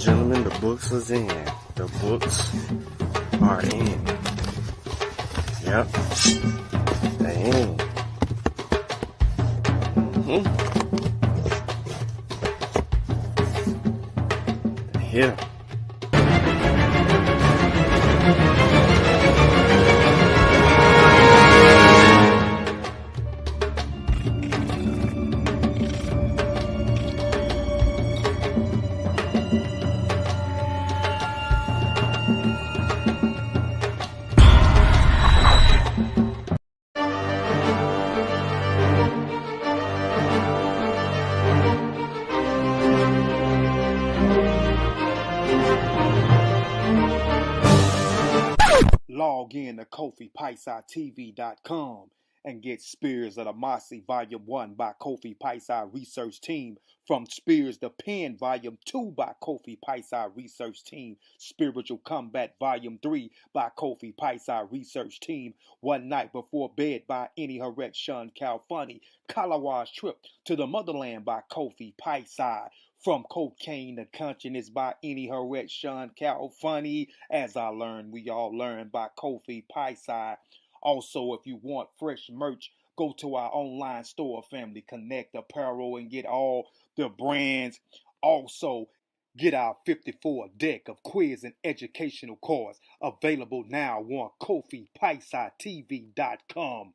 gentlemen, the books is in. The books are in. Yep. They in. They're here. Log in to KofiPaisaTV.com and get Spears of the Mossy Volume 1 by Kofi Paisa Research Team, from Spears the Pen Volume 2 by Kofi Paisa Research Team, Spiritual Combat Volume 3 by Kofi Paisa Research Team, One Night Before Bed by Any Harret Shun Calfunny, Kalawa's Trip to the Motherland by Kofi Paisa, From Cocaine to Consciousness by Any Harret Shun Calfunny, As I Learned, We All Learn by Kofi Paisa. Also, if you want fresh merch, go to our online store, Family Connect Apparel, and get all the brands. Also, get our 54 deck of quiz and educational cards available now on KofiPaisaTV.com.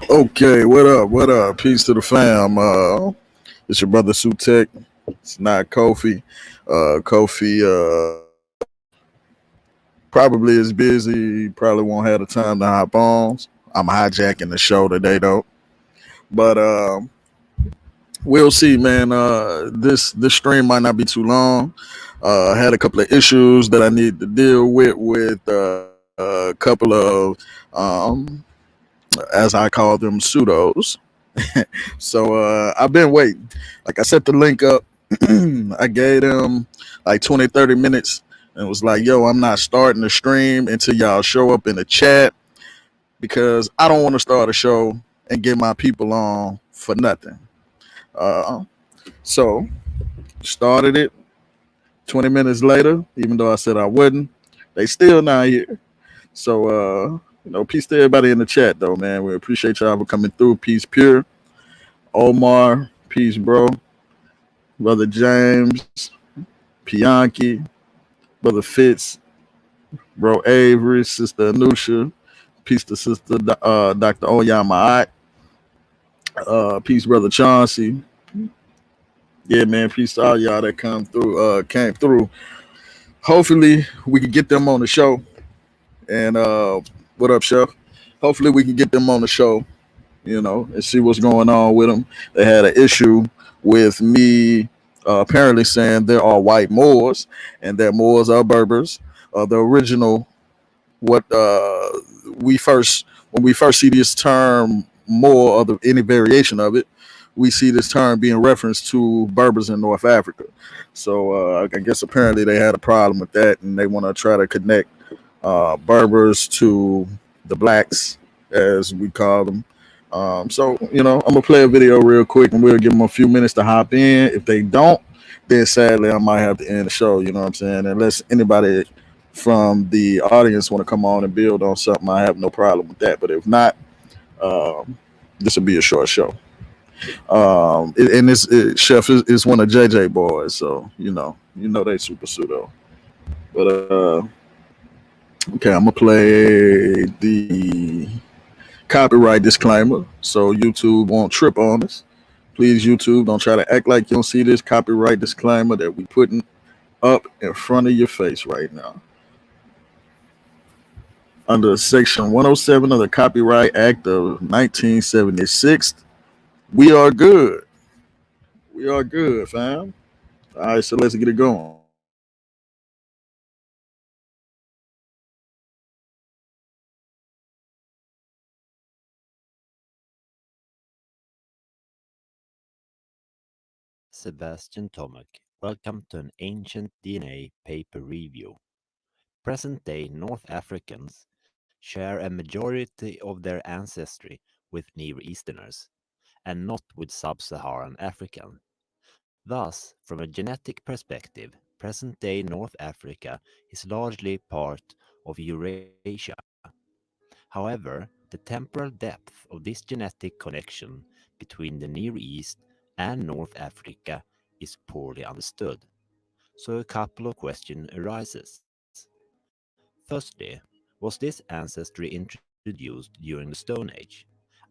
Okay, what up? What up? Peace to the fam. It's your brother Sutek. It's not Kofi. Kofi probably is busy. Probably won't have the time to hop on. I'm hijacking the show today though. But we'll see, man. This stream might not be too long. I had a couple of issues that I need to deal with a couple of as I call them, pseudos. So I've been waiting. Like, I set the link up. I gave them like 20, 30 minutes and was like, yo, I'm not starting the stream until y'all show up in the chat, because I don't want to start a show and get my people on for nothing. So started it. 20 minutes later, even though I said I wouldn't, they still not here. So peace to everybody in the chat, though, man. We appreciate y'all for coming through. Peace, Pure. Omar, peace, bro. Brother James, Pianki, Brother Fitz, Bro Avery, Sister Anusha. Peace to Sister Dr. Oyama. Peace, Brother Chauncey. Yeah, man. Peace to all y'all that came through. Hopefully, we can get them on the show. And what up, Chef? Hopefully we can get them on the show, and see what's going on with them. They had an issue with me apparently saying there are white Moors and that Moors are Berbers. The original, when we first see this term Moor, or any variation of it, we see this term being referenced to Berbers in North Africa. So I guess apparently they had a problem with that, and they want to try to connect Berbers to the blacks, as we call them. So I'm gonna play a video real quick, and we'll give them a few minutes to hop in. If they don't, then sadly I might have to end the show. You know what I'm saying? Unless anybody from the audience want to come on and build on something, I have no problem with that. But if not, um, this will be a short show. And Chef is one of JJ boys, so they super pseudo. But okay, I'm gonna play the copyright disclaimer, so YouTube won't trip on us. Please, YouTube, don't try to act like you don't see this copyright disclaimer that we putting up in front of your face right now. Under Section 107 of the Copyright Act of 1976, we are good. We are good, fam. All right, so let's get it going. Sebastian Tomek. Welcome to an ancient DNA paper review. Present-day North Africans share a majority of their ancestry with Near Easterners, and not with Sub-Saharan African. Thus, from a genetic perspective, present-day North Africa is largely part of Eurasia. However, the temporal depth of this genetic connection between the Near East and North Africa is poorly understood. So a couple of questions arises. Firstly, was this ancestry introduced during the Stone Age,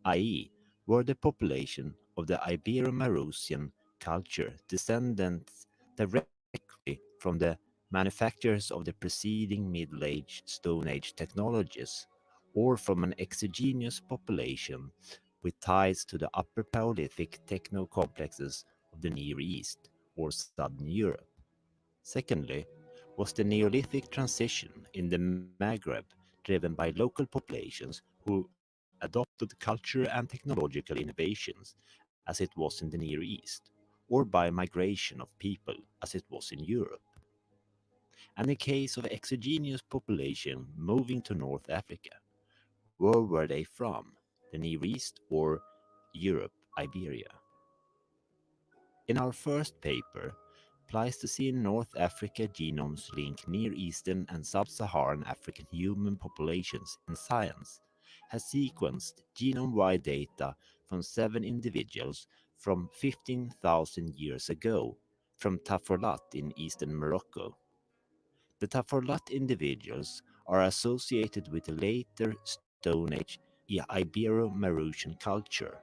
i.e., were the population of the Ibero-Mauritian culture descendants directly from the manufacturers of the preceding Middle Age Stone Age technologies, or from an exogenous population with ties to the upper Paleolithic techno-complexes of the Near East or Southern Europe? Secondly, was the Neolithic transition in the Maghreb driven by local populations who adopted culture and technological innovations as it was in the Near East, or by migration of people as it was in Europe? And in case of exogenous population moving to North Africa, where were they from? The Near East or Europe, Iberia? In our first paper, Pleistocene North Africa genomes link Near Eastern and Sub-Saharan African human populations in science, has sequenced genome-wide data from 7 individuals from 15,000 years ago from Taforlat in eastern Morocco. The Taforlat individuals are associated with the later Stone Age Ibero-Mauritian culture.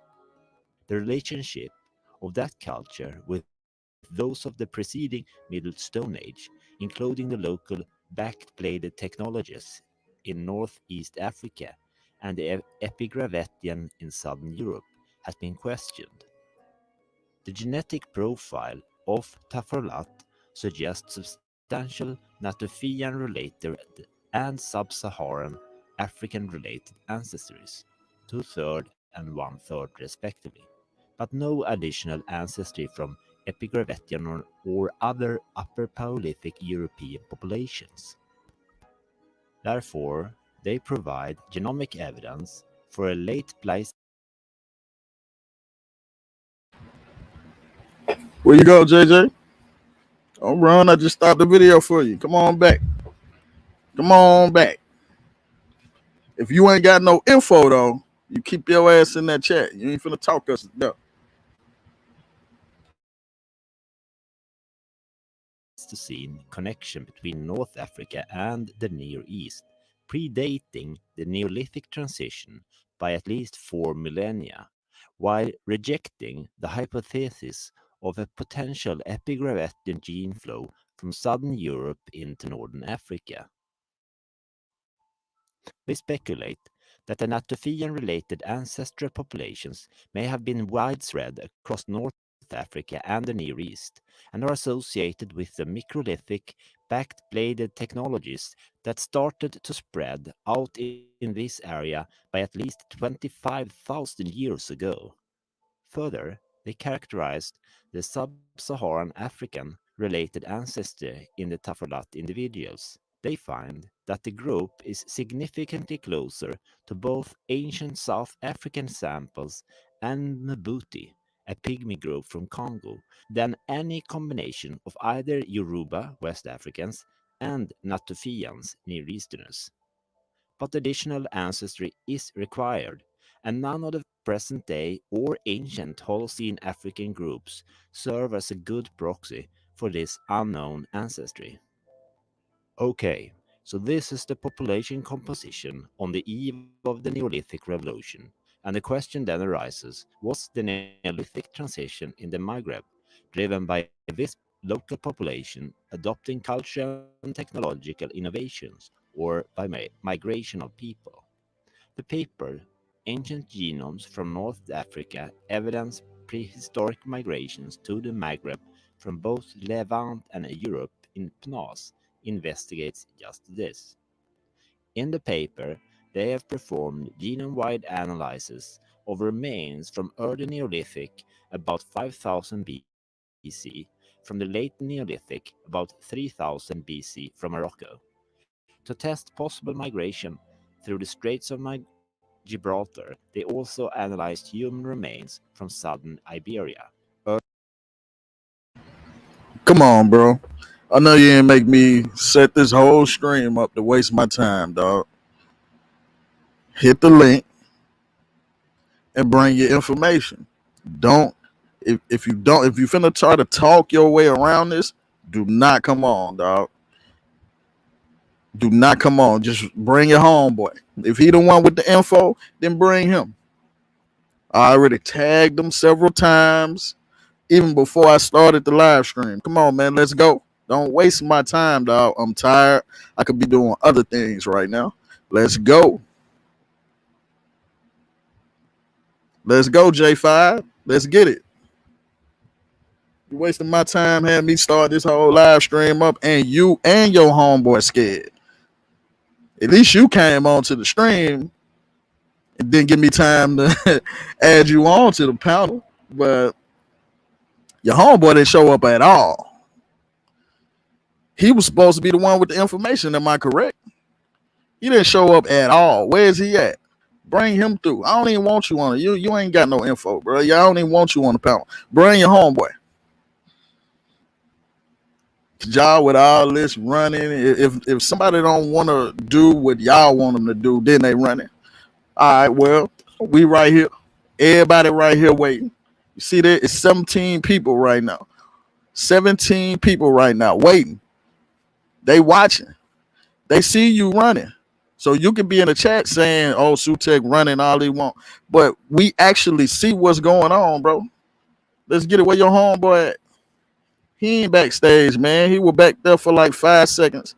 The relationship of that culture with those of the preceding Middle Stone Age, including the local backed-bladed technologies in northeast Africa and the Epigravettian in southern Europe, has been questioned. The genetic profile of Taforlat suggests substantial Natufian-related and Sub-Saharan African-related ancestries, two-thirds and one-third respectively, but no additional ancestry from Epigravettian or other Upper Paleolithic European populations. Therefore, they provide genomic evidence for a late Pleistocene. Where you go, JJ? Don't run. I just stopped the video for you. Come on back. Come on back. If you ain't got no info though, you keep your ass in that chat. You ain't finna talk us. No. Connection between North Africa and the Near East, predating the Neolithic transition by at least 4 millennia, while rejecting the hypothesis of a potential epigravettian gene flow from southern Europe into northern Africa. They speculate that the Natufian-related ancestral populations may have been widespread across North Africa and the Near East, and are associated with the microlithic backed-bladed technologies that started to spread out in this area by at least 25,000 years ago. Further, They characterized the sub-Saharan African related ancestry in the Tafolat individuals. They find that the group is significantly closer to both ancient South African samples and Mbuti, a pygmy group from Congo, than any combination of either Yoruba, West Africans, and Natufians, Near Easterners. But additional ancestry is required, and none of the present-day or ancient Holocene African groups serve as a good proxy for this unknown ancestry. Okay, so this is the population composition on the eve of the Neolithic Revolution, and the question then arises, was the Neolithic transition in the Maghreb driven by this local population adopting cultural and technological innovations, or by migration of people? The paper, Ancient Genomes from North Africa Evidence Prehistoric Migrations to the Maghreb from both Levant and Europe in PNAS, investigates just this. In the paper, they have performed genome-wide analysis of remains from early Neolithic about 5000 BC, from the late Neolithic about 3000 BC from Morocco. To test possible migration through the Straits of Gibraltar, they also analyzed human remains from southern Iberia. Come on, bro. I know you ain't make me set this whole stream up to waste my time, dog. Hit the link and bring your information. Don't if you finna try to talk your way around this, do not come on, dog. Do not come on. Just bring your homeboy. If he the one with the info, then bring him. I already tagged him several times, even before I started the live stream. Come on, man, let's go. Don't waste my time, dog. I'm tired. I could be doing other things right now. Let's go. Let's go, J5. Let's get it. You wasting my time having me start this whole live stream up, and you and your homeboy scared. At least you came onto the stream and didn't give me time to add you on to the panel. But your homeboy didn't show up at all. He was supposed to be the one with the information. Am I correct? He didn't show up at all. Where is he at? Bring him through. I don't even want you on it. You ain't got no info, bro. I don't even want you on the panel. Bring your homeboy. Y'all with all this running. If somebody don't want to do what y'all want them to do, then they running. All right, well, we right here. Everybody right here waiting. You see that? It's 17 people right now. 17 people right now waiting. They watching. They see you running. So you can be in the chat saying, oh, Sutek running all he want. But we actually see what's going on, bro. Let's get it where your homeboy at. He ain't backstage, man. He was back there for like 5 seconds.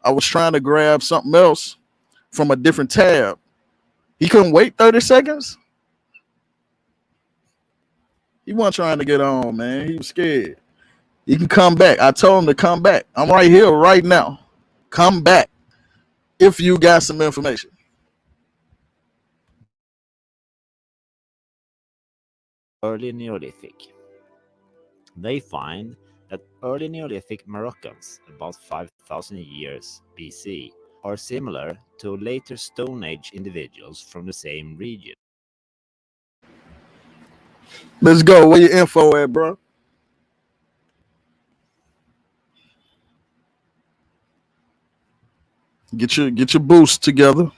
I was trying to grab something else from a different tab. He couldn't wait 30 seconds. He wasn't trying to get on, man. He was scared. He can come back. I told him to come back. I'm right here right now. Come back if you got some information. Early Neolithic. They find that early Neolithic Moroccans, about 5000 years BC, are similar to later Stone Age individuals from the same region. Let's go. Where your info at, bro? Get your boost together.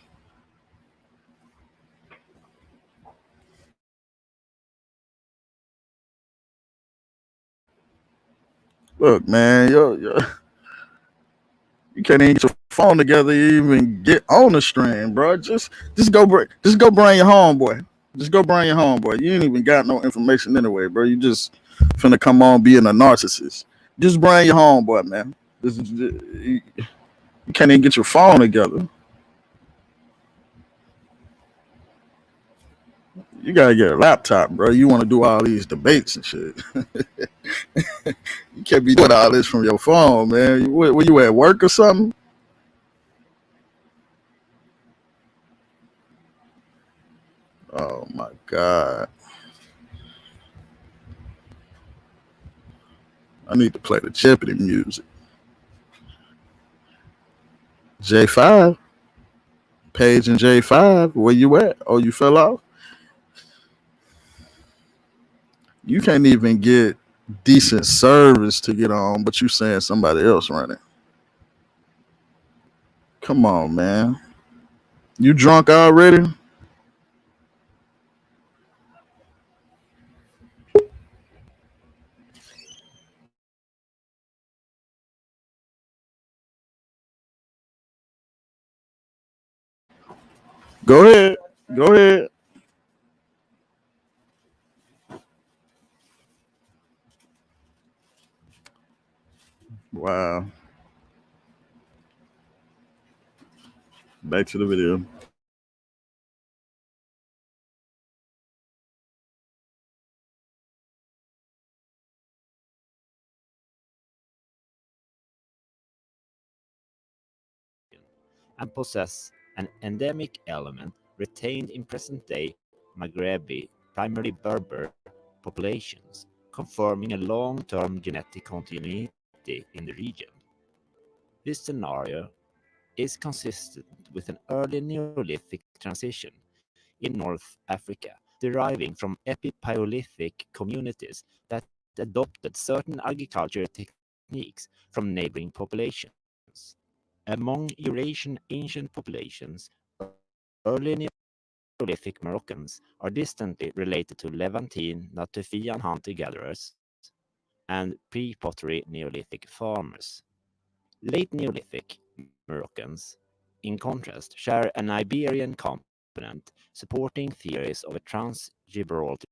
Look, man, you can't even get your phone together, even get on the stream, bro. Just go bring your homeboy. Just go bring your homeboy. You ain't even got no information anyway, bro. You just finna come on being a narcissist. Just bring your homeboy, man. You can't even get your phone together. You gotta get a laptop, bro. You want to do all these debates and shit. You can't be doing all this from your phone, man. Were you at work or something? Oh my god. I need to play the Jeopardy music. J5, Page and J5, where you at? Oh, you fell off? You can't even get decent service to get on, but you saying somebody else running. Come on, man. You drunk already? Go ahead. Go ahead. Wow. Back to the video. and possess an endemic element retained in present-day Maghrebi, primarily Berber populations, confirming a long-term genetic continuity in the region. This scenario is consistent with an early Neolithic transition in North Africa, deriving from Epipaleolithic communities that adopted certain agricultural techniques from neighboring populations. Among Eurasian ancient populations, early Neolithic Moroccans are distantly related to Levantine Natufian hunter-gatherers and pre-pottery Neolithic farmers. Late Neolithic Moroccans, in contrast, share an Iberian component, supporting theories of a trans-Gibraltar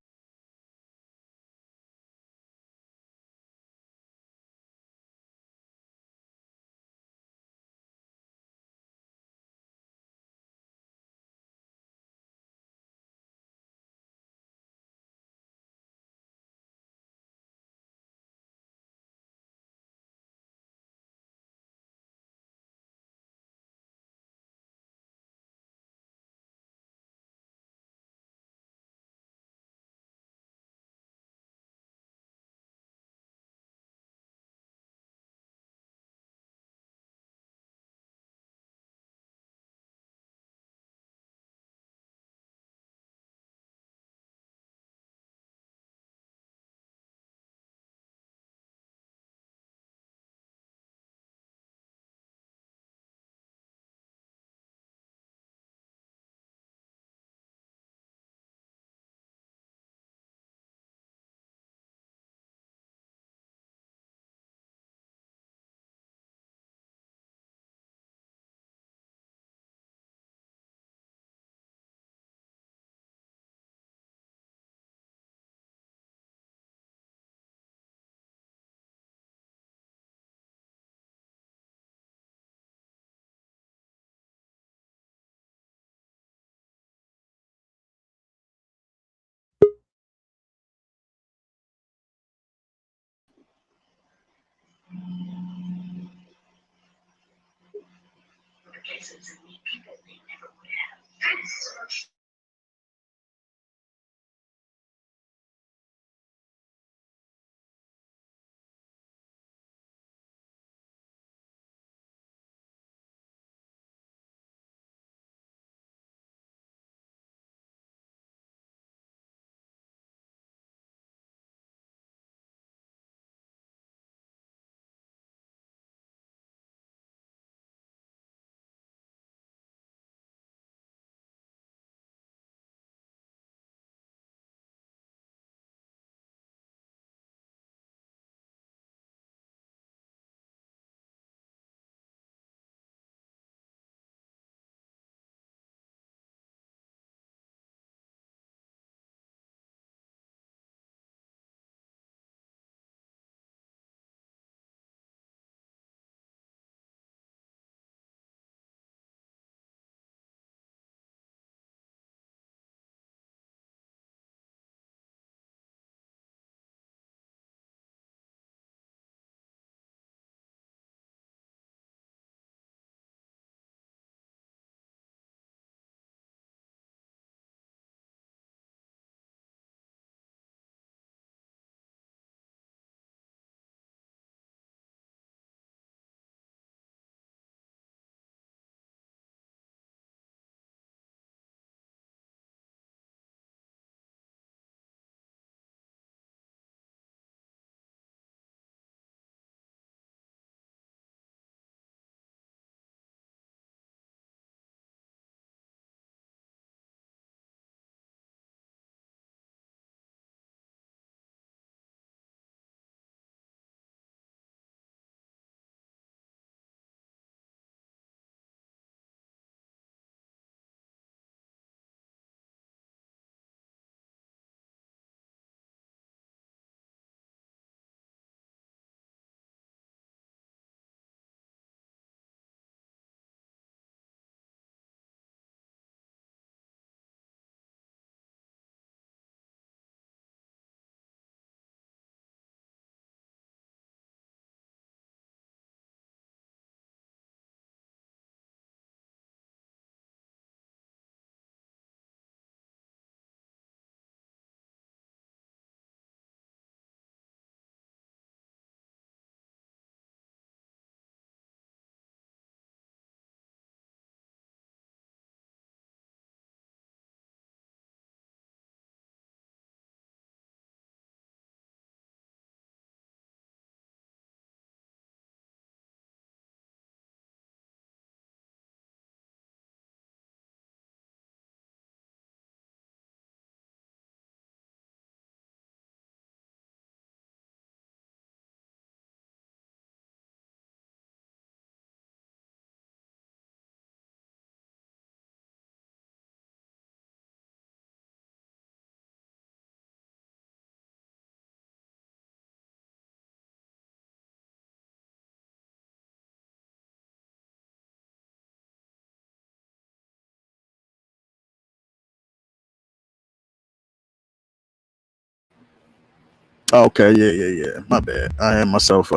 Okay, yeah. My bad. I had myself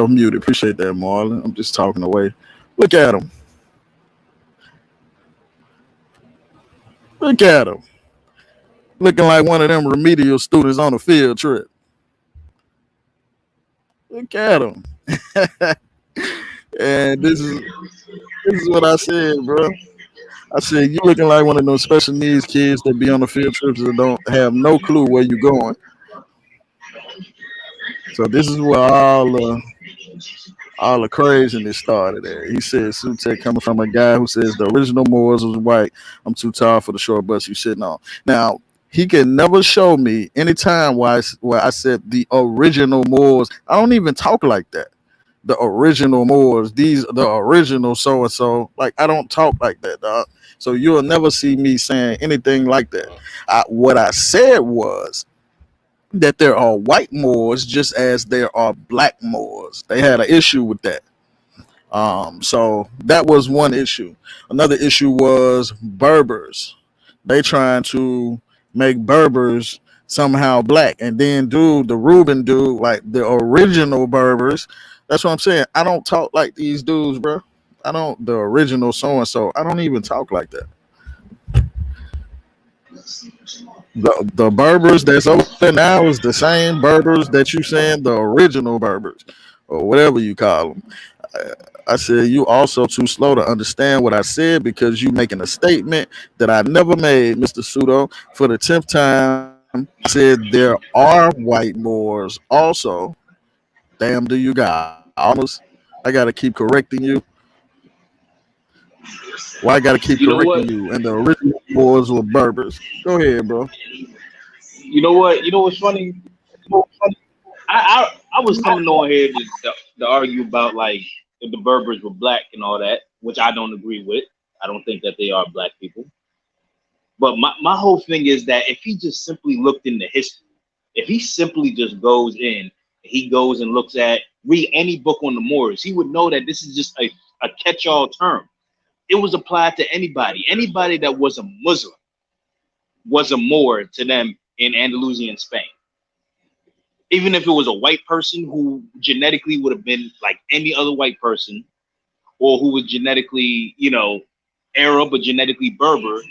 muted. Appreciate that, Marlon. I'm just talking away. Look at him. Look at him. Looking like one of them remedial students on a field trip. Look at him. And this is what I said, bro. I said you looking like one of those special needs kids that be on the field trips and don't have no clue where you going. So this is where all the craziness started there. He said Sutek coming from a guy who says the original Moors was white. I'm too tall for the short bus you sitting on. Now, he can never show me any time where I said the original Moors. I don't even talk like that. The original Moors, the original so and so. Like I don't talk like that, dog. So you'll never see me saying anything like that. What I said was that there are white Moors just as there are black Moors. They had an issue with that. So that was one issue. Another issue was Berbers. They trying to make Berbers somehow black, and then the Reuben dude, like the original Berbers. That's what I'm saying. I don't talk like these dudes, bro. I don't the original so and so. I don't even talk like that. The Berbers that's over there now is the same Berbers that you saying the original Berbers or whatever you call them. I said you also too slow to understand what I said because you making a statement that I never made, Mr. Pseudo. For the 10th time, I said there are white Moors also. Damn, do you got almost? I gotta keep correcting you. Why I gotta keep You know correcting what? you? And the original Moors were Berbers. Go ahead, bro. You know what? You know what's funny? I was coming on here to argue about like if the Berbers were black and all that, which I don't agree with. I don't think that they are black people. But my whole thing is that if he just simply looked into history, if he simply just goes in, he goes and looks at read any book on the Moors, he would know that this is just a catch-all term. It was applied to anybody. Anybody that was a Muslim was a Moor to them in Andalusian Spain. Even if it was a white person who genetically would have been like any other white person, or who was genetically, Arab or genetically Berber,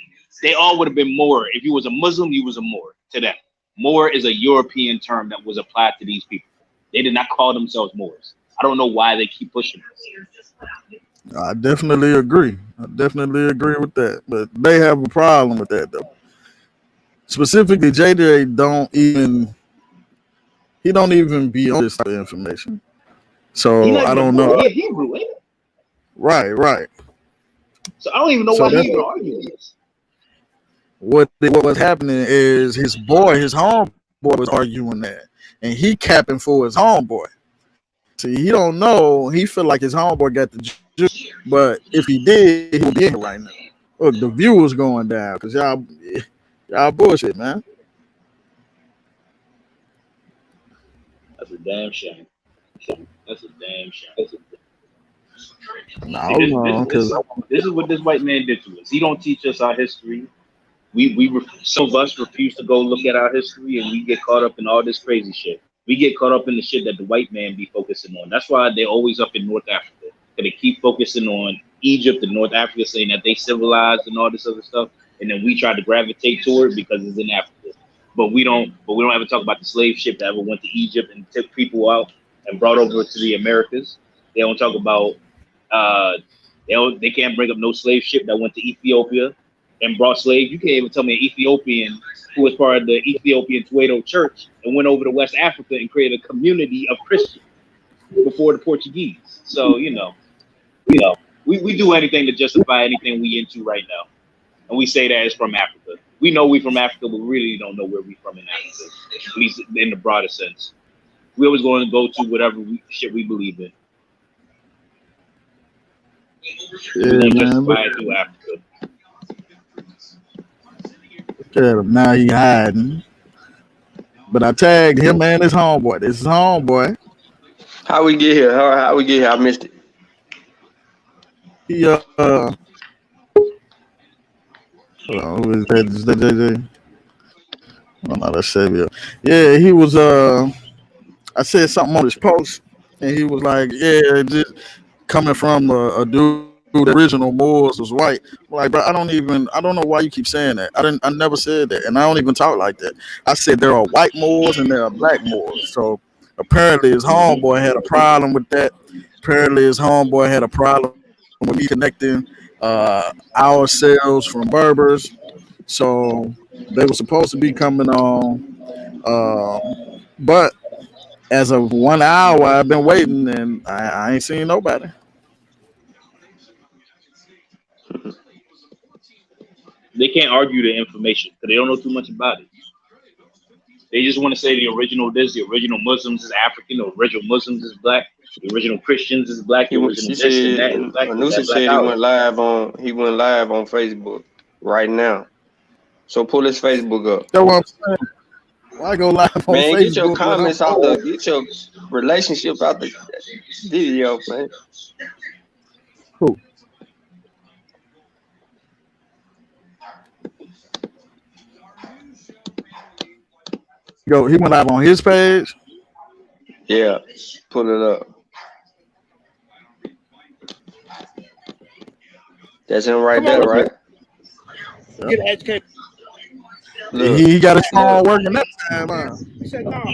they all would have been Moor. If you was a Muslim, you was a Moor to them. Moor is a European term that was applied to these people. They did not call themselves Moors. I don't know why they keep pushing this. I definitely agree. I definitely agree with that. But they have a problem with that though. Specifically, JJ don't even be on this type of information. He's So not I even a don't Moor. know. He a Hebrew, ain't it? Right. So I don't even know So why he that's even arguing this. what was happening is his homeboy was arguing that. And he capping for his homeboy. See, he don't know. He feel like his homeboy got the juice. But if he did, he would be in here right now. Look, the view was going down because y'all bullshit, man. That's a damn shame. That's a damn shame. No, See, no, because this is what this white man did to us. He don't teach us our history. Some of us refuse to go look at our history, and we get caught up in all this crazy shit. We get caught up in the shit that the white man be focusing on. That's why they're always up in North Africa. They keep focusing on Egypt and North Africa, saying that they civilized and all this other stuff, and then we try to gravitate toward it because it's in Africa. But we don't ever talk about the slave ship that ever went to Egypt and took people out and brought over to the Americas. They don't talk about they can't bring up no slave ship that went to Ethiopia and brought slaves. You can't even tell me an Ethiopian who was part of the Ethiopian Summaries church and went over to West Africa and created a community of Christians before the Portuguese. So, we do anything to justify anything we into right now. And we say that it's from Africa. We know we from Africa, but we really don't know where we from in Africa, at least in the broader sense. We always going to go to whatever shit we believe in. yeah, We're going to man. justify it through Africa. Look at him. Now he hiding. But I tagged him and his homeboy. This is homeboy. How we get here? How we get here? I missed it. He hold on, who is that? Is that JJ? Oh, no, that's Savior. Yeah, he was. I said something on his post, and he was like, "Yeah, just coming from a dude, the original Moors was white." I'm like, bro, I don't know why you keep saying that. I never said that, and I don't even talk like that. I said there are white Moors and there are black Moors. So apparently his homeboy had a problem with that. Apparently his homeboy had a problem with me connecting ourselves from Berbers. So they were supposed to be coming on, but as of 1 hour, I've been waiting and I ain't seen nobody. They can't argue the information because they don't know too much about it. They just want to say the original this, the original Muslims is African, the original Muslims is black, the original Christians is black, the original She this and that said is black, this, Anusa that, black said he out. went live on Facebook right now. So pull his Facebook up. That's what I'm saying. Why go live on Man, Facebook get your when comments I'm out the get your relationship out the video, man. cool? He went live on his page. Yeah, pull it up. That's him right there, right? Get educated. Look, He got his phone working that time. Huh? He said, no.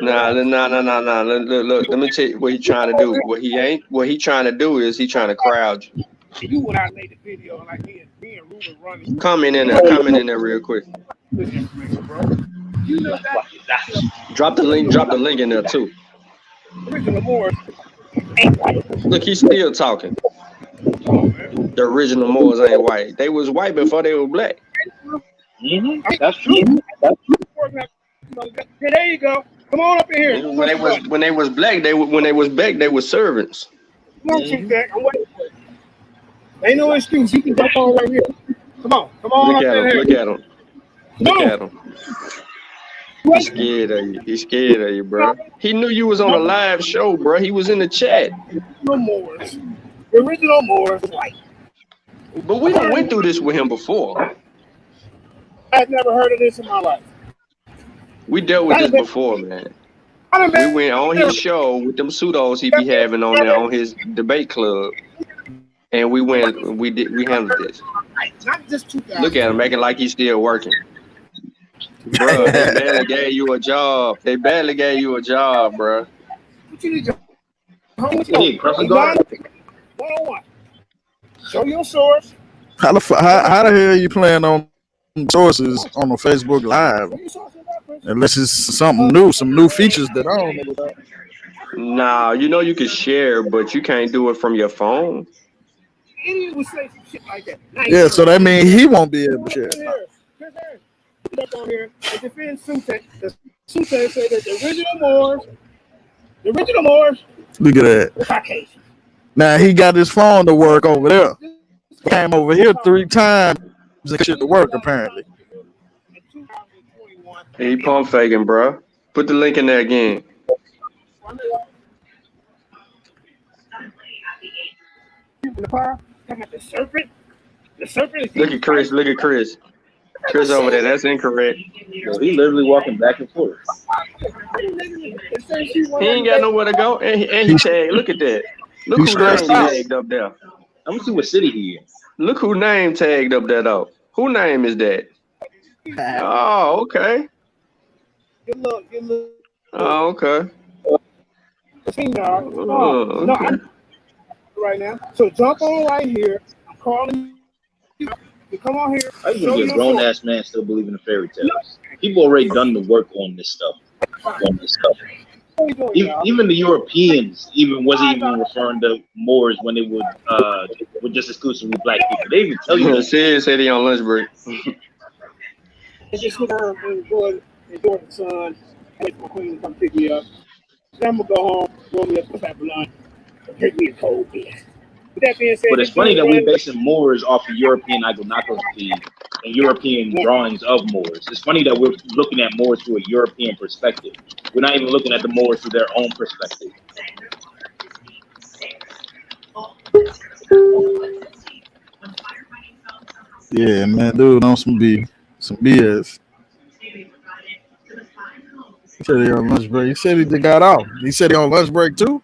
nah. Look. Let me tell you what he trying to do. What he trying to do is he trying to crowd you. You went out and made the video like me and Ruben running. Comment in there real quick. You know that Drop the link in there too. original Moors. Look, he's still talking. The original Moors ain't white. They was white before they were black. Mm-hmm. That's true. There you go. Come on up in here. When they was black, they were servants. Come on, Chief Jack. I'm waiting for you. Ain't no excuse. You can jump on right here. Come on Look up in here. Look at him. He's scared of you. He's scared of you, bro. He knew you was on a live show, bro. He was in the chat. The Moors. The original Moors white. But we done went through this with him before. I've never heard of this in my life. We dealt with this before, man. We went on his show with them pseudos he be having on there on his debate club. And we handled this. Not just 2000. Look at him making like he's still working. Bro, they barely gave you a job. Bro. What you need to Hey, crossing guard. 101. Show your source. How the hell you playing on sources on the Facebook Live? Unless it's something new, some new features that I don't know about. Nah, you know you can share, but you can't do it from your phone. Idiot would say some shit like that. Yeah, so that means he won't be able to share. Up on here and defend Sute. Sute said that the original Moors, Look at that. were Caucasian. Now he got his phone to work over there. Came over here 3 times and shit to work apparently. He pump faking, bro. Put the link in there again. The serpent. The serpent. Look at Chris. Chris over there. That's incorrect. Yo, he literally walking back and forth. He ain't got nowhere to go. And he tagged. Look at that. Look who name tagged up there. I'm gonna see what city he is. Look who name tagged up there though. Who name is that? Oh, okay. Good look. Oh, okay. Right now. So jump on right here. I'm calling you. You come on here. How you gonna be a grown ass man still believing in fairy tales? People already done the work on this stuff. Even the Europeans wasn't even referring to Moors when they were just exclusively black people. They even tell you. Sid said he on lunch break. It's just enjoy the sun. Wait for my queen to come pick me up. Then I'm gonna go home, roll me up some type of lunch, take me a cold beer. With that being said, But it's funny that we're basing Moors off of European iconography and European drawings of Moors. It's funny that we're looking at Moors through a European perspective. We're not even looking at the Moors through their own perspective. Yeah, man, dude, on some BS. said he on lunch break. He said he got off. He said he on lunch break too.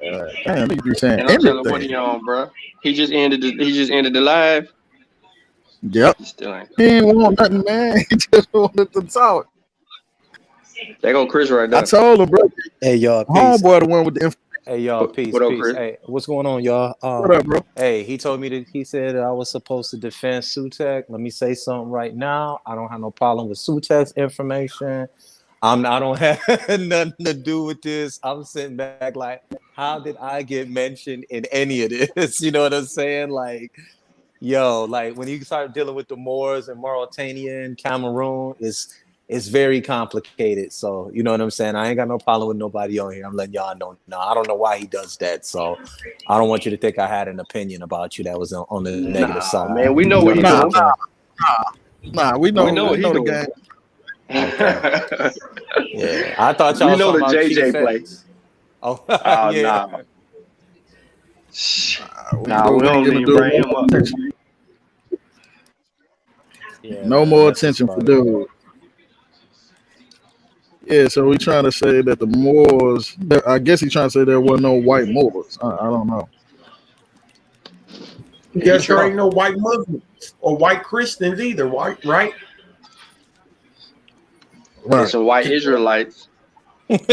Damn, he be saying And I'm telling what anything. he on, bro. He just ended the live. Yep. He still ain't. He ain't want nothing, man. He just wanted to talk. There go Chris right there. I told him, bro. Hey y'all, peace. Homeboy, the one with the Hey y'all, peace, What up, peace. Chris? Hey, what's going on, y'all? what up, bro? Hey, he told me that he said that I was supposed to defend Sutek. Let me say something right now. I don't have no problem with Sutek's information. I don't have nothing to do with this. I'm sitting back like, how did I get mentioned in any of this? You know what I'm saying? Like, yo, like when you start dealing with the Moors and Mauritania and Cameroon, it's very complicated. So you know what I'm saying? I ain't got no problem with nobody on here. I'm letting y'all know. No, I don't know why he does that. So I don't want you to think I had an opinion about you that was on the negative side. Man, we know what he Nah, doing. Nah, we know what he the doing. game. Yeah, I thought y'all We was know the talking about JJ Chief play. X. Oh, Oh, yeah. Nah, we don't even bring him up. Yeah, No man, more that's attention for about it. dude. Yeah, so we trying to say that the Moors. I guess he's trying to say there were no white Moors. I don't know. Guess there ain't no white Muslims or white Christians either, right? Right. There's some white Israelites. It's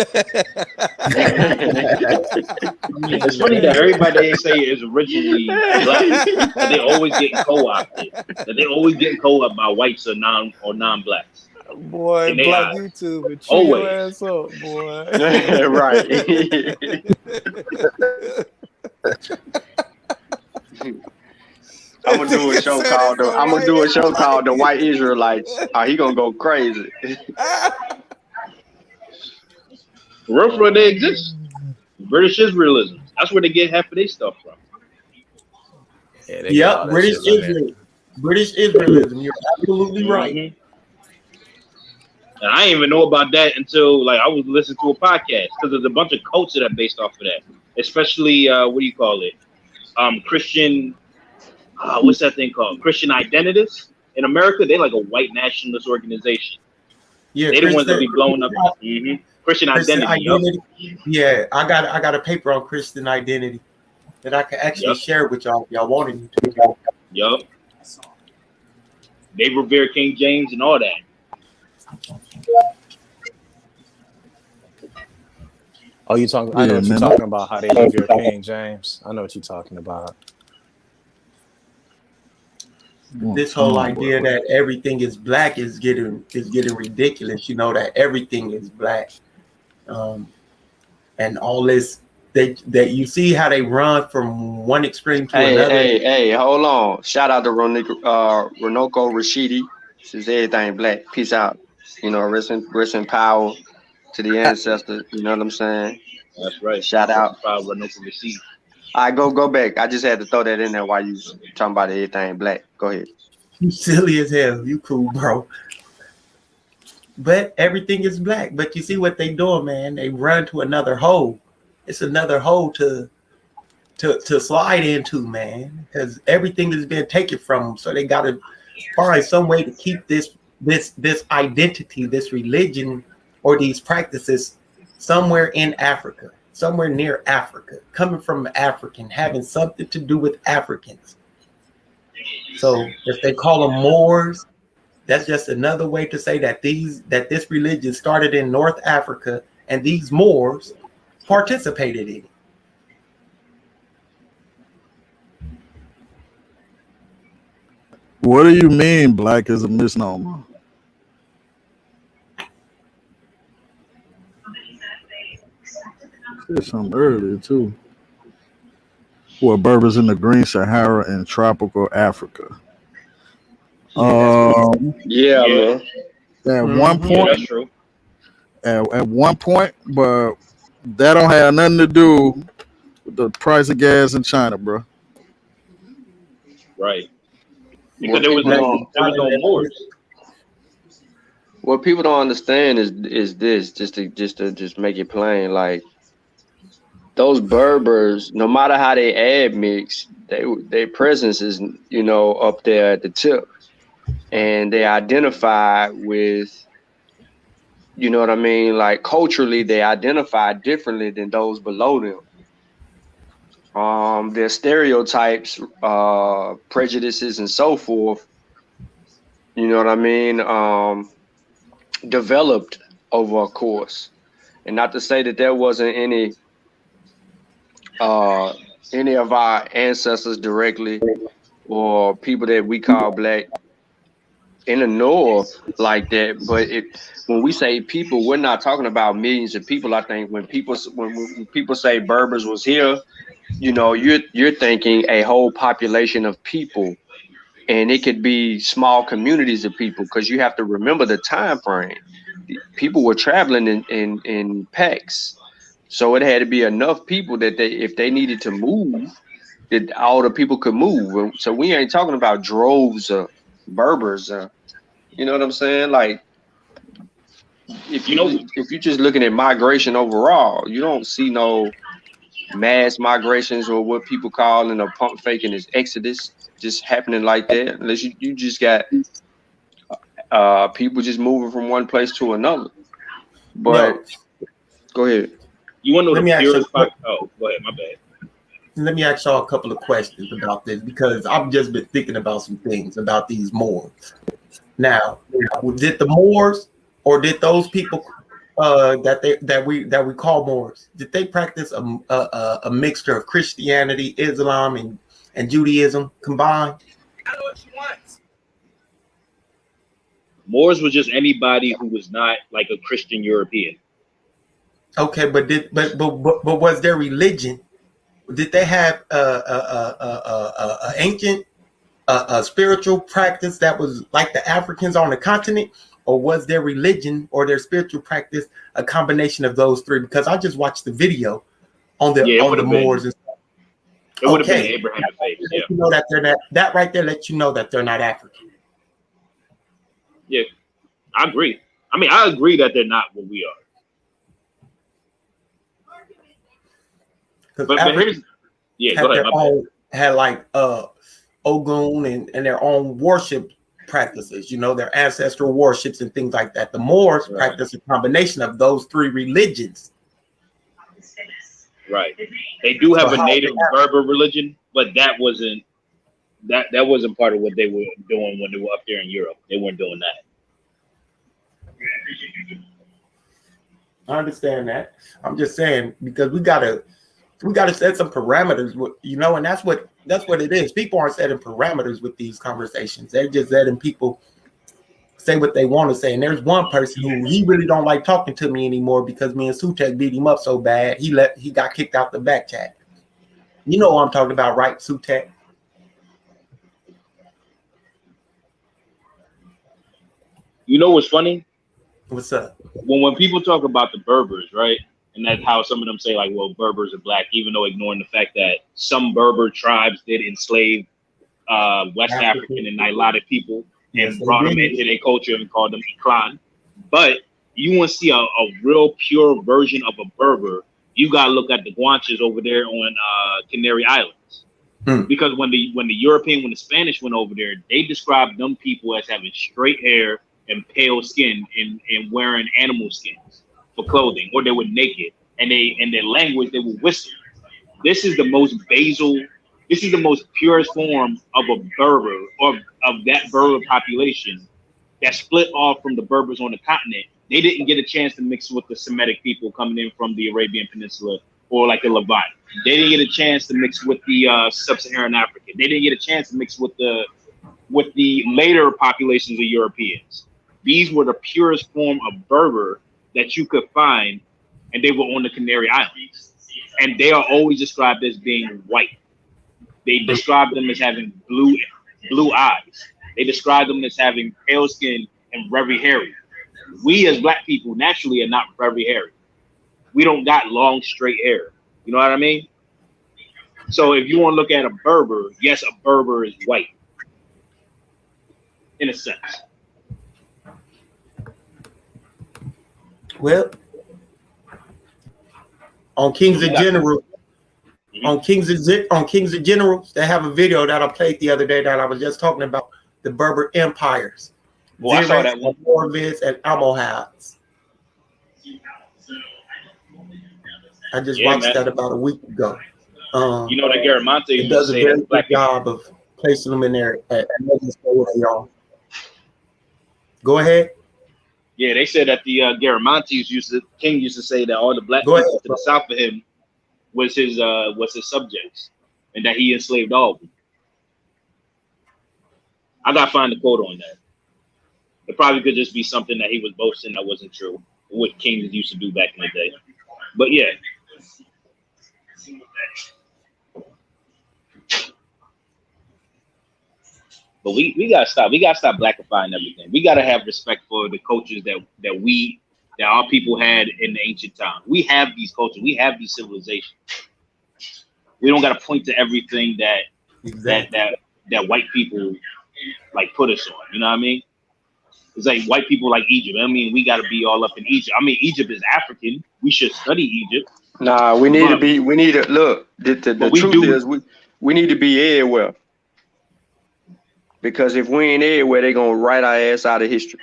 funny that everybody they say is originally black, but they always getting co-opted. That they always getting co-opted by whites or non-blacks. Boy, In their Black eyes. YouTuber, chew your Always. ass up, boy. Right. I'm gonna do a show called the White Israelites. He gonna go crazy. For real, they exist. British Israelism. That's where they get half of their stuff from. Yeah, they got all that British shit from there. Israel. British Israelism. You're absolutely right. And I didn't even know about that until like I was listening to a podcast because there's a bunch of cults that are based off of that. Especially what do you call it? Christian. What's that thing called? Christian Identities in America. They like a white nationalist organization. Yeah, they the ones that be blowing up. Christian Identity. Yeah, I got a paper on Christian identity that I can actually share with y'all if y'all wanted me to. Yup. They revere King James and all that. Oh, you talking? I know what you're talking about. How they revere King James. I know what you're talking about. This whole idea that everything is black is getting ridiculous. You know that everything is black, and all this that you see how they run from one extreme to another. Hey, hold on! Shout out to Ronoko Rashidi. Says everything black. Peace out. You know, rest in power to the ancestors. You know what I'm saying? That's right. Shout out. Ronoko Rashidi. All right, go back. I just had to throw that in there while you talking about everything black. Go ahead. You silly as hell. You cool, bro. But everything is black. But you see what they doing, man? They run to another hole. It's another hole to slide into, man. Because everything has been taken from them. So they got to find some way to keep this identity, this religion, or these practices somewhere in Africa, somewhere near Africa, coming from African, having something to do with Africans. So if they call them Moors, that's just another way to say that this religion started in North Africa and these Moors participated in it. What do you mean black is a misnomer? There's something earlier too. Who are Berbers in the Green Sahara and tropical Africa? Yeah, man. At one point, that's true. At one point, but that don't have nothing to do with the price of gas in China, bro. Right. Because there was no Moors. What people don't understand is this, just to make it plain, like those Berbers, no matter how they admix, their presence is, you know, up there at the tip, and they identify with you know what I mean? Like culturally, they identify differently than those below them. Their stereotypes, prejudices, and so forth. You know what I mean? Developed over a course, and not to say that there wasn't any of our ancestors directly or people that we call black in the north like that, but when we say people, we're not talking about millions of people. I think when people say Berbers was here, you know, you're thinking a whole population of people, and it could be small communities of people, because you have to remember the time frame. People were traveling in packs, so it had to be enough people that if they needed to move, that all the people could move. So we ain't talking about droves of Berbers. You know what I'm saying? Like, if you're just looking at migration overall, you don't see no mass migrations, or what people call in a pump faking is exodus, just happening like that, unless you just got people just moving from one place to another. But go ahead. You want to know Let me ask you. Oh, go ahead. My bad. Let me ask y'all a couple of questions about this, because I've just been thinking about some things about these Moors. Now, did the Moors, or did those people that we call Moors, did they practice a mixture of Christianity, Islam, and Judaism combined? I know what she wants. Moors was just anybody who was not like a Christian European. Okay, but was their religion? Did they have a ancient spiritual practice that was like the Africans on the continent, or was their religion or their spiritual practice a combination of those three? Because I just watched the video on the Moors and stuff. It would have been Abrahamic faith. Yeah. You know that they're not, that right there lets you know that they're not African. Yeah, I agree. I mean, I agree that they're not what we are. But here's, go ahead. Had like Ogun and their own worship practices, you know, their ancestral worships and things like that. The Moors practice a combination of those three religions. Right. They do have a native Berber religion, but that wasn't part of what they were doing when they were up there in Europe. They weren't doing that. I understand that. I'm just saying, because we gotta set some parameters, you know, and that's what it is. People aren't setting parameters with these conversations. They're just letting people say what they want to say. And there's one person who he really don't like talking to me anymore because me and Sutek beat him up so bad he got kicked out the back chat. You know what I'm talking about, right, Sutek? You know what's funny? What's up? When people talk about the Berbers, right? And that's how some of them say, like, well, Berbers are black, even though ignoring the fact that some Berber tribes did enslave West African and Nilotic people and brought them into their culture and called them Iklan. But you want to see a real pure version of a Berber, you got to look at the Guanches over there on Canary Islands. Because when the Spanish went over there, they described them people as having straight hair and pale skin and wearing animal skins for clothing, or they were naked, and in their language they were whistling. This is the most purest form of a Berber, or of that Berber population that split off from the Berbers on the continent. They didn't get a chance to mix with the Semitic people coming in from the Arabian Peninsula or like the Levant. They didn't get a chance to mix with the Sub-Saharan African. They didn't get a chance to mix with the later populations of Europeans. These were the purest form of Berber that you could find, and they were on the Canary Islands. And they are always described as being white. They describe them as having blue eyes. They describe them as having pale skin and very hairy. We as black people naturally are not very hairy. We don't got long, straight hair. You know what I mean? So if you want to look at a Berber, yes, a Berber is white. In a sense. Well, on Kings of Generals, on Kings of Generals, they have a video that I played the other day that I was just talking about the Berber empires. Well, I saw that one. Corvids and Almohads. I just Yeah, watched man. that about a week ago. You know that Garamonte It used to does a say very that black good people. job of placing them in there and making them stay where they are. Go ahead. Yeah, they said that the Garamontes King used to say that all the black Go ahead, people to bro. the south of him was his subjects, and that he enslaved all of them. I gotta find the quote on that. It probably could just be something that he was boasting that wasn't true, what kings used to do back in the day. But yeah. But we gotta stop. We gotta stop blackifying everything. We gotta have respect for the cultures that our people had in the ancient time. We have these cultures. We have these civilizations. We don't gotta point to everything Exactly. that white people like put us on. You know what I mean? It's like white people like Egypt. I mean, we gotta be all up in Egypt. I mean, Egypt is African. We should study Egypt. Nah, we need to look. The truth is we need to be everywhere. Because if we ain't everywhere, they're gonna write our ass out of history.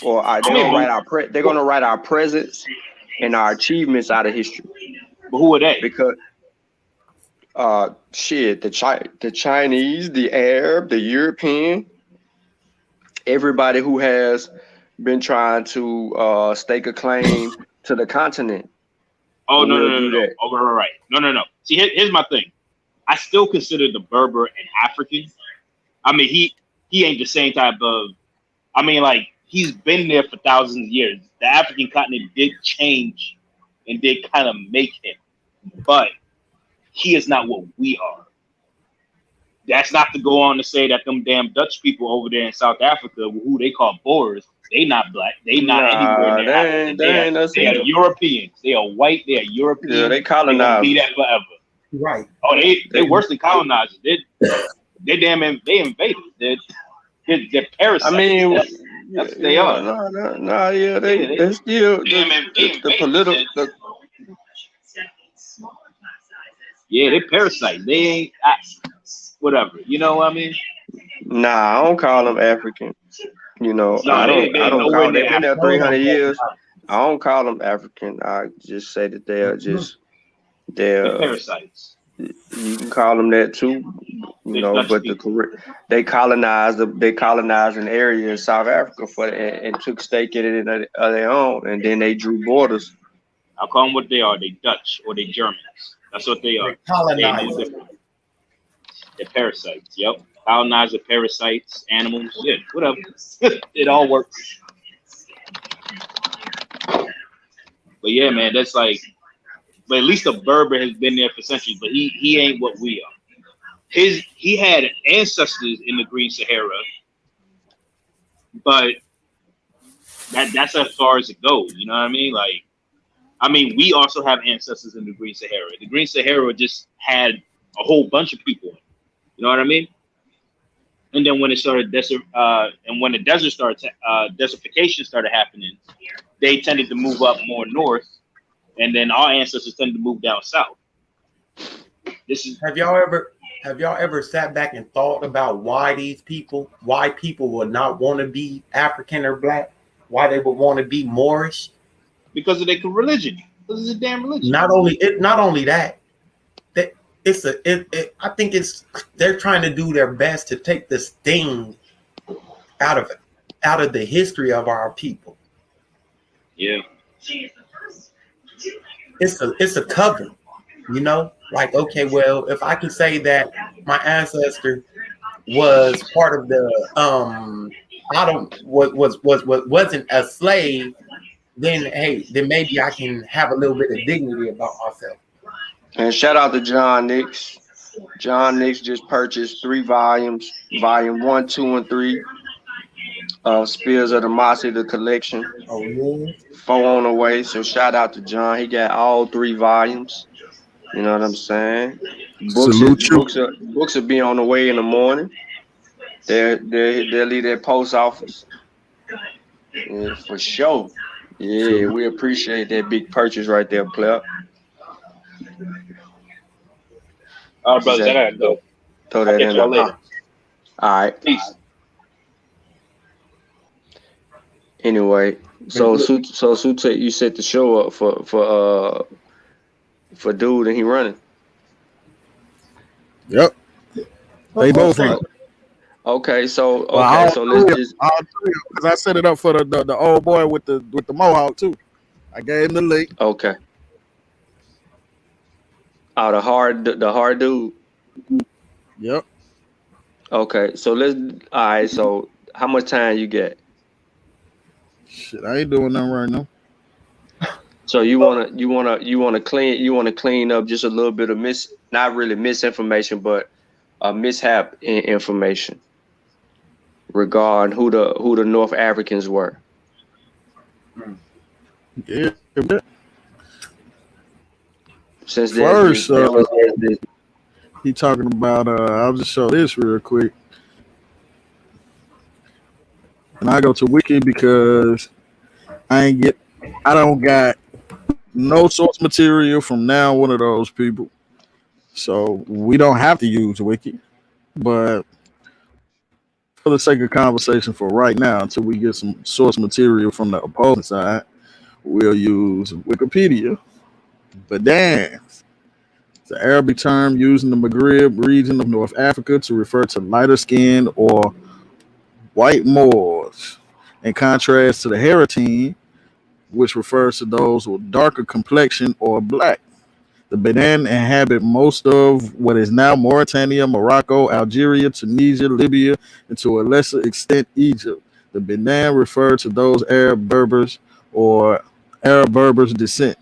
Or they're gonna write our presence and our achievements out of history. But who are they? Because the Chinese, the Arab, the European, everybody who has been trying to stake a claim to the continent. Oh, no. Oh, right. No. See, here's my thing. I still consider the Berber an African. I mean, he ain't the same type of. I mean, like, he's been there for thousands of years. The African continent did change and did kind of make him, but he is not what we are. That's not to go on to say that them damn Dutch people over there in South Africa, who they call Boers, they not black. They not anywhere near African. They are Europeans. They are white. They are European. Yeah, they colonized. They're gonna be that forever. Right. Oh, they worse than colonizers. They invaded. They're parasites. I mean, that's what they are. They're still the political. Yeah, they parasites. They ain't whatever. You know what I mean? Nah, I don't call them African. You know, I don't call them. They've been there 300 years. I don't call them African. I just say that they're parasites. You can call them that too, you know. But they colonized an area in South Africa and took stake in it of their own, and then they drew borders. I'll call them what they are. They Dutch or they Germans. That's what they are. They colonized. They're parasites. Yep. Colonizer, parasites, animals. Yeah, whatever. It all works. But yeah, man, that's like. But at least the Berber has been there for centuries. But he ain't what we are. He had ancestors in the Green Sahara, but that's as far as it goes. You know what I mean? Like, I mean, we also have ancestors in the Green Sahara. The Green Sahara just had a whole bunch of people in it. You know what I mean? And then when it started when the desert started, desertification started happening, they tended to move up more north, and then our ancestors tended to move down south. Have y'all ever sat back and thought about why people would not want to be African or black? Why they would want to be Moorish? Because of their religion. Because it's a damn religion. Not only that. I think they're trying to do their best to take the sting out of the history of our people. Yeah. It's a cover, you know? Like, okay, well, if I can say that my ancestor was part of the wasn't a slave, then then maybe I can have a little bit of dignity about myself. And shout out to John Nix. John Nix just purchased 3 volumes, volume 1, 2, and 3 of Spears of the Mossy, the collection. Oh, yeah. 4 on the way. So shout out to John. He got all 3 volumes. You know what I'm saying? Books will be on the way in the morning. They'll leave their post office. Yeah, for sure. Yeah, we appreciate that big purchase right there, player. All right, brothers, I gotta go. Throw that in there. All right. Peace. Anyway, so Sute, you set the show up for dude, and he running. Yep. They both run. Okay, so Well, so let's just. because I set it up for the old boy with the mohawk too. I gave him the link. Okay. Oh, the hard dude. Yep. Okay, so let's. All right. So how much time you get? Shit, I ain't doing nothing right now. So you wanna clean up just a little bit of not really misinformation, but mishap information regarding who the North Africans were. Yeah. Since first, he talking about. I'll just show this real quick, and I go to Wiki because I don't got no source material from now one of those people, so we don't have to use Wiki, but for the sake of conversation for right now, until we get some source material from the opposing side, we'll use Wikipedia. Bedan, it's an Arabic term used in the Maghreb region of North Africa to refer to lighter skinned or white Moors, in contrast to the Haratine, which refers to those with darker complexion or black. The Bedan inhabit most of what is now Mauritania, Morocco, Algeria, Tunisia, Libya, and to a lesser extent Egypt. The Bedan refer to those Arab Berbers or Arab Berbers descent.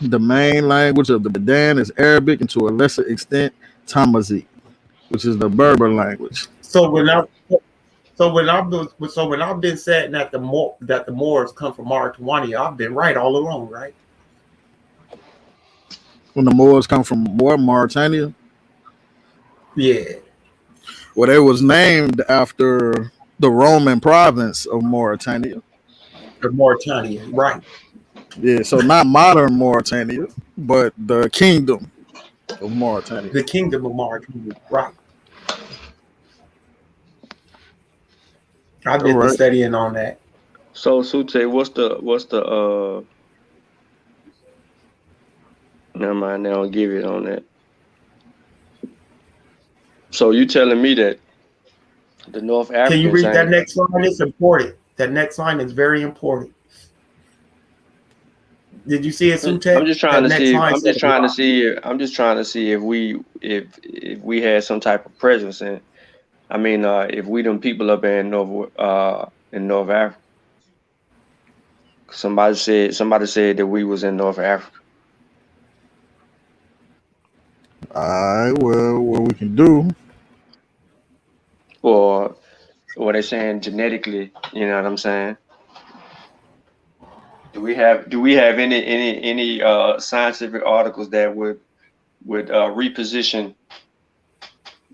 The main language of the Bedan is Arabic and to a lesser extent Tamazight, which is the Berber language. So when I've been saying that the Moors come from Mauritania, I've been right all along, right? When the Moors come from Mauritania? Yeah. Well, it was named after the Roman province of Mauritania. The Mauritania, right. Yeah, so not modern Mauritania, but the kingdom of Mauritania. The kingdom of Mauritania, right. I've been studying on that. So Sute, what's the never mind, they don't give it on that. So you telling me that the North Africans. Can you read that next line? It's important. That next line is very important. Did you see it, Sute? I'm just trying to see if we had some type of presence in. I mean, if we them people up in North Africa. Somebody said that we was in North Africa. All right. Well, what we can do, or what they saying genetically, you know what I'm saying? Do we have any scientific articles that would reposition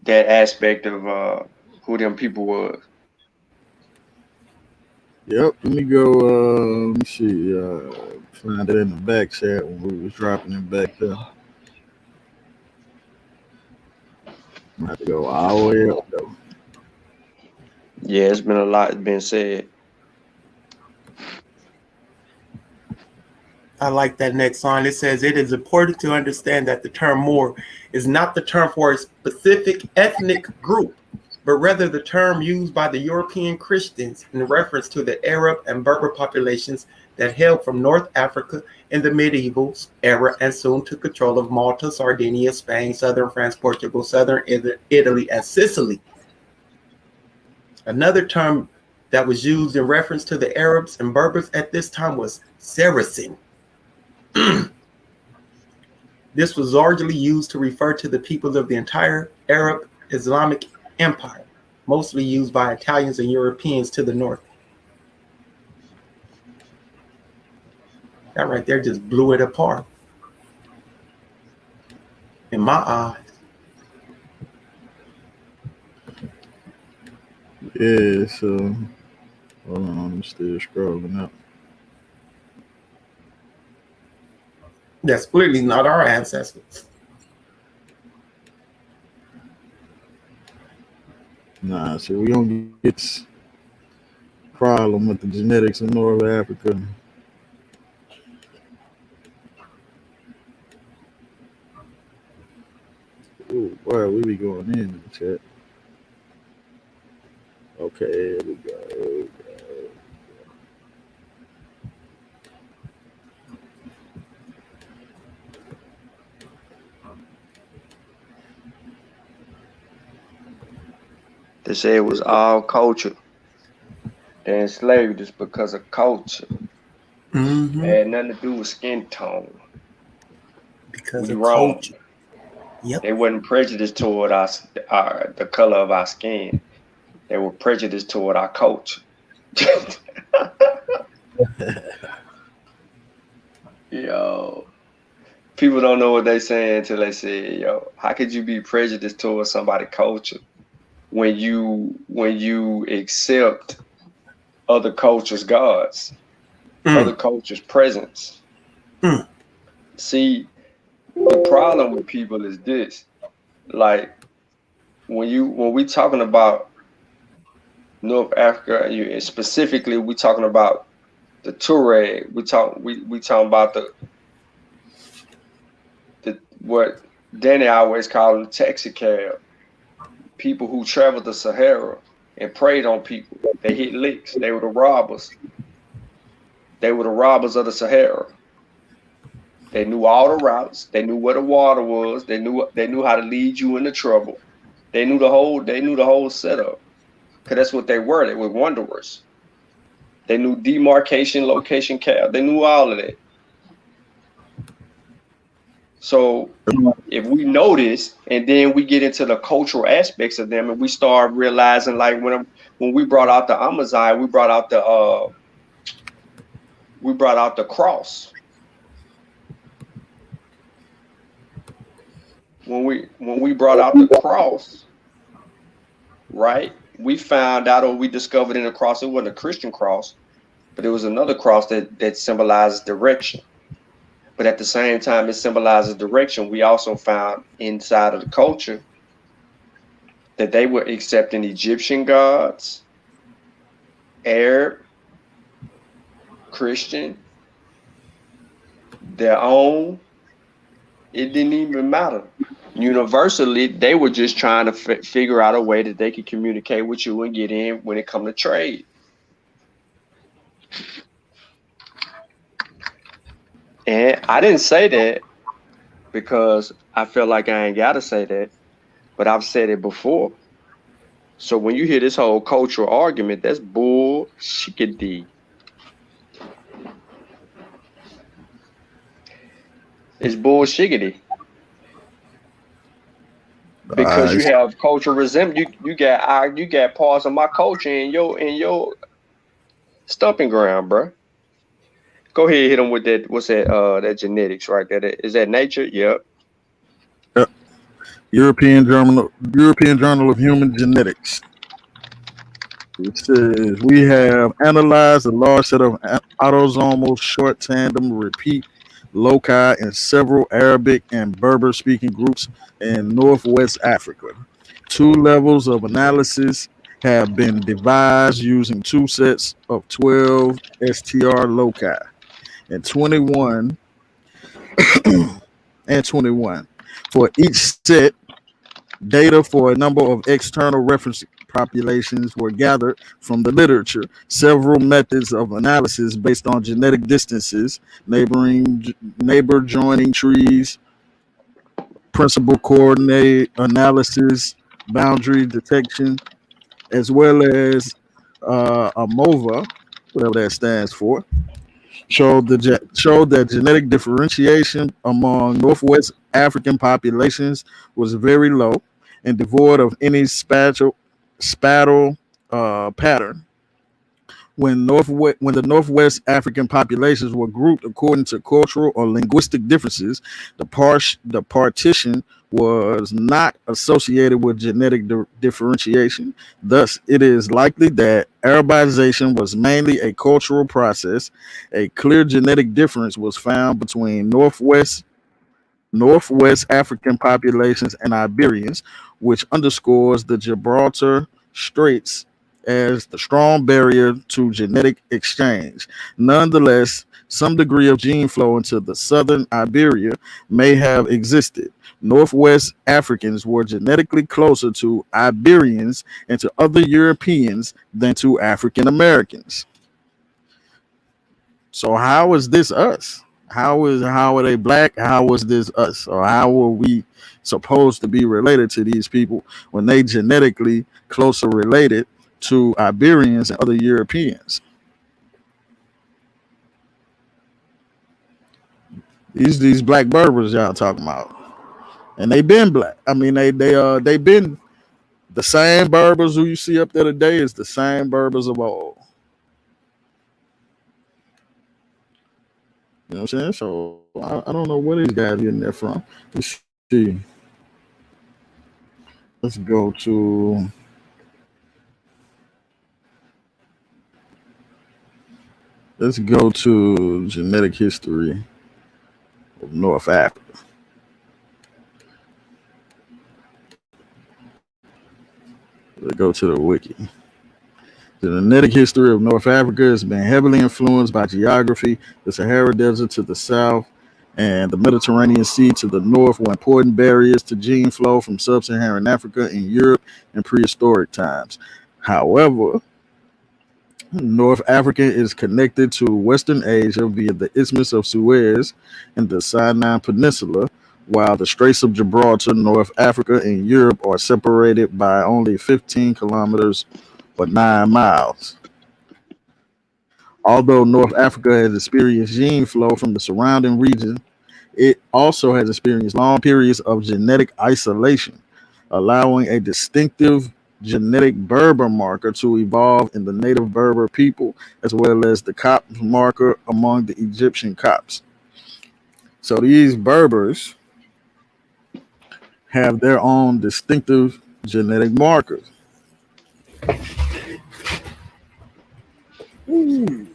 that aspect of who them people was? Yep. Let me go. Let me see. Find it in the back chat when we was dropping it back there. I have to go all the way up though. Yeah, it's been a lot been said. I like that next line. It says, it is important to understand that the term Moor is not the term for a specific ethnic group, but rather the term used by the European Christians in reference to the Arab and Berber populations that hailed from North Africa in the medieval era and soon took control of Malta, Sardinia, Spain, southern France, Portugal, southern Italy, and Sicily. Another term that was used in reference to the Arabs and Berbers at this time was Saracen. This was largely used to refer to the peoples of the entire Arab Islamic Empire, mostly used by Italians and Europeans to the north. That right there just blew it apart in my eyes. Yeah, so hold on, I'm still scrolling up. That's clearly not our ancestors. Nah, so we gonna get problem with the genetics in North Africa. Ooh, boy, we be going in the chat. Okay, here we go. They say it was all culture. They enslaved us because of culture. Mm-hmm. It had nothing to do with skin tone. Because We of wrong. culture. Yep. They wasn't prejudiced toward the color of our skin. They were prejudiced toward our culture. Yo, people don't know what they saying until they say, yo, how could you be prejudiced towards somebody's culture when you accept other cultures' gods, other cultures' presence? See, the problem with people is this. Like when we talking about North Africa, and specifically we talking about the Tuareg, we talking about the what Danny always called them Texicab, people who traveled the Sahara and preyed on people. They hit licks. They were the robbers. They were the robbers of the Sahara. They knew all the routes. They knew where the water was. They knew how to lead you into trouble. They knew the whole setup. Because that's what they were. They were wanderers. They knew demarcation, location, cap. They knew all of that. So if we know this, and then we get into the cultural aspects of them, and we start realizing, like when we brought out the Amazon, we brought out the cross. When we brought out the cross, right? We found out, or we discovered in the cross, it wasn't a Christian cross, but it was another cross that symbolizes direction. But at the same time, it symbolizes direction. We also found inside of the culture that they were accepting Egyptian gods, Arab, Christian, their own. It didn't even matter. Universally, they were just trying to figure out a way that they could communicate with you and get in when it comes to trade. And I didn't say that because I feel like I ain't got to say that, but I've said it before. So when you hear this whole cultural argument, that's bullshit. It's bullshit. Because you have cultural resentment. You got parts of my culture in your stomping ground, bro. Go ahead, hit them with that. What's that? That genetics, right? Is that nature? Yep. European Journal of Human Genetics. It says we have analyzed a large set of autosomal short tandem repeat loci in several Arabic and Berber speaking groups in Northwest Africa. 2 levels of analysis have been devised using 2 sets of 12 STR loci and 21 and 21. For each set, data for a number of external reference populations were gathered from the literature. Several methods of analysis based on genetic distances, neighbor joining trees, principal coordinate analysis, boundary detection, as well as AMOVA, whatever that stands for, showed that genetic differentiation among Northwest African populations was very low and devoid of any spatial pattern. When the Northwest African populations were grouped according to cultural or linguistic differences, the partition was not associated with genetic differentiation. Thus, it is likely that Arabization was mainly a cultural process. A clear genetic difference was found between Northwest African populations and Iberians, which underscores the Gibraltar Straits as the strong barrier to genetic exchange. Nonetheless, some degree of gene flow into the southern Iberia may have existed. Northwest Africans were genetically closer to Iberians and to other Europeans than to African Americans. So how is this us? How are they black? How was this us? Or how were we supposed to be related to these people when they genetically closer related to Iberians and other Europeans? These black Berbers y'all talking about, and they been black. I mean, they been the same Berbers who you see up there today is the same Berbers of old. You know what I'm saying? So I don't know where these guys getting that from. Let's see. Let's go to genetic history of North Africa. Let's go to the wiki. The genetic history of North Africa has been heavily influenced by geography. The Sahara Desert to the south and the Mediterranean Sea to the north were important barriers to gene flow from sub-Saharan Africa and Europe in prehistoric times. However, North Africa is connected to Western Asia via the Isthmus of Suez and the Sinai Peninsula, while the Straits of Gibraltar, North Africa, and Europe are separated by only 15 kilometers or 9 miles. Although North Africa has experienced gene flow from the surrounding region, it also has experienced long periods of genetic isolation, allowing a distinctive genetic Berber marker to evolve in the native Berber people, as well as the Copt marker among the Egyptian Copts. So these Berbers have their own distinctive genetic markers. Ooh.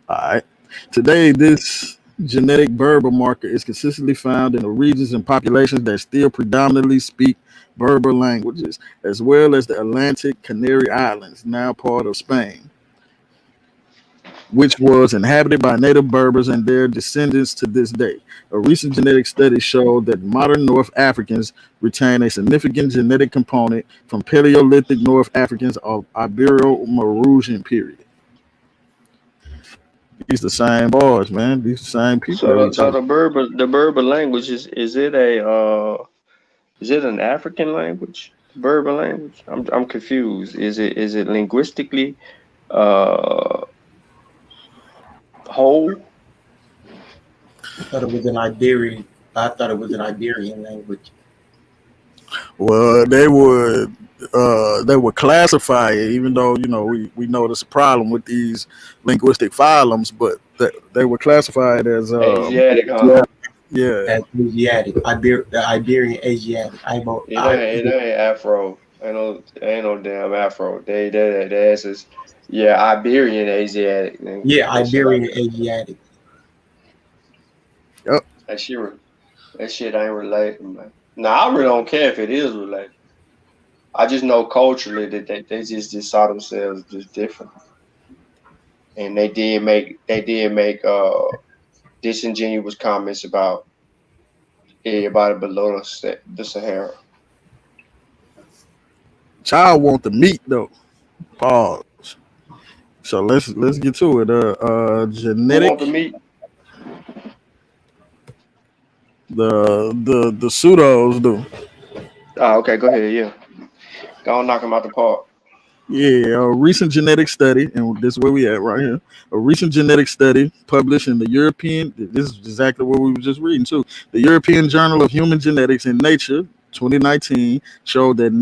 All right. Today, this genetic Berber marker is consistently found in the regions and populations that still predominantly speak Berber languages, as well as the Atlantic Canary Islands, now part of Spain, which was inhabited by native Berbers and their descendants to this day. A recent genetic study showed that modern North Africans retain a significant genetic component from Paleolithic North Africans of Ibero-Maurusian period. These the same boys, man. These the same people that we So talk. the Berber language is it an African language? Berber language? I'm confused. Is it linguistically whole? I thought it was an Iberian. I thought it was an Iberian language. Well, they would classify it, even though we know there's a problem with these linguistic phylums, but they would classify it as Asiatic, yeah, huh? yeah. As Asiatic, the Iberian Asiatic. It ain't Afro. Ain't no damn Afro. They ass is Iberian Asiatic. Yeah, That shit like Iberian Asiatic. Yep. that shit ain't related, man. Now I really don't care if it is related. I just know culturally that they just saw themselves just different, and they did make disingenuous comments about everybody below the Sahara. Child want the meat though. Pause. So let's get to it. Who want the Genetic. meat? The pseudos do. Oh, okay, go ahead. Yeah, go on, knock them out the park. Yeah, a recent genetic study, and this is where we at right here. A recent genetic study published in the European, this is exactly what we were just reading too. The European Journal of Human Genetics in Nature, 2019, showed that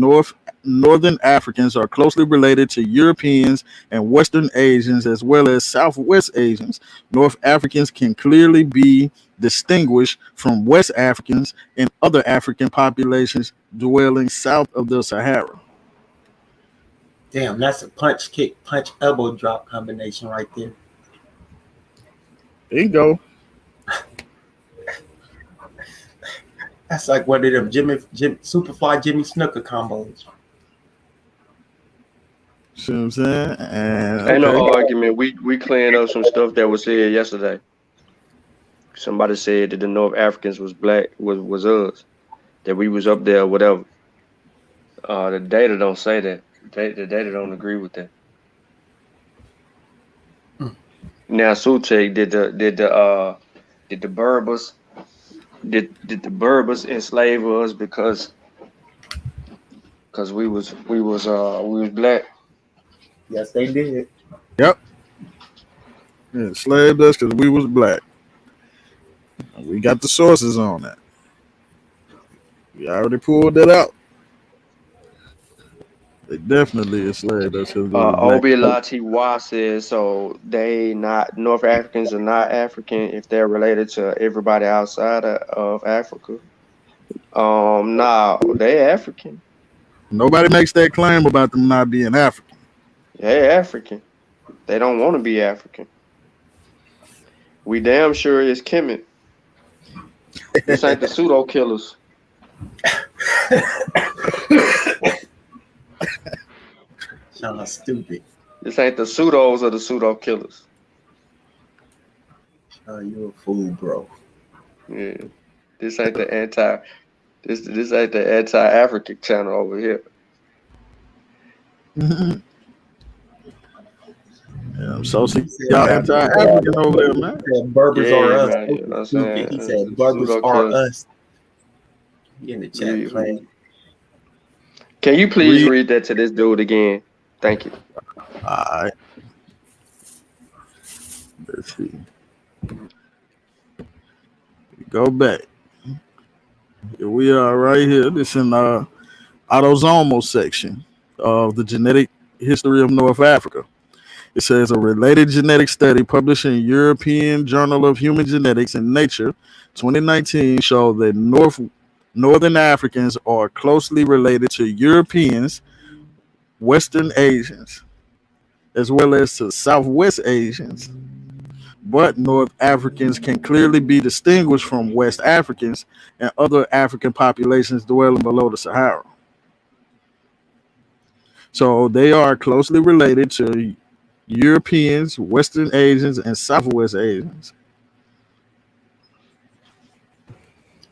Northern Africans are closely related to Europeans and Western Asians, as well as Southwest Asians. North Africans can clearly be distinguished from West Africans and other African populations dwelling south of the Sahara. Damn, that's a punch kick, punch elbow drop combination right there. There you go. That's like one of them Superfly Jimmy Snooker combos. See what I'm saying? And Ain't okay. no argument. We clearing up some stuff that was said yesterday. Somebody said that the North Africans was black, was us, that we was up there, whatever. The data don't say that. The data don't agree with that. Now Sutek did the Berbers did the Berbers enslave us because we was black? Yes, they did. Yep. Yeah, enslaved us because we was black. We got the sources on that. We already pulled that out. They definitely enslaved us because we was black. Obi Latiwa says so. They not North Africans are not African if they're related to everybody outside of Africa. No, they African. Nobody makes that claim about them not being African. They African. They don't want to be African. We damn sure is Kemet. This ain't the pseudo killers. Y'all stupid. This ain't the pseudos or the pseudo killers. Oh, you a fool, bro. Yeah. This ain't the this ain't the anti-African channel over here. Yeah, so see y'all anti-African over there, man. He said Berbers Yeah, are us. man, you know what I'm saying? He said Berbers Pseudo are killers. us. He in the chat playing. Can you please read that to this dude again? Thank you. All right. Let's see. Go back. Here we are right here. This in the autosomal section of the genetic history of North Africa. It says a related genetic study published in European Journal of Human Genetics in Nature 2019 showed that Northern Africans are closely related to Europeans, Western Asians, as well as to Southwest Asians. But North Africans can clearly be distinguished from West Africans and other African populations dwelling below the Sahara. So they are closely related to Europeans, Western Asians, and Southwest Asians.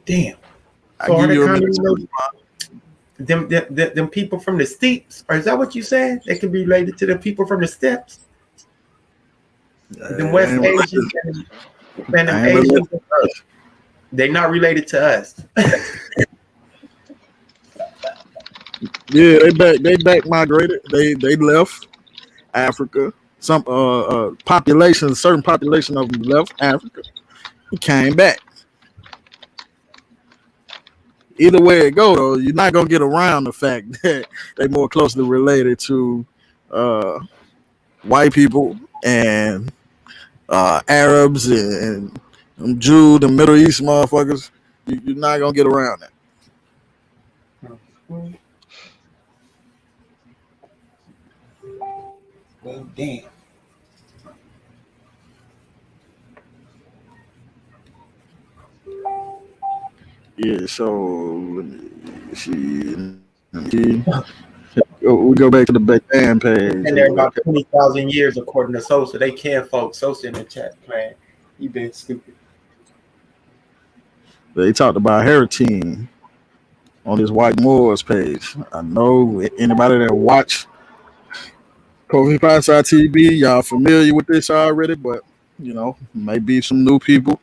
Damn. I So are give they you a kind minute. of them people from the steeps? Or is that what you said? They can be related to the people from the steppes? The West Asians and them Asians, they're not related to us. Yeah, they back migrated. They left Africa. Some certain population of them left Africa and came back. Either way it go, though, you're not gonna get around the fact that they more closely related to white people and Arabs and Jews and Middle East motherfuckers. You're not gonna get around that. Well, damn. Yeah, so let me see. We go back to the backend page. And they're about 20,000 years according to Sosa. They can, folks. Sosa in the chat playing. He been stupid. They talked about Heritine on this White Moors page. I know anybody that watch Kofi Pasa TV, y'all familiar with this already, but maybe some new people.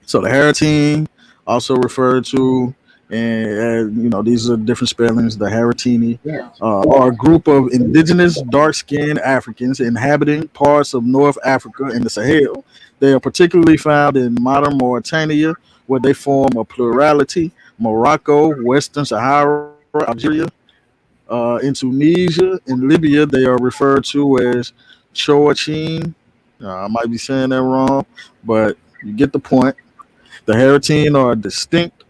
So the Heritine, also referred to, and these are different spellings. The Haritini are a group of indigenous dark-skinned Africans inhabiting parts of North Africa and the Sahel. They are particularly found in modern Mauritania, where they form a plurality. Morocco, Western Sahara, Algeria, in Tunisia and Libya, they are referred to as Chouachine. I might be saying that wrong, but you get the point. The Haritine are distinct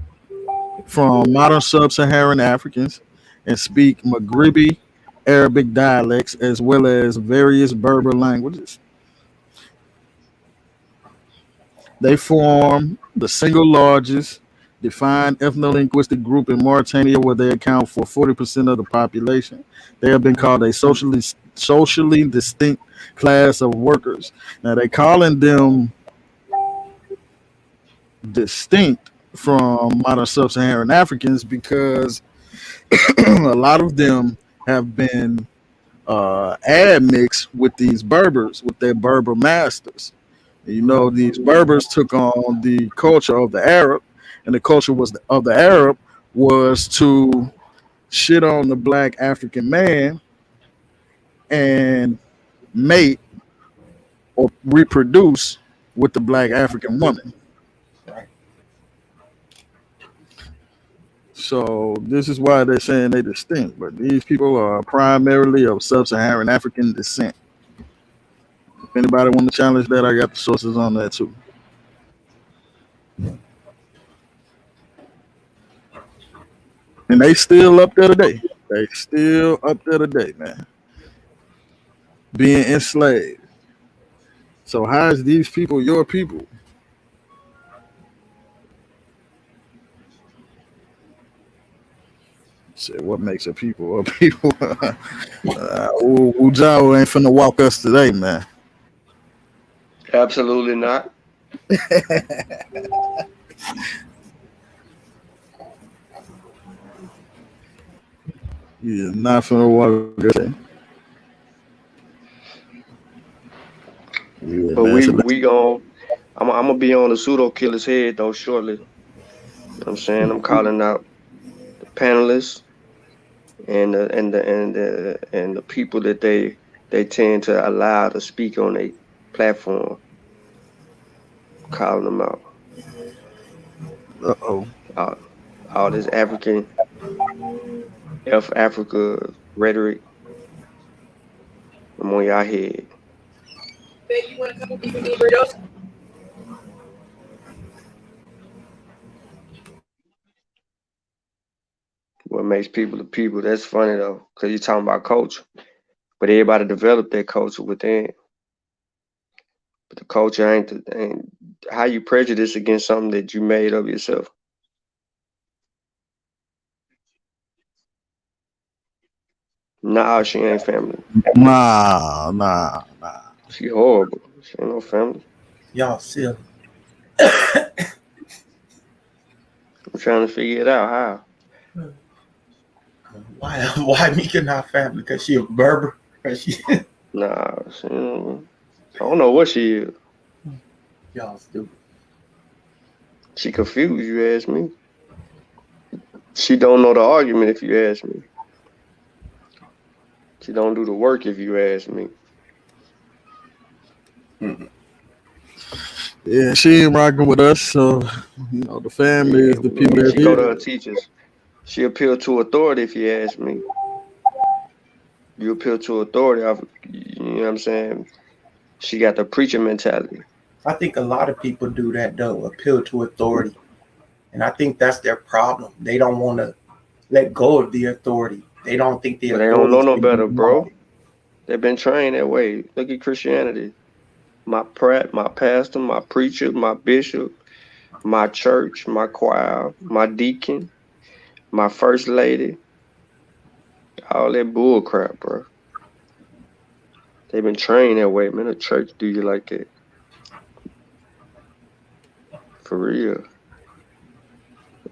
from modern sub-Saharan Africans and speak Maghrebi Arabic dialects as well as various Berber languages. They form the single largest defined ethno-linguistic group in Mauritania where they account for 40% of the population. They have been called a socially distinct class of workers. Now they're calling them distinct from modern sub-Saharan Africans because a lot of them have been admixed with these Berbers, with their Berber masters. You know, these Berbers took on the culture of the Arab, and the culture of the Arab was to shit on the black African man and mate or reproduce with the black African woman. Right. So this is why they're saying they're distinct, but these people are primarily of sub-Saharan African descent. If anybody want to challenge that, I got the sources on that too. And they still up there today. They still up there today, man. Being enslaved. So how is these people your people? Said what makes a people a people? Ujao ain't finna walk us today, man. Absolutely not. Yeah, not finna walk us today. Yeah, But man. So we gon' I'm gonna be on the pseudo killer's head though shortly. You know what I'm saying? I'm calling out the panelists and the people that they tend to allow to speak on a platform. Calling them out. uh-oh. All this Africa rhetoric. I'm on y'all head. Babe, you want a couple beef and burritos? What makes people the people? That's funny though, because you're talking about culture. But everybody developed their culture within. But the culture ain't how you prejudice against something that you made of yourself. Nah, she ain't family. Nah. She horrible. She ain't no family. Y'all silly. I'm trying to figure it out how. Why Mika not family? Because she a Berber? She... Nah, I don't know what she is. Y'all stupid. She confused, you ask me. She don't know the argument if you ask me. She don't do the work if you ask me. Yeah, she ain't rocking with us, so you know the family is the people that She go to did her it. teachers. She appeal to authority if you ask me. You appeal to authority, you know what I'm saying? She got the preacher mentality. I think a lot of people do that though, appeal to authority. And I think that's their problem. They don't want to let go of the authority. They don't think the But they don't authority know is no going to better, be bro. wrong. They've been trained that way. Look at Christianity. My pastor, my preacher, my bishop, my church, my choir, my deacon, my first lady. All that bull crap, bro. They've been trained that way, man. The church do you like that. For real.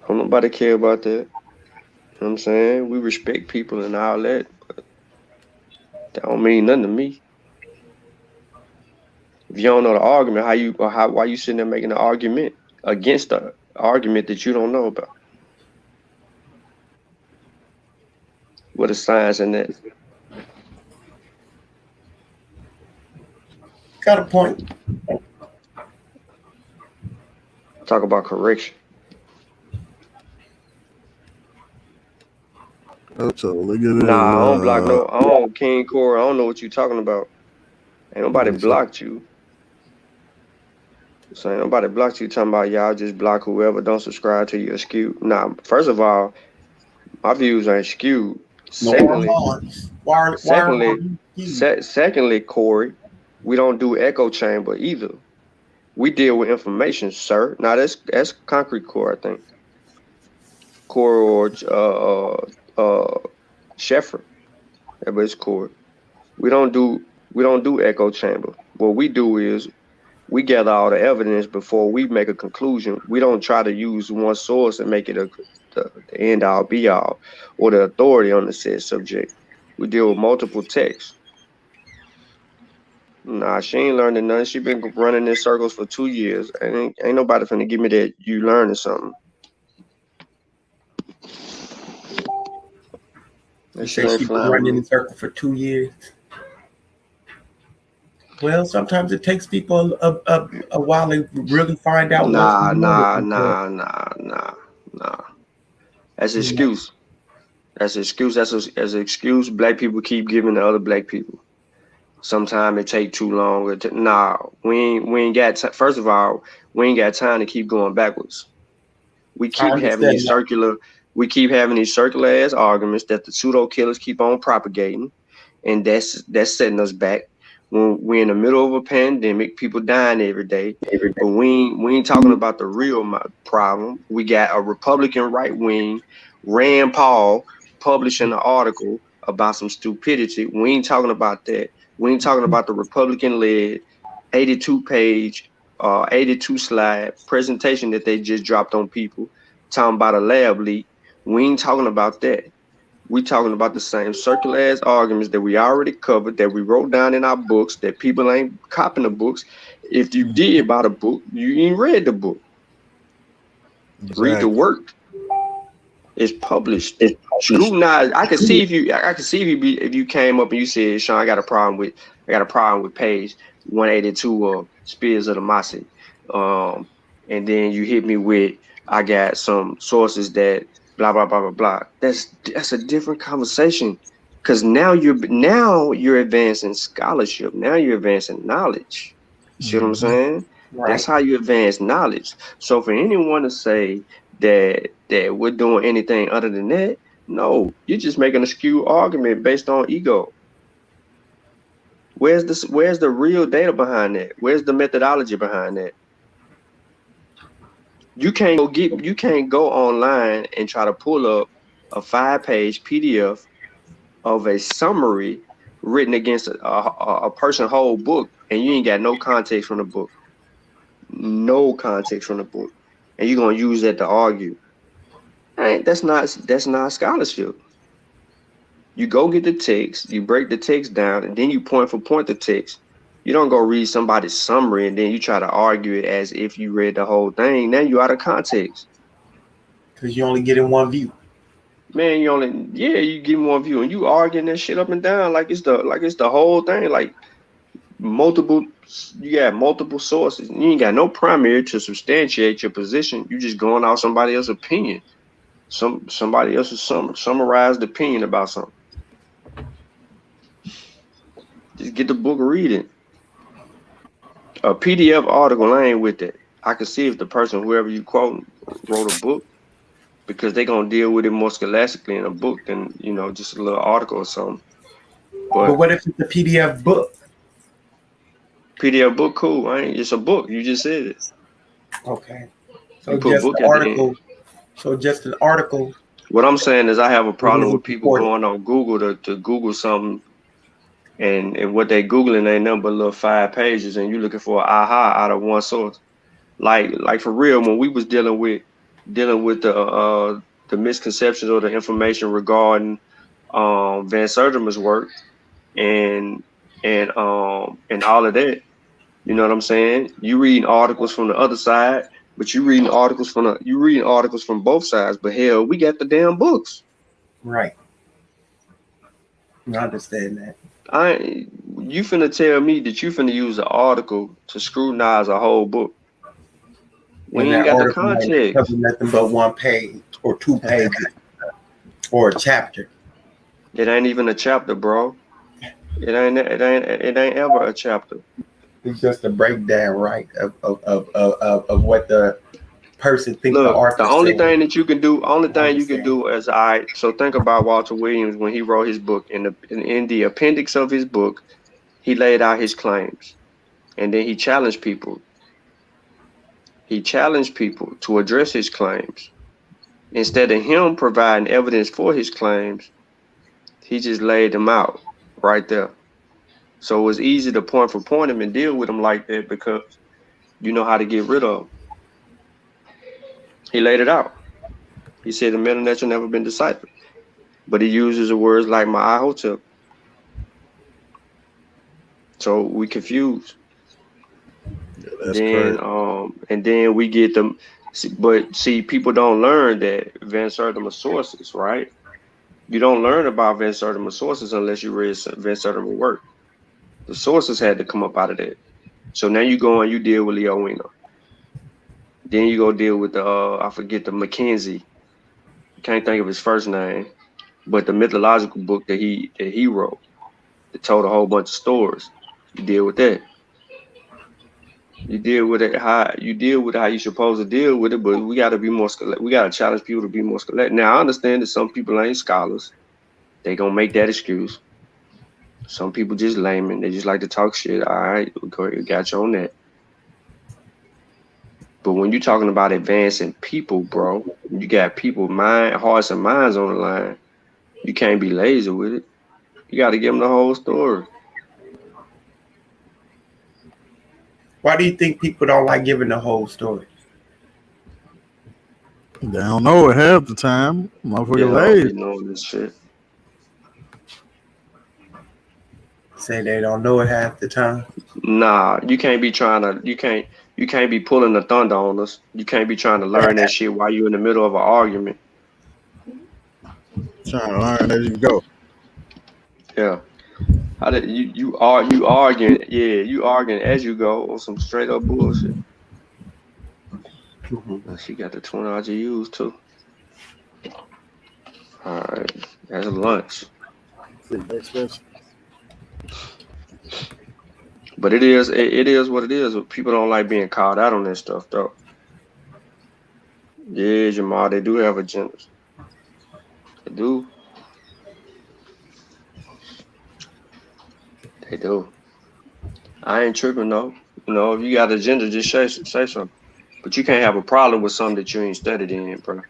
Don't nobody care about that. You know what I'm saying? We respect people and all that, but that don't mean nothing to me. If you don't know the argument, why you sitting there making an argument against the argument that you don't know about? What is science in that? Got a point. Talk about correction. So look at this. Nah, I don't block no. I don't King Core. I don't know what you talking about. Ain't nobody Yeah, so- blocked you. So ain't nobody blocked you talking about y'all just block whoever don't subscribe to your skewed. Nah, first of all, my views ain't skewed. Secondly, secondly, Corey, we don't do echo chamber either. We deal with information, sir. Now that's concrete core, I think. Core or Sheffer. But it's core. We don't do echo chamber. What we do is we gather all the evidence before we make a conclusion. We don't try to use one source and make it the end all be all or the authority on the said subject. We deal with multiple texts. Nah, she ain't learning nothing. She been running in circles for 2 years. Ain't nobody finna give me that you learning something. That You shit say ain't she's been flying with running me. in circle for 2 years. Well, sometimes it takes people a while to really find out what's Nah, going on nah, with people. nah, nah, nah, nah. That's You know, excuse. That's an excuse. That's an excuse black people keep giving to other black people. Sometimes it take too long. Nah, we ain't got. First of all, we ain't got time to keep going backwards. We I keep having understand these that. circular. We keep having these circular ass arguments that the pseudo killers keep on propagating, and that's setting us back. When we're in the middle of a pandemic, people dying every day, but we ain't talking about the real problem. We got a Republican right wing, Rand Paul, publishing an article about some stupidity. We ain't talking about that. We ain't talking about the Republican-led 82-page, 82 slide presentation that they just dropped on people, talking about a lab leak. We ain't talking about that. We talking about the same circular ass arguments that we already covered, that we wrote down in our books, that people ain't copying the books. If you did buy the book, you ain't read the book. Read the Exactly. work. It's published. Scrutinize. I can see if you came up and you said, Sean, I got a problem with page 182 of Spears of the Massey. And then you hit me with, I got some sources that blah blah blah blah blah. That's a different conversation. Cause now you're advancing scholarship. Now you're advancing knowledge. You see what I'm saying? That's Right. how you advance knowledge. So for anyone to say that we're doing anything other than that, no, you're just making a skewed argument based on ego. Where's the real data behind that? Where's the methodology behind that? You can't go online and try to pull up a 5-page PDF of a summary written against a person whole book, and you ain't got no context from the book. No context from the book. And you're gonna use that to argue. That's not scholarship. You go get the text, you break the text down, and then you point for point the text. You don't go read somebody's summary and then you try to argue it as if you read the whole thing. Now you out of context. Because you only get in one view. Man, you get one view and you arguing that shit up and down like it's the whole thing. Like you got multiple sources. You ain't got no primary to substantiate your position. You just going off somebody else's opinion. Somebody else's summarized opinion about something. Just get the book reading. A PDF article, I ain't with that. I can see if the person, whoever you quote, wrote a book, because they're gonna deal with it more scholastically in a book than just a little article or something. But But what if it's a PDF book? PDF book, cool. It's a book. You just said it. Okay. You So put just book the at the end. article. So just an article. What I'm saying is I have a It problem isn't with people supported. going on Google to Google something, and what they Googling ain't nothing but little 5 pages, and you looking for an aha out of one source. Like for real, when we was dealing with the misconceptions or the information regarding Van Sertima's work and all of that, you know what I'm saying? You reading articles from the other side, but you reading articles from both sides. But hell, we got the damn books. Right. I understand that. You finna tell me that you finna use an article to scrutinize a whole book? We And ain't that got the article might cover context. nothing but 1 page or 2 pages or a chapter. It ain't even a chapter, bro. It ain't ever a chapter. It's just a breakdown, right, of what the person thinks the Look, the author only said. thing that you can do, I understand. is so think about Walter Williams when he wrote his book. In the appendix of his book, he laid out his claims, and then he challenged people. He challenged people to address his claims. Instead of him providing evidence for his claims, he just laid them out right there. So it was easy to point him and deal with him like that because you know how to get rid of him. He laid it out. He said the middle nature never been deciphered, but he uses the words like Ma'ahotep. So we confused. That's Then crazy. and then we get them, but see, people don't learn that Van Sertima sources, right? You don't learn about Van Sertima sources unless you read Van Sertima work. The sources had to come up out of that. So now you go and you deal with Leowino. Then you go deal with the I forget the Mackenzie. Can't think of his first name, but the mythological book that he wrote that told a whole bunch of stories. You deal with that. You deal with it how you're supposed to deal with it, but we gotta be more we gotta challenge people to be more scholastic. Now I understand that some people ain't scholars. They gonna make that excuse. Some people just laymen, they just like to talk shit. All right, we got you on that. But when you're talking about advancing people, bro, you got people hearts and minds on the line. You can't be lazy with it. You got to give them the whole story. Why do you think people don't like giving the whole story? They don't know it half the time. Motherfucker They don't lazy. be knowing this shit. Say they don't know it half the time. Nah, you can't be pulling the thunder on us. You can't be trying to learn that shit while you're in the middle of an argument. Trying to learn as you go. Yeah. How did you arguing? Yeah, you arguing as you go on some straight up bullshit. Mm-hmm. She got the 20 RGUs too. All right, that's lunch. But it is what it is. People don't like being called out on that stuff though. Yeah, Jamal, they do have agendas. They do. They do. I ain't tripping though. You know, if you got an agenda, just say something. But you can't have a problem with something that you ain't studied in, bro.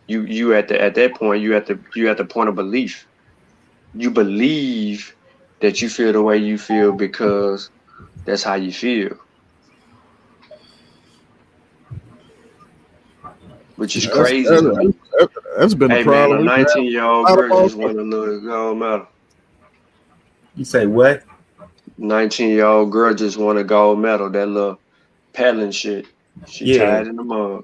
You at that point, you at the point of belief. You believe that you feel the way you feel because that's how you feel. Which is crazy to me. That's been a Hey man, a problem. 19-year-old girl just won a little gold medal. You say what? 19-year-old girl just won a gold medal. That little paddling shit. She tied in the mud.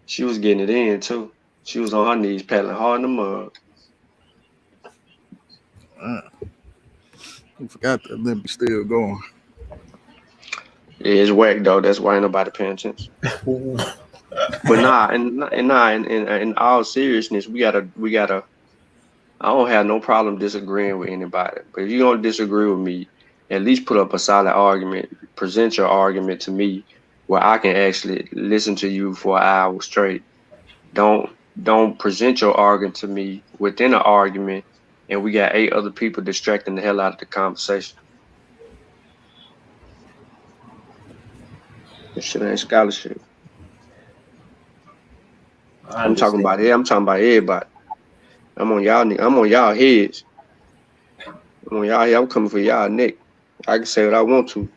She was getting it in too. She was on her knees paddling hard in the mud. I forgot that Olympics still going. Yeah, it's whack though. That's why ain't nobody paying attention. But in all seriousness, we gotta. I don't have no problem disagreeing with anybody. But if you're gonna disagree with me, at least put up a solid argument. Present your argument to me where I can actually listen to you for an hour straight. Don't present your argument to me within an argument and we got 8 other people distracting the hell out of the conversation. This shit ain't scholarship. I'm talking about everybody. I'm on y'all heads. I'm on y'all head. I'm coming for y'all neck. I can say what I want to.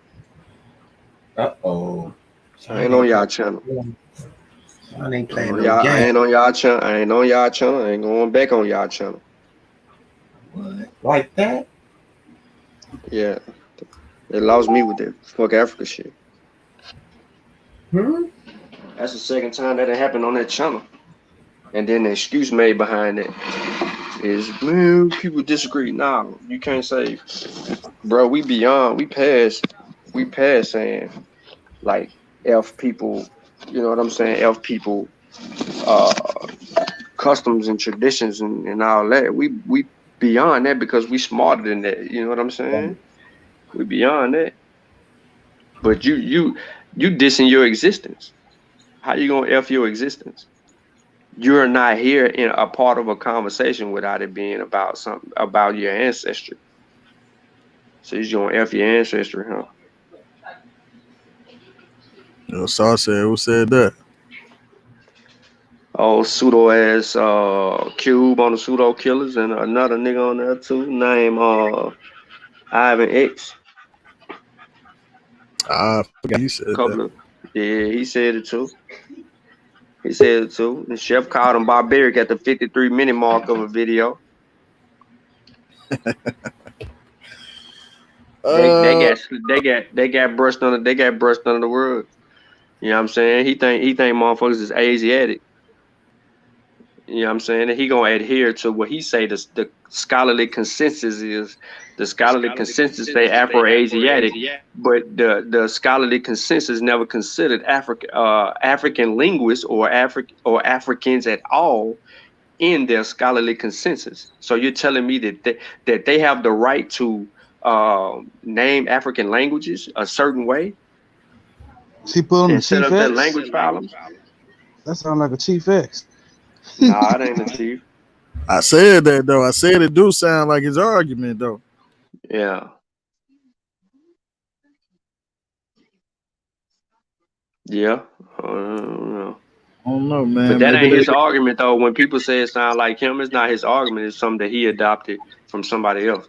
Uh-oh. I ain't on y'all channel. I ain't playing I ain't on y'all channel. I ain't going back on y'all channel. What? Like that? Yeah. They lost me with that fuck Africa shit. That's the second time that it happened on that channel. And then the excuse made behind it is, man, people disagree. Nah, you can't say, bro, we past saying like F people, you know what I'm saying? F people customs and traditions and all that. We beyond that because we smarter than that. You know what I'm saying? We beyond that. But you dissing your existence. How you gonna F your existence? You're not here in a part of a conversation without it being about something about your ancestry. So you're gonna F your ancestry, huh? So I said, who said that? Oh, pseudo ass Cube on the pseudo killers and another nigga on there too, named Ivan X. I forgot he said that. Couple of he said it too. He said it too. The chef called him barbaric at the 53-minute mark of a video. They got brushed under the word. You know what I'm saying? He think motherfuckers is Asiatic. You know what I'm saying? And he gonna adhere to what he say the scholarly consensus is. The scholarly consensus say Afro-Asiatic, but the scholarly consensus never considered African linguists or Africans at all in their scholarly consensus. So you're telling me that they have the right to name African languages a certain way She put on the and set Chief up their X. language problems? That sounds like a Chief X. Nah, it ain't a chief. I said that though. I said it do sound like his argument though. Yeah. Yeah. I don't know, man. But that Maybe ain't his argument though. When people say it sound like him, it's not his argument. It's something that he adopted from somebody else.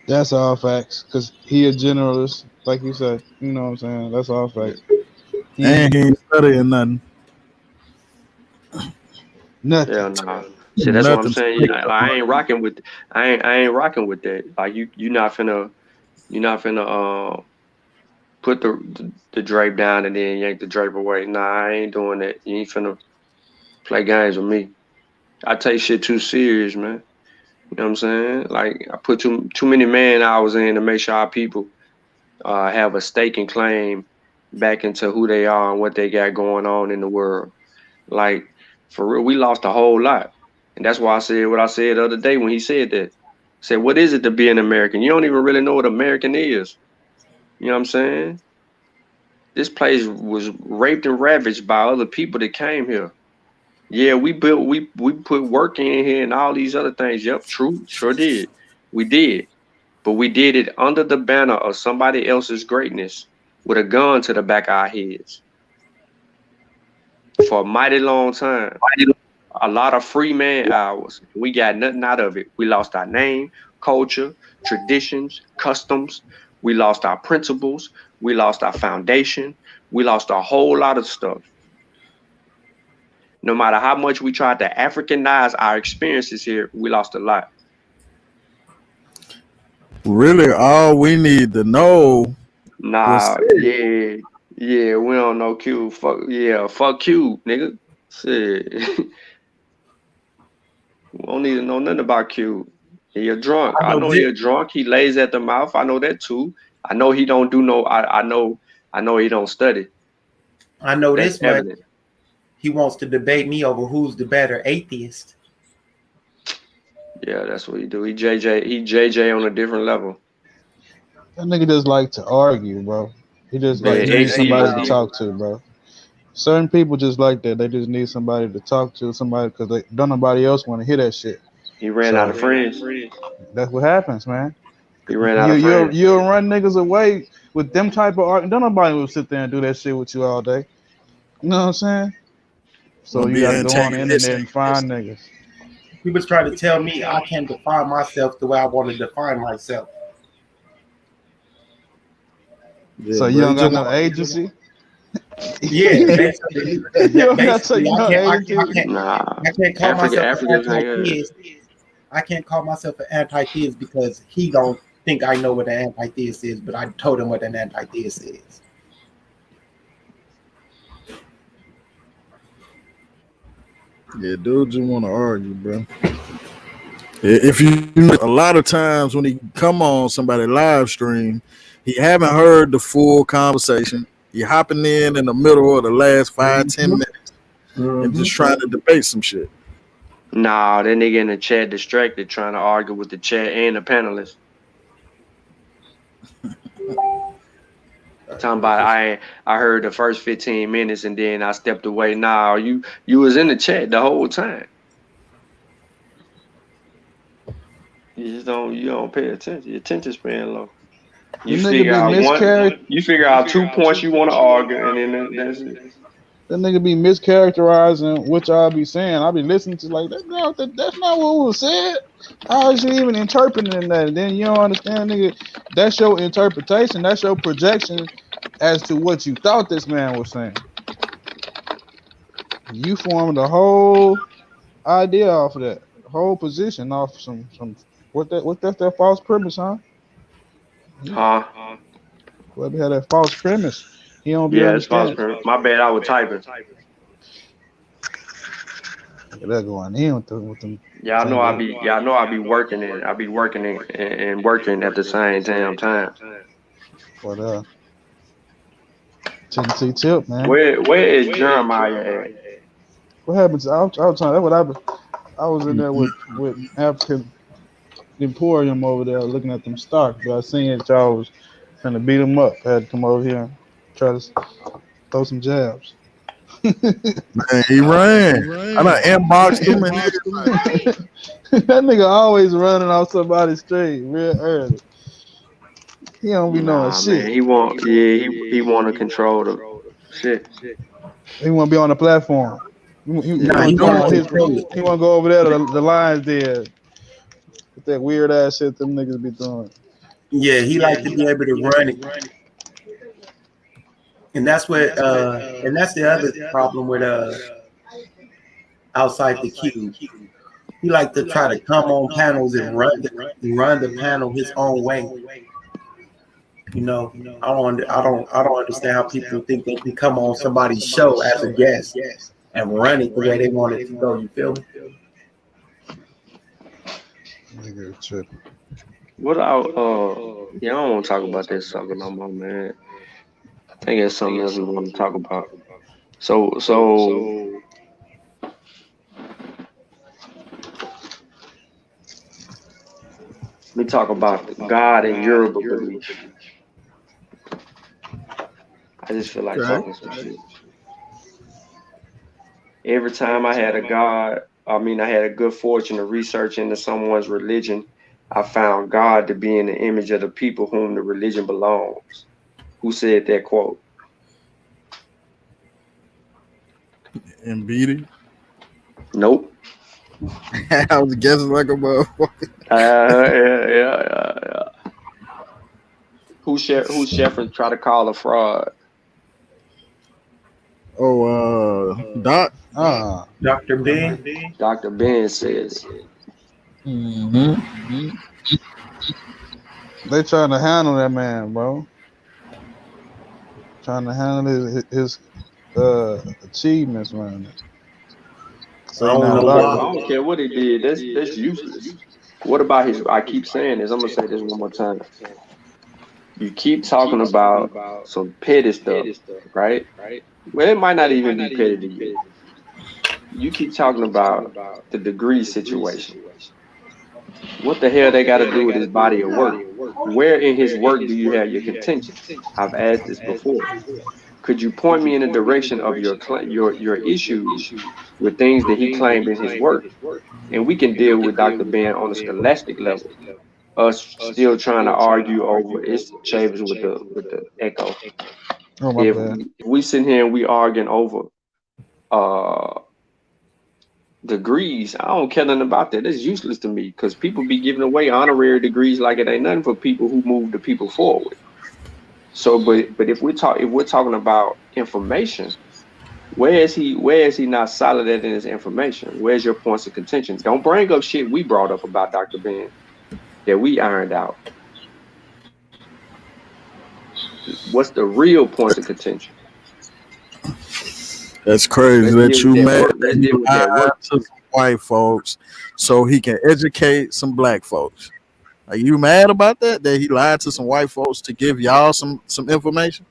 That's all facts, because he a generalist, like you said. You know what I'm saying? That's all facts. And he ain't studying nothing. Nothing. Yeah, nah. See, that's what I'm saying. You know, like, I ain't rocking with that. Like you're not finna put the drape down and then yank the drape away. Nah, I ain't doing that. You ain't finna play games with me. I take shit too serious, man. You know what I'm saying? Like I put too many man hours in to make sure our people have a stake and claim back into who they are and what they got going on in the world. Like for real, we lost a whole lot. And that's why I said what I said the other day when he said that. I said, what is it to be an American? You don't even really know what American is. You know what I'm saying? This place was raped and ravaged by other people that came here. Yeah, we put work in here and all these other things. Yep, true, sure did. We did. But we did it under the banner of somebody else's greatness with a gun to the back of our heads. For a mighty long time. A lot of free man hours. We got nothing out of it. We lost our name, culture, traditions, customs. We lost our principles. We lost our foundation. We lost a whole lot of stuff. No matter how much we tried to Africanize our experiences here, we lost a lot. Really, all we need to know. Nah, yeah, we don't know Q. Fuck Q, nigga. Shit. We don't need to know nothing about Q. He a drunk. I know he a drunk. He lays at the mouth. I know that too. I know he don't do no. I know he don't study. I know That's this much. evident. He wants to debate me over who's the better atheist. Yeah, that's what he do. He JJ on a different level. That nigga just like to argue, bro. He just like needs somebody to talk to, bro. Certain people just like that. They just need somebody to talk to, somebody, because they don't nobody else want to hear that shit. He ran out of friends. That's what happens, man. He ran out of friends. You'll run niggas away with them type of argument. Don't nobody will sit there and do that shit with you all day. You know what I'm saying? So you gotta go on the internet and find niggas. He was trying to tell me I can't define myself the way I want to define myself. Yeah, so you don't got no agency? Yeah, basically. I can't call myself an anti-theist. I can't call myself an anti-theist because he don't think I know what an anti-theist is, but I told him what an anti-theist is. Yeah, dude just want to argue, bro. If you a lot of times when he come on somebody live stream, he haven't heard the full conversation. He hopping in the middle of the last 5-10 minutes and just trying to debate some shit. Nah, that nigga in the chat distracted trying to argue with the chat and the panelists. Talking about I heard the first 15 minutes and then I stepped away. Nah, you was in the chat the whole time. You don't pay attention. Your attention span low. You figure out 2 points you want to argue, and then that's it. That nigga be mischaracterizing what y'all be saying. I be listening to like that's not what was said. How is you even interpreting that? And then you don't understand, nigga. That's your interpretation. That's your projection as to what you thought this man was saying. You formed the whole idea off of that, whole position off some that's that false premise, huh? Huh? Whoever had that false premise, he don't be Yeah, it's false understanding. premise. My bad, I was typing. They're going in with them. Y'all know I be working and and working at the same time. But Tennessee Tip, man. Where is Jeremiah at? What happens? I was trying. That's what I was in there with African Emporium over there looking at them stocks. But I seen that y'all was trying to beat them up. I had to come over here and try to throw some jabs. Man, he ran. I done inboxed him and that nigga always running off somebody's street real early. He don't be knowing shit. Man, he want to control the shit. He want to be on the platform. He want to go over there to the lines there with that weird ass shit them niggas be doing. Yeah, he like to be able to run it. And that's what and that's the other problem with outside the queue. He like to try to come on panels and run the panel his own way. You know, I don't understand how people think they can come on somebody's show as a guest and run it the way they want it to go. You feel me? Nigga tripping. What I don't want to talk about that sucker no more, man. I think it's something else we want to talk about. So we talk about God and Yoruba belief. I just feel like talking some shit. Every time I had I had a good fortune to research into someone's religion, I found God to be in the image of the people whom the religion belongs. Who said that quote? and beat it. Nope. I was guessing like a motherfucker. Yeah. Who Shepard try to call a fraud? Doc. Dr. Ben. Dr. Ben says. Mm-hmm. They trying to handle that man, bro. Trying to handle his achievements, man. So I don't care what he did. That's useless. What about his? I keep saying this. I'm gonna say this one more time. You keep talking about some petty stuff, right? Well, it might not even be petty to you. You keep talking about the degree situation. What the hell they got to do with his body of work? Where in his work do you have your contention? I've asked this before. Could you point me in the direction of your issues with things that he claimed in his work? And we can deal with Dr. Ben on a scholastic level. Us still trying to argue over it's Chavis with the echo. If we sit here and we arguing over degrees, I don't care nothing about that. That's useless to me because people be giving away honorary degrees like it ain't nothing for people who move the people forward. So, but if we're talking about information, where is he not solid at in his information? Where's your points of contention? Don't bring up shit we brought up about Dr. Ben that we ironed out. What's the real points of contention? That's crazy that you mad to some white folks so he can educate some black folks. Are you mad about that? That he lied to some white folks to give y'all some information,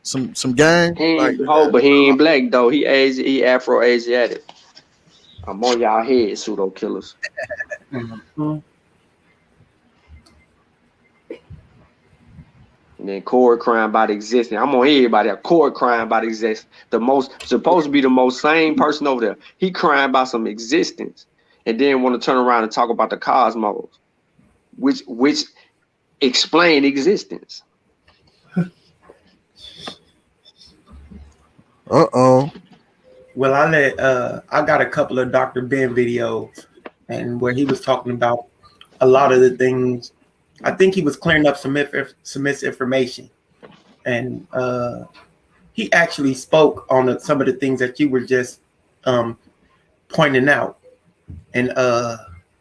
some game? But he ain't black though. He Afro-Asiatic. I'm on y'all head, pseudo killers. And then core crime by the existence. I'm on everybody. A core crime by the existence. Supposed to be the most sane person over there. He crying about some existence, and then want to turn around and talk about the cosmos, which explain existence. Well, I got a couple of Dr. Ben videos, and where he was talking about a lot of the things. I think he was clearing up some misinformation, and he actually spoke on some of the things that you were just pointing out. And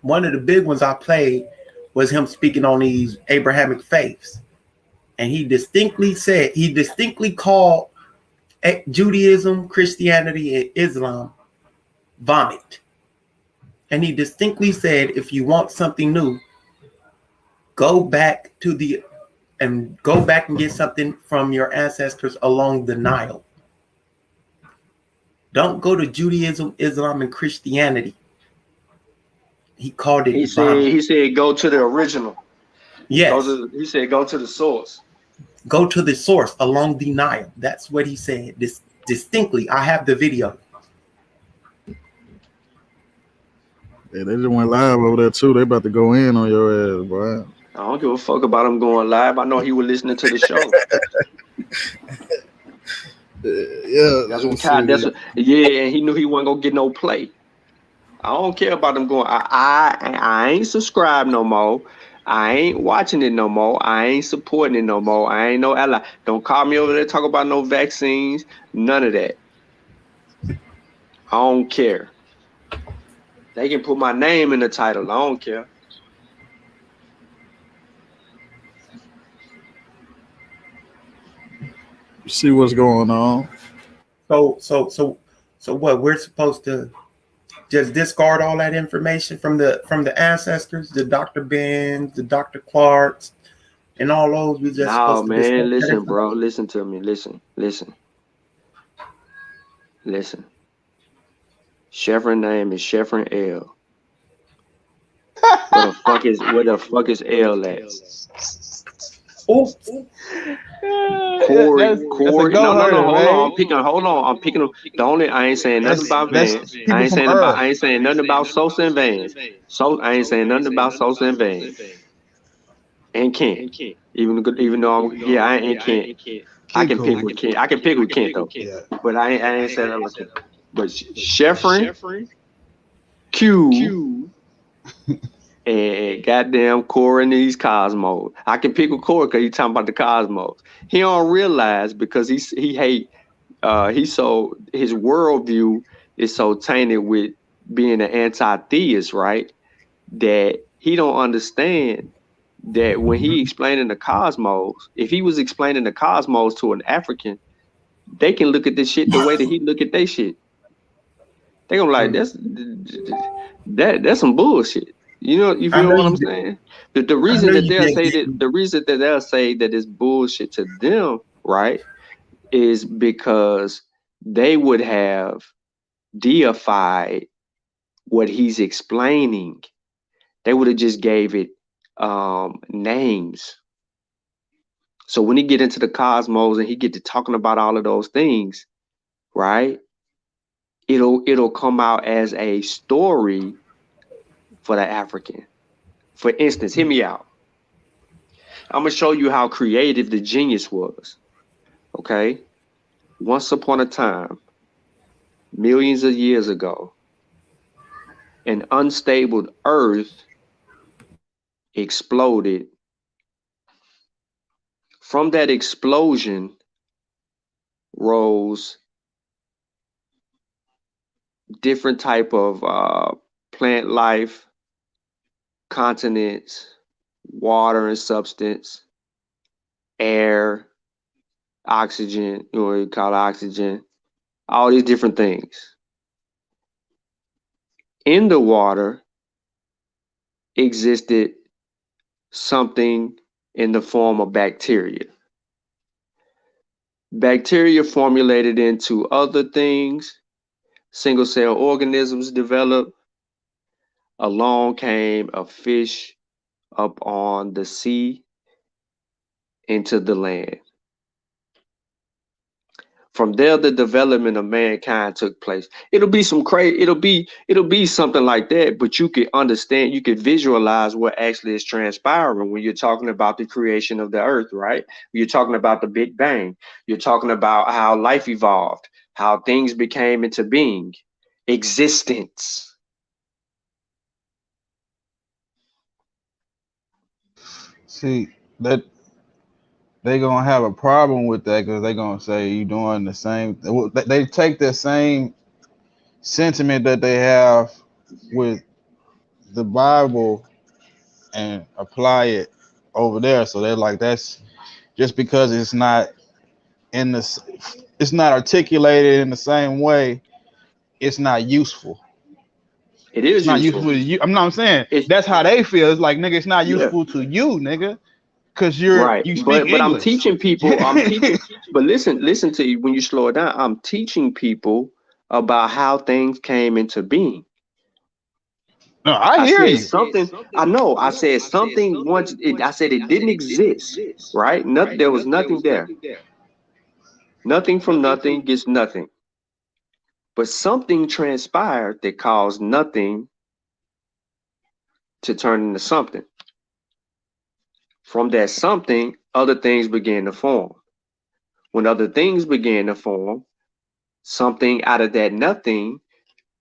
one of the big ones I played was him speaking on these Abrahamic faiths, and he distinctly called Judaism, Christianity, and Islam vomit. And he distinctly said, if you want something new, go back and get something from your ancestors along the Nile. Don't go to Judaism, Islam, and Christianity. He called it vomit. He said go to the original. Yes. He said go to the source. Go to the source along the Nile. That's what he said. Distinctly. I have the video. Yeah, they just went live over there too. They about to go in on your ass, boy. I don't give a fuck about him going live. I know he was listening to the show. And he knew he wasn't gonna get no play. I don't care about them going. I ain't subscribed no more. I ain't watching it no more. I ain't supporting it no more. I ain't no ally. Don't call me over there talk about no vaccines. None of that. I don't care. They can put my name in the title. I don't care. You see what's going on. So what, we're supposed to just discard all that information from the ancestors, the Dr. Ben's, the Dr. Clark's, and all those? We just supposed to man, listen, bro. Listen to me. Listen. Chevron name is Chevron L. Where the fuck is L at? Oh, Corey. No, hold on. I'm picking them. The only I ain't saying nothing about Vans. I ain't saying nothing about Sosa and Vans. I ain't saying nothing about Sosa and Vans. And Kent. Even though I ain't Kent. I can pick with Kent. I can pick with Kent though. Yeah. But I ain't saying that like that. But Chevron, Q, and goddamn Corey and these Cosmos. I can pick with Corey because he's talking about the Cosmos. He don't realize because his worldview is so tainted with being an anti-theist, right? That he don't understand that when he explaining the cosmos, if he was explaining the cosmos to an African, they can look at this shit the way that he look at their shit. They gonna like that's some bullshit. You know, you feel what I'm saying? The reason that they'll say that it's bullshit to them, right, is because they would have deified what he's explaining. They would have just gave it names. So when he get into the cosmos and he get to talking about all of those things, right, it'll come out as a story for the African. For instance, hear me out. I'm gonna show you how creative the genius was. Okay, once upon a time, millions of years ago, an unstable earth exploded. From that explosion rose different type of plant life, continents, water and substance, air, oxygen, you know what you call oxygen, all these different things. In the water existed something in the form of bacteria. Bacteria formulated into other things. Single cell organisms developed. Along came a fish up on the sea into the land. From there, the development of mankind took place. It'll be some crazy. It'll be something like that. But you can understand. You can visualize what actually is transpiring when you're talking about the creation of the earth, right? You're talking about the Big Bang. You're talking about how life evolved, how things became into being, existence. See that they gonna have a problem with that because they gonna say you doing the same. They take the same sentiment that they have with the Bible and apply it over there. So they're like, that's just because it's not in the, it's not articulated in the same way. It's not useful. It It's is not useful. useful to you. I'm saying It's that's how they feel. It's like, nigga, it's not yeah, useful to you, nigga, because right. you speak But I'm English. teaching people. I'm teaching. But listen to you when you slow it down. I'm teaching people about how things came into being. No, I I hear said you. something. I know. I said something once. I said it didn't exist. Right? Nothing. There was nothing there. Nothing from nothing gets nothing. But something transpired that caused nothing to turn into something. From that something, other things began to form. When other things began to form, something out of that nothing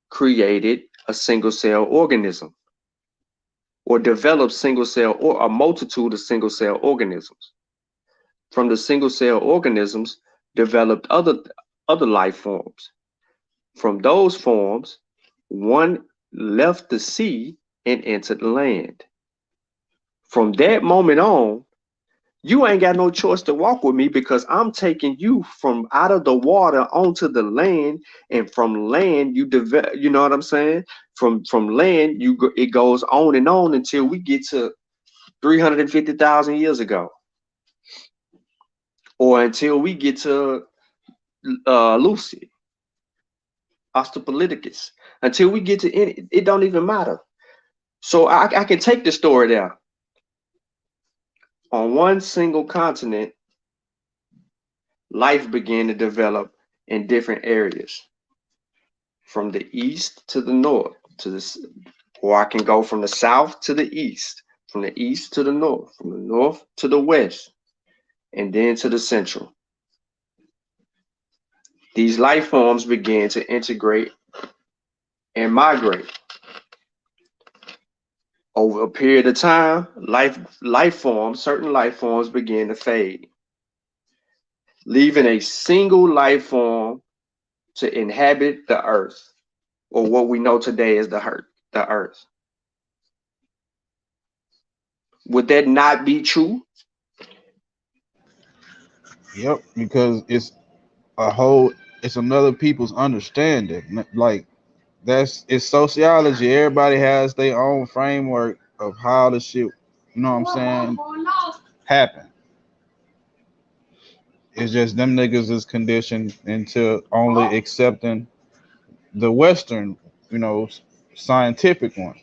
created a single cell organism or developed single cell or a multitude of single cell organisms. From the single cell organisms, developed other life forms. From those forms, one left the sea and entered land. From that moment on, you ain't got no choice to walk with me because I'm taking you from out of the water onto the land, and from land you develop. You know what I'm saying? From land it goes on and on until we get to 350,000 years ago, or until we get to Lucy, Australopithecus. Until we get to it don't even matter. So I can take the story there. On one single continent, life began to develop in different areas, from the east to the north, or I can go from the south to the east, from the east to the north, from the north to the west, and then to the central. These life forms began to integrate and migrate. Over a period of time, certain life forms began to fade, leaving a single life form to inhabit the earth, or what we know today as the earth. Would that not be true? Yep, because it's another people's understanding. Like it's sociology. Everybody has their own framework of how the shit, you know what I'm saying, happen. It's just them niggas is conditioned into only accepting the Western, scientific one.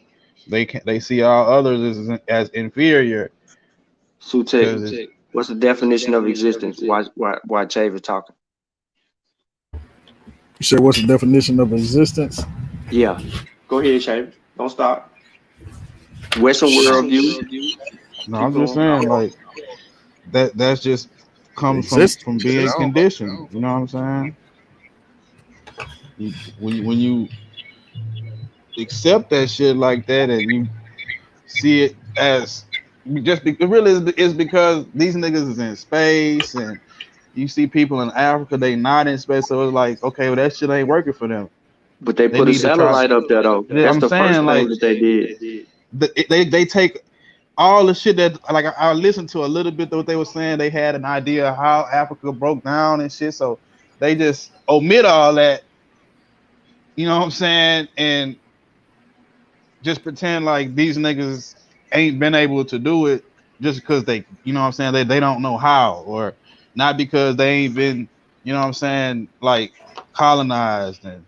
They see all others as inferior Sutek, because what's the definition of existence? Why Chav is talking? You said, what's the definition of existence? Yeah, go ahead, Chav. Don't stop. Western worldview. no, Keep I'm just going. saying like that's just comes Existence. from I being don't conditioned. know. You know what I'm saying? When you accept that shit like that and you see it as it really is because these niggas is in space and you see people in Africa they not in space, so it's like, okay, well that shit ain't working for them. But they They put a need to try. satellite up there though. That's I'm the first saying thing like that they did. they take all the shit that like I listened to a little bit of what they were saying. They had an idea of how Africa broke down and shit, so they just omit all that. You know what I'm saying? And just pretend like these niggas ain't been able to do it just because they, you know what I'm saying, they don't know how, or not because they ain't been, you know what I'm saying, like colonized and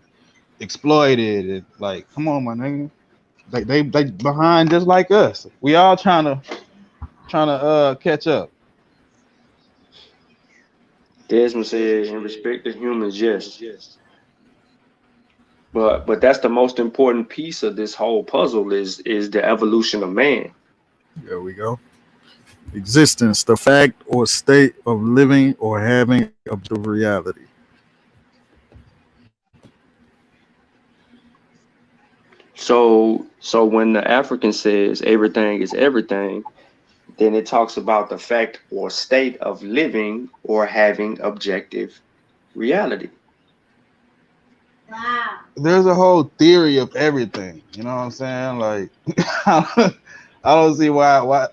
exploited. And like, come on, my nigga. They behind just like us. We all trying to catch up. Desmond said, "In respect to humans, yes, but that's the most important piece of this whole puzzle is the evolution of man." There we go. Existence, the fact or state of living or having objective reality. So when the African says everything is everything, then it talks about the fact or state of living or having objective reality. There's a whole theory of everything. You know what I'm saying? Like, I don't see why.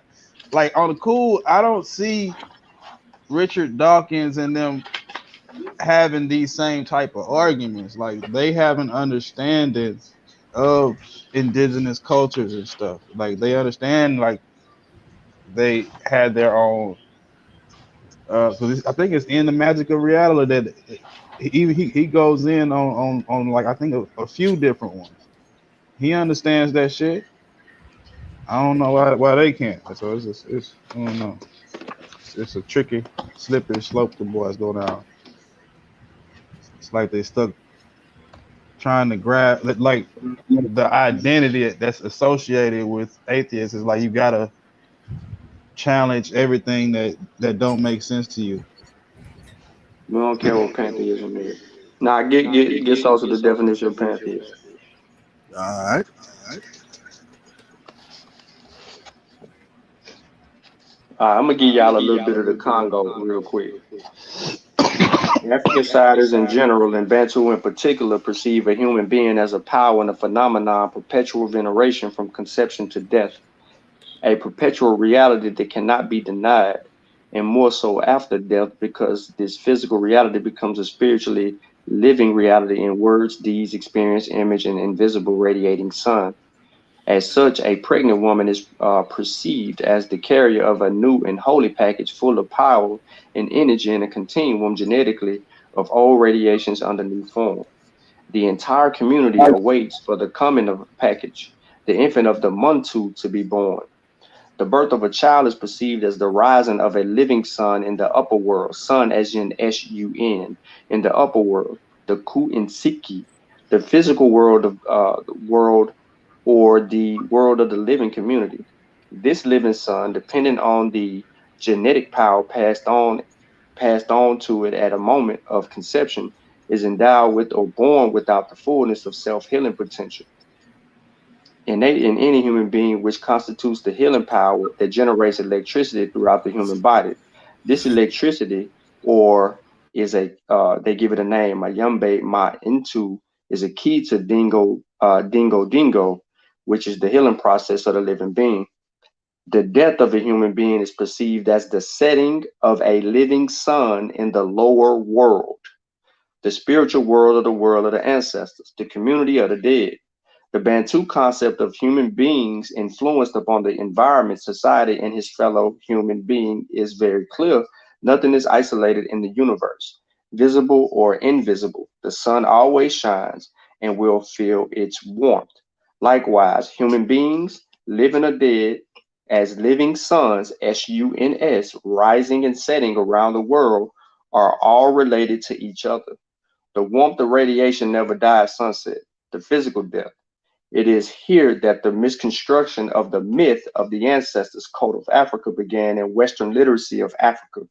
Like on the cool, I don't see Richard Dawkins and them having these same type of arguments. Like they have an understanding of indigenous cultures and stuff. Like they understand, like they had their own. So I think it's in the magic of reality that he goes in on like I think a few different ones. He understands that shit. I don't know why they can't. So it's I don't know. It's a tricky, slippery slope the boys go down. It's like they stuck trying to grab like the identity that's associated with atheists is like you gotta challenge everything that don't make sense to you. We don't care what pantheism is. Now get also the definition of pantheism. All right. I'm gonna give y'all a little bit of the Congo real quick. African siders in general and Bantu in particular perceive a human being as a power and a phenomenon, perpetual veneration from conception to death, a perpetual reality that cannot be denied, and more so after death because this physical reality becomes a spiritually living reality in words, deeds, experience, image, and invisible radiating sun. As such, a pregnant woman is perceived as the carrier of a new and holy package full of power and energy in a continuum genetically of old radiations under new form. The entire community awaits for the coming of a package, the infant of the Muntu to be born. The birth of a child is perceived as the rising of a living sun in the upper world, sun as in sun, in the upper world, the Ku-in-Siki, the physical world of the world or the world of the living community. This living sun, depending on the genetic power passed on to it at a moment of conception, is endowed with or born without the fullness of self-healing potential innate in any human being, which constitutes the healing power that generates electricity throughout the human body. This electricity, or is a they give it a name, a yumbe ma into, is a key to dingo, which is the healing process of the living being. The death of a human being is perceived as the setting of a living sun in the lower world, the spiritual world of the ancestors, the community of the dead. The Bantu concept of human beings influenced upon the environment, society, and his fellow human being is very clear. Nothing is isolated in the universe, visible or invisible. The sun always shines and will feel its warmth. Likewise, human beings, living or dead, as living suns, SUNS, rising and setting around the world, are all related to each other. The warmth of radiation never dies sunset, the physical death. It is here that the misconstruction of the myth of the ancestors code of Africa began in Western literacy of Africa.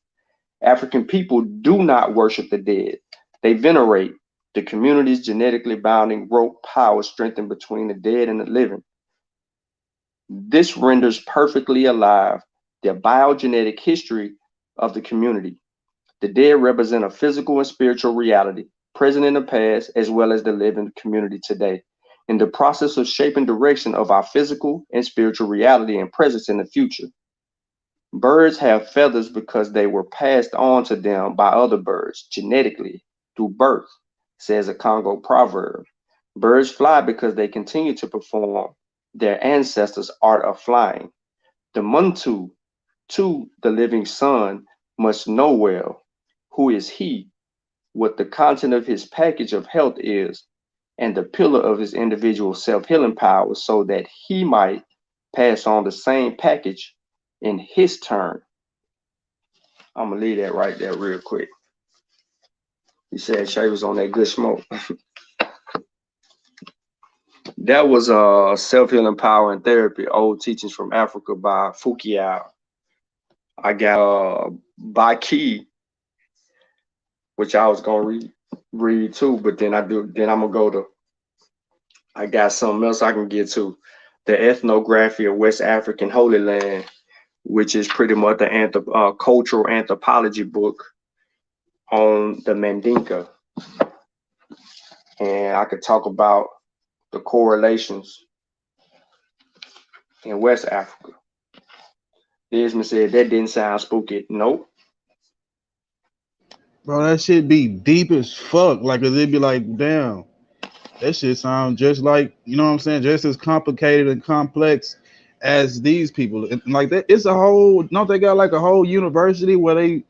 African people do not worship the dead. They venerate the community's genetically bounding rope power strengthened between the dead and the living. This renders perfectly alive the biogenetic history of the community. The dead represent a physical and spiritual reality, present in the past as well as the living community today, in the process of shaping direction of our physical and spiritual reality and presence in the future. Birds have feathers because they were passed on to them by other birds genetically through birth, says a Congo proverb. Birds fly because they continue to perform their ancestors' art of flying. The Muntu, to the living sun, must know well who is he, what the content of his package of health is, and the pillar of his individual self-healing power so that he might pass on the same package in his turn. I'm gonna leave that right there real quick. He said Shay was on that good smoke. That was self-healing power and therapy, old teachings from Africa by Fukiao. I got Baki, which I was gonna read too, but then I'm gonna go to I got something else I can get to. The ethnography of West African Holy Land, which is pretty much the cultural anthropology book on the Mandinka. And I could talk about the correlations in West Africa. Desmond said that didn't sound spooky. Nope. Bro, that shit be deep as fuck. Like, cause it be like, damn, that shit sound just like, you know what I'm saying, just as complicated and complex as these people. And like that, it's a whole. Don't they got like a whole university where they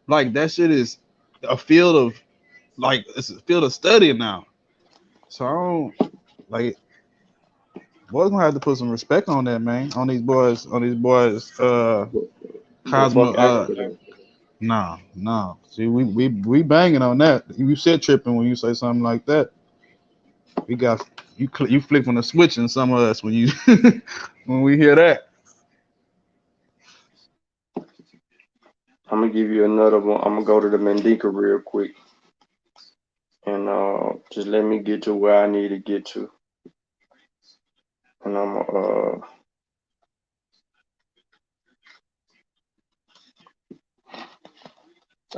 like that shit is a field of like it's a field of study now. So I don't like. Boys gonna have to put some respect on that, man. On these boys. On these boys. But Cosmo. fuck Africa. No. See, we banging on that. You shit tripping when you say something like that. We got you flipping the switch in some of us when you when we hear that. I'm gonna give you another one. I'm gonna go to the Mandinka real quick, and just let me get to where I need to get to, and I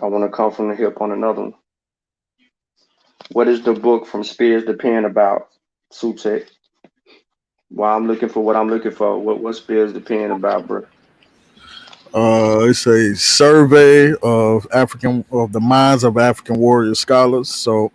want to come from the hip on another one. What is the book from Spears the Pen about? Sutek. While I'm looking for what I'm looking for, what Spears the Pen about, bro? It's a survey of the minds of African warrior scholars. So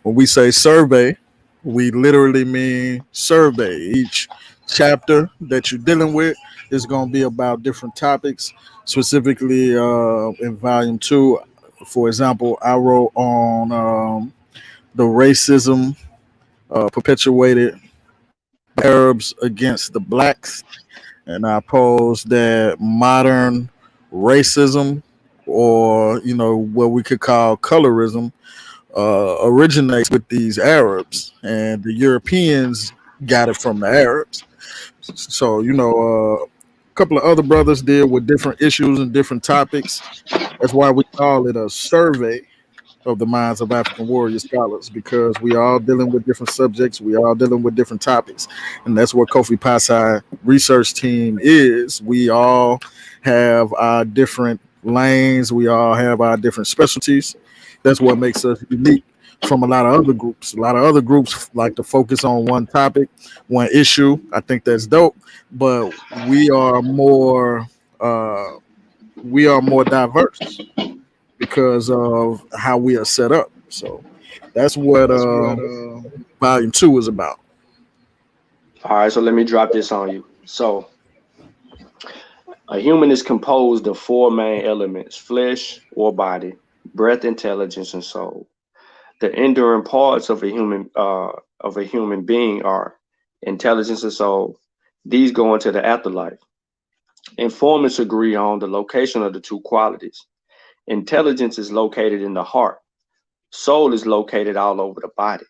when we say survey, we literally mean survey. Each chapter that you're dealing with is going to be about different topics. Specifically, in volume 2, for example, I wrote on the racism perpetuated Arabs against the blacks, and I posed that modern racism, or what we could call colorism, originates with these Arabs, and the Europeans got it from the Arabs. So a couple of other brothers deal with different issues and different topics. That's why we call it a survey of the minds of African warrior scholars, because we are all dealing with different subjects, we are all dealing with different topics, and that's what Kofi Pasai research team is. We all have our different lanes, we all have our different specialties. That's what makes us unique from a lot of other groups. A lot of other groups like to focus on one topic, one issue. I think that's dope, but we are more diverse because of how we are set up. So that's what volume 2 is about. All right, so let me drop this on you. So a human is composed of 4 main elements: flesh or body, breath, intelligence, and soul. The enduring parts of a human being are intelligence and soul. These go into the afterlife. Informants agree on the location of the two qualities. Intelligence is located in the heart. Soul is located all over the body.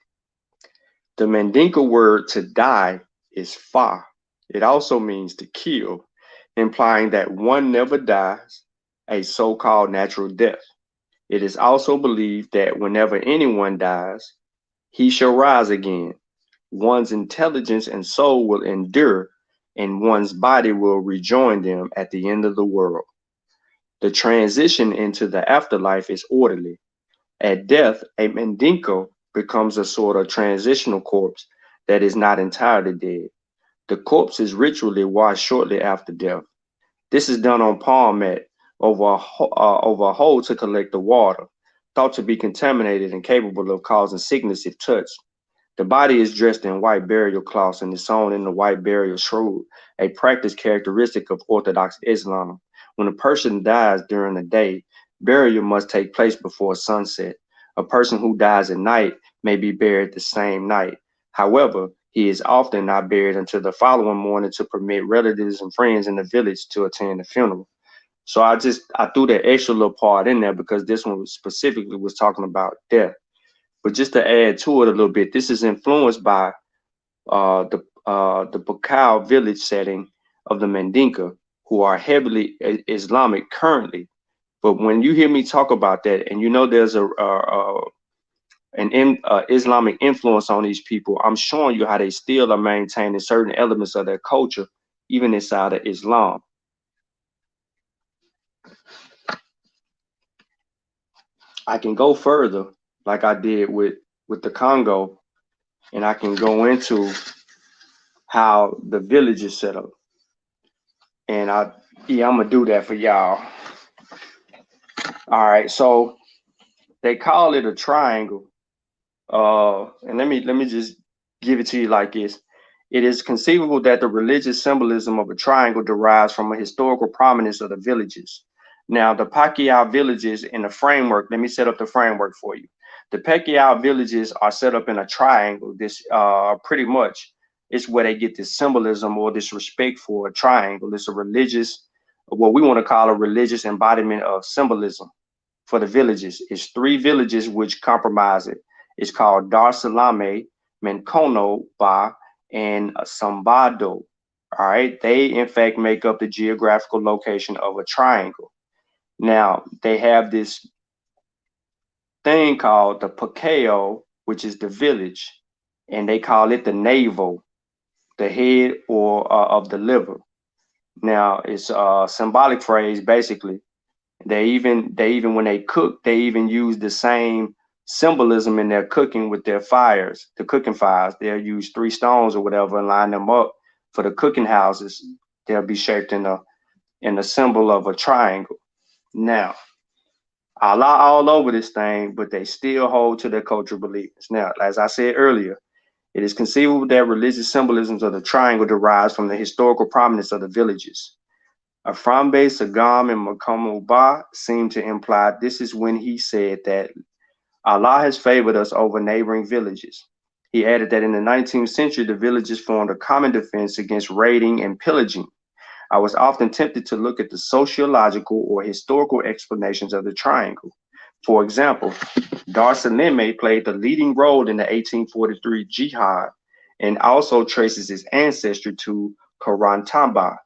The Mandinka word to die is fa. It also means to kill, implying that one never dies, a so-called natural death. It is also believed that whenever anyone dies, he shall rise again. One's intelligence and soul will endure, and one's body will rejoin them at the end of the world. The transition into the afterlife is orderly. At death, a Mandinka becomes a sort of transitional corpse that is not entirely dead. The corpse is ritually washed shortly after death. This is done on palm mat over a hole to collect the water, thought to be contaminated and capable of causing sickness if touched. The body is dressed in white burial cloths and is sewn in the white burial shroud, a practice characteristic of Orthodox Islam. When a person dies during the day, burial must take place before sunset. A person who dies at night may be buried the same night. However, he is often not buried until the following morning to permit relatives and friends in the village to attend the funeral. So I threw that extra little part in there because this one specifically was talking about death. But just to add to it a little bit, this is influenced by the Bukau village setting of the Mandinka, who are heavily Islamic currently. But when you hear me talk about that, and there's Islamic influence on these people, I'm showing you how they still are maintaining certain elements of their culture, even inside of Islam. I can go further, like I did with the Congo, and I can go into how the village is set up. And I'm gonna do that for y'all. All right, so they call it a triangle. And let me just give it to you like this. It is conceivable that the religious symbolism of a triangle derives from a historical prominence of the villages. Now, the Pacquiao villages in the framework, let me set up the framework for you. The Pacquiao villages are set up in a triangle. This pretty much is where they get this symbolism or this respect for a triangle. It's a religious, what we want to call a religious embodiment of symbolism for the villages. It's 3 villages which comprise it. It's called Dar Salame, Menkono, Ba, and Sambado. All right, they in fact make up the geographical location of a triangle. Now they have this thing called the Pacquiao, which is the village, and they call it the navel, the head or of the liver. Now it's a symbolic phrase basically. They even when they cook, they even use the same symbolism in their cooking with their fires, the cooking fires. They'll use 3 stones or whatever and line them up for the cooking houses. They'll be shaped in the symbol of a triangle. Now, Allah all over this thing, but they still hold to their cultural beliefs. Now, as I said earlier, it is conceivable that religious symbolisms of the triangle derives from the historical prominence of the villages. Aframbe, Sagam, and Makomo Ba seem to imply this is when he said that Allah has favored us over neighboring villages. He added that in the 19th century, the villages formed a common defense against raiding and pillaging. I was often tempted to look at the sociological or historical explanations of the triangle. For example, Dar Saleme played the leading role in the 1843 jihad and also traces his ancestry to Karantamba.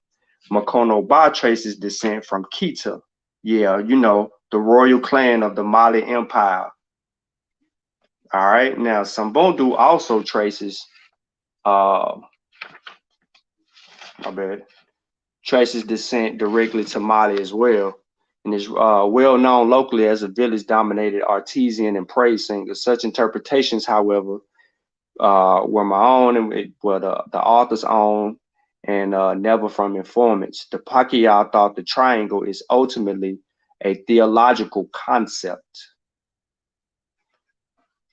Makono Ba traces descent from Kita. Yeah, you know, the royal clan of the Mali Empire. All right, now Sambondu also traces, traces descent directly to Mali as well, and is well known locally as a village-dominated artisan and praise singer. Such interpretations, however, were my own and were the author's own, and never from informants. The Pacquiao thought the triangle is ultimately a theological concept.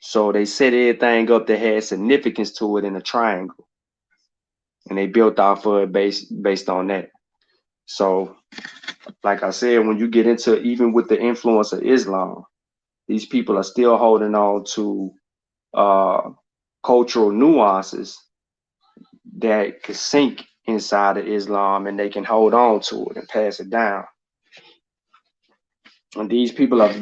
So they set everything up that had significance to it in a triangle, and they built off of it based on that. So, like I said, when you get into even with the influence of Islam, these people are still holding on to cultural nuances that can sink inside of Islam, and they can hold on to it and pass it down. And these people are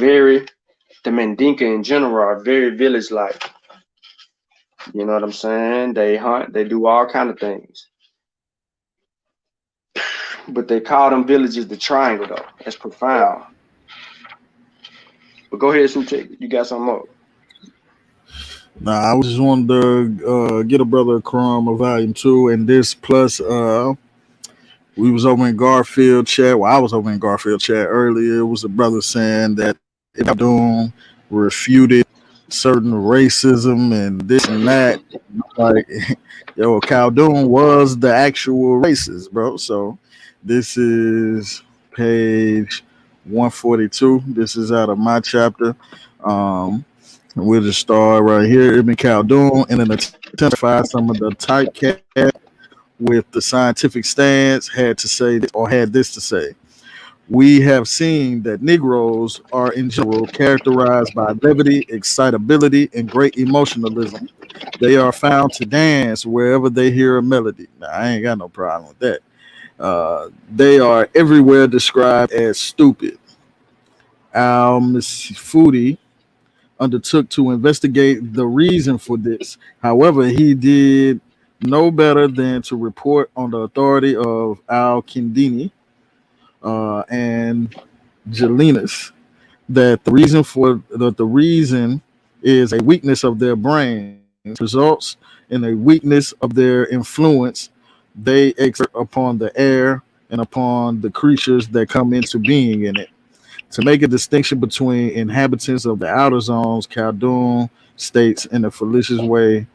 the Mandinka in general are very village-like. You know what I'm saying? They hunt, they do all kind of things. But they call them villages the triangle, though. That's profound. But go ahead, Sutek. You got something up? Nah, I just wanted to get a brother a Chrome of Volume 2, and this plus we was over in Garfield chat. Well, I was over in Garfield chat earlier. It was a brother saying that Doom refuted certain racism and this and that. Like, yo, Khaldun was the actual racist, bro. So this is page 142. This is out of my chapter. We'll just start right here. Ibn Khaldun, in an attempt to find some of the typecast with the scientific stance, had this to say. We have seen that Negroes are in general characterized by levity, excitability, and great emotionalism. They are found to dance wherever they hear a melody. Now, I ain't got no problem with that. They are everywhere described as stupid. Al-Misfudi undertook to investigate the reason for this. However, he did no better than to report on the authority of Al-Kindini and Jalinus that the reason is a weakness of their brains, results in a weakness of their influence they exert upon the air and upon the creatures that come into being in it. To make a distinction between inhabitants of the outer zones, Khaldun states in a fallacious way.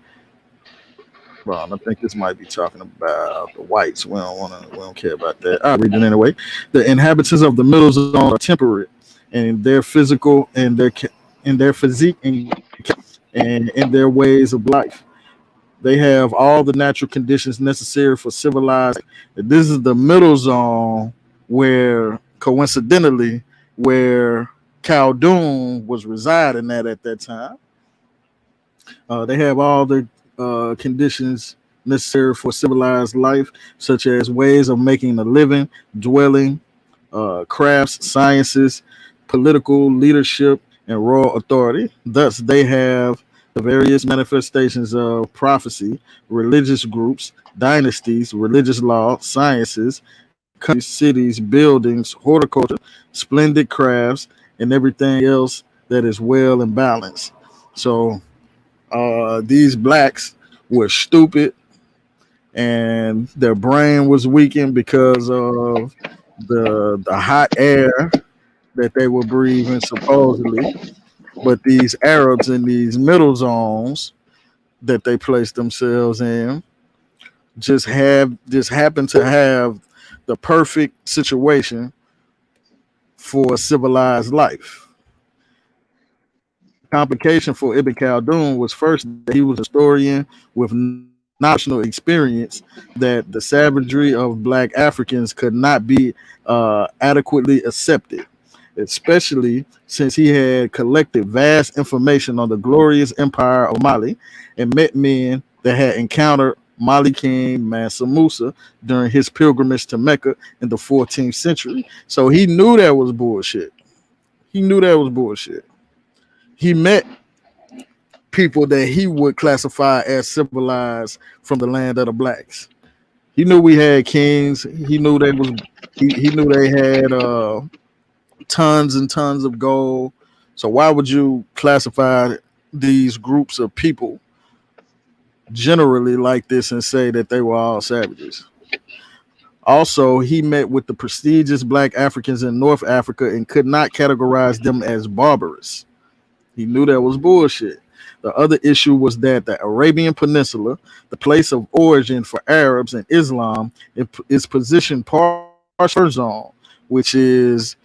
Well, I think this might be talking about the whites. We don't care about that. I'll read it anyway. The inhabitants of the middle zone are temperate in their physical and in their physique and in their ways of life. They have all the natural conditions necessary for civilized. This is the middle zone where, coincidentally, where Khaldun was residing at that time. They have all the conditions necessary for civilized life, such as ways of making a living, dwelling, crafts, sciences, political leadership, and royal authority. Thus, they have the various manifestations of prophecy, religious groups, dynasties, religious law, sciences, countries, cities, buildings, horticulture, splendid crafts, and everything else that is well and balanced. So these blacks were stupid and their brain was weakened because of the hot air that they were breathing supposedly. But these Arabs in these middle zones that they placed themselves in just happen to have the perfect situation for civilized life. Complication for Ibn Khaldun was first that he was a historian with national experience that the savagery of black Africans could not be adequately accepted, especially since he had collected vast information on the glorious empire of Mali and met men that had encountered Mali King Mansa Musa during his pilgrimage to Mecca in the 14th century. So he knew that was bullshit. He knew that was bullshit. He met people that he would classify as civilized from the land of the blacks. He knew we had kings. He knew they was. He knew they had tons and tons of gold. So why would you classify these groups of people generally like this and say that they were all savages? Also, he met with the prestigious black Africans in North Africa and could not categorize them as barbarous. He knew that was bullshit. The other issue was that the Arabian Peninsula, the place of origin for Arabs and Islam, is positioned partial zone, which is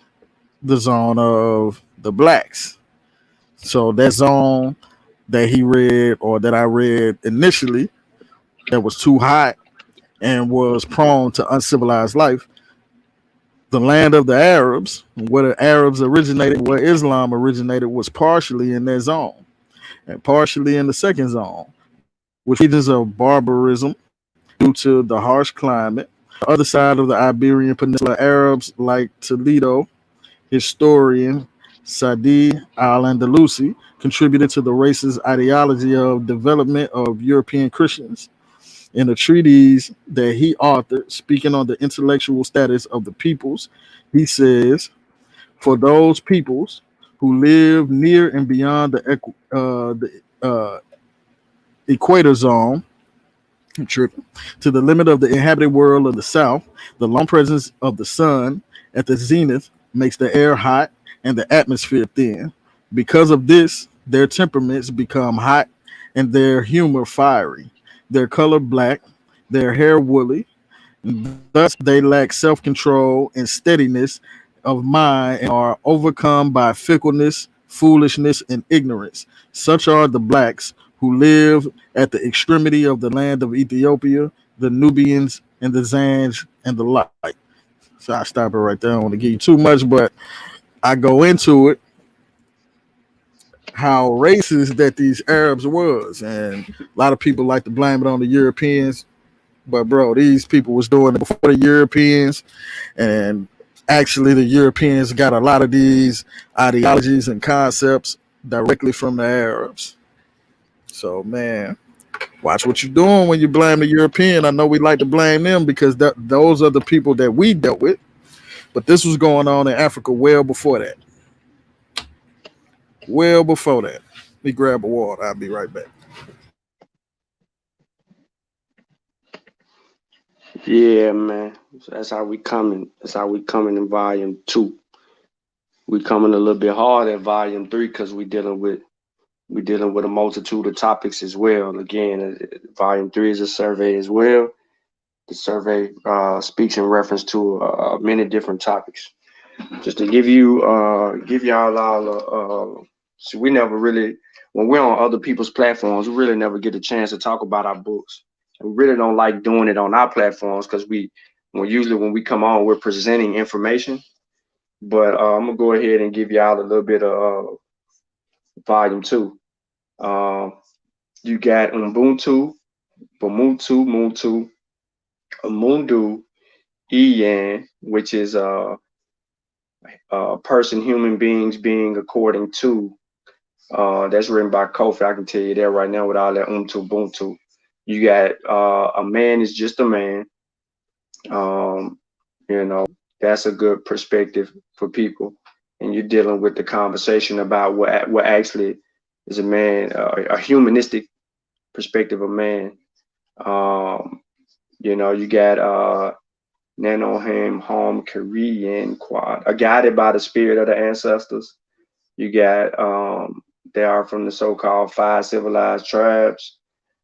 the zone of the blacks. So that zone that he read or that I read initially that was too hot and was prone to uncivilized life, the land of the Arabs, where the Arabs originated, where Islam originated, was partially in that zone and partially in the second zone, which regions of barbarism due to the harsh climate. The other side of the Iberian Peninsula, Arabs like Toledo historian Sadi al-Andalusi contributed to the racist ideology of development of European Christians. In a treatise that he authored, speaking on the intellectual status of the peoples, he says, for those peoples who live near and beyond the equator zone, to the limit of the inhabited world of the south, the long presence of the sun at the zenith makes the air hot and the atmosphere thin. Because of this, their temperaments become hot and their humor fiery, their color black, their hair woolly. Thus, they lack self-control and steadiness of mind and are overcome by fickleness, foolishness, and ignorance. Such are the blacks who live at the extremity of the land of Ethiopia, the Nubians, and the Zanj, and the like. So I stop it right there. I don't want to give you too much, but I go into it how racist that these Arabs was, and a lot of people like to blame it on the Europeans, but bro, these people was doing it before the Europeans, and actually the Europeans got a lot of these ideologies and concepts directly from the Arabs. So man, watch what you're doing when you blame the European. I know we like to blame them because those are the people that we dealt with, but this was going on in Africa well before that. Well before that. Let me grab a water. I'll be right back. Yeah, man. So that's how we coming. That's how we coming in volume 2. We coming a little bit hard at volume 3 because we dealing with a multitude of topics as well. Again, volume 3 is a survey as well. The survey speaks in reference to many different topics. Just to give y'all all so we never really, when we're on other people's platforms, we really never get a chance to talk about our books. We really don't like doing it on our platforms because usually when we come on, we're presenting information. But I'm gonna go ahead and give y'all a little bit of volume 2. You got Ubuntu, Muntu, Amundu, Iyan, which is person, human beings being according to. That's written by Kofi. I can tell you that right now with all that Ubuntu. You got a man is just a man. You know, that's a good perspective for people. And you're dealing with the conversation about what actually is a man, a humanistic perspective of man. You know, you got Nanoham Home Korean Quad, guided by the spirit of the ancestors. You got they are from the so-called 5 civilized tribes.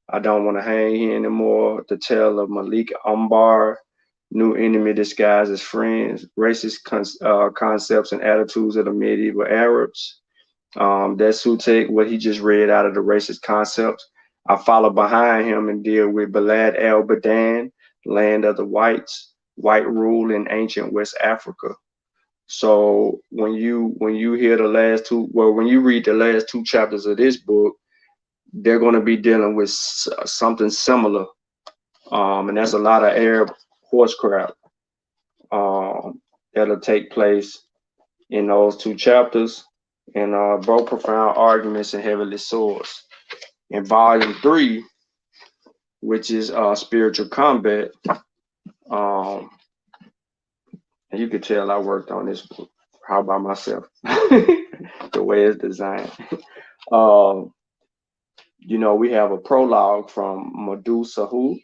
I don't want to hang here anymore. The tale of Malik Umbar, new enemy disguised as friends, racist concepts and attitudes of the medieval Arabs. That's Sutek, what he just read out of the racist concepts. I follow behind him and deal with Balad el-Badan, land of the whites, white rule in ancient West Africa. So when you hear the last two, when you read the last 2 chapters of this book, they're going to be dealing with something similar. And that's a lot of Arab horse crap that'll take place in those 2 chapters, and both profound arguments and heavenly swords. In volume 3, which is spiritual combat, and you could tell I worked on this book how by myself, the way it's designed. You know, we have a prologue from Madu Sahu,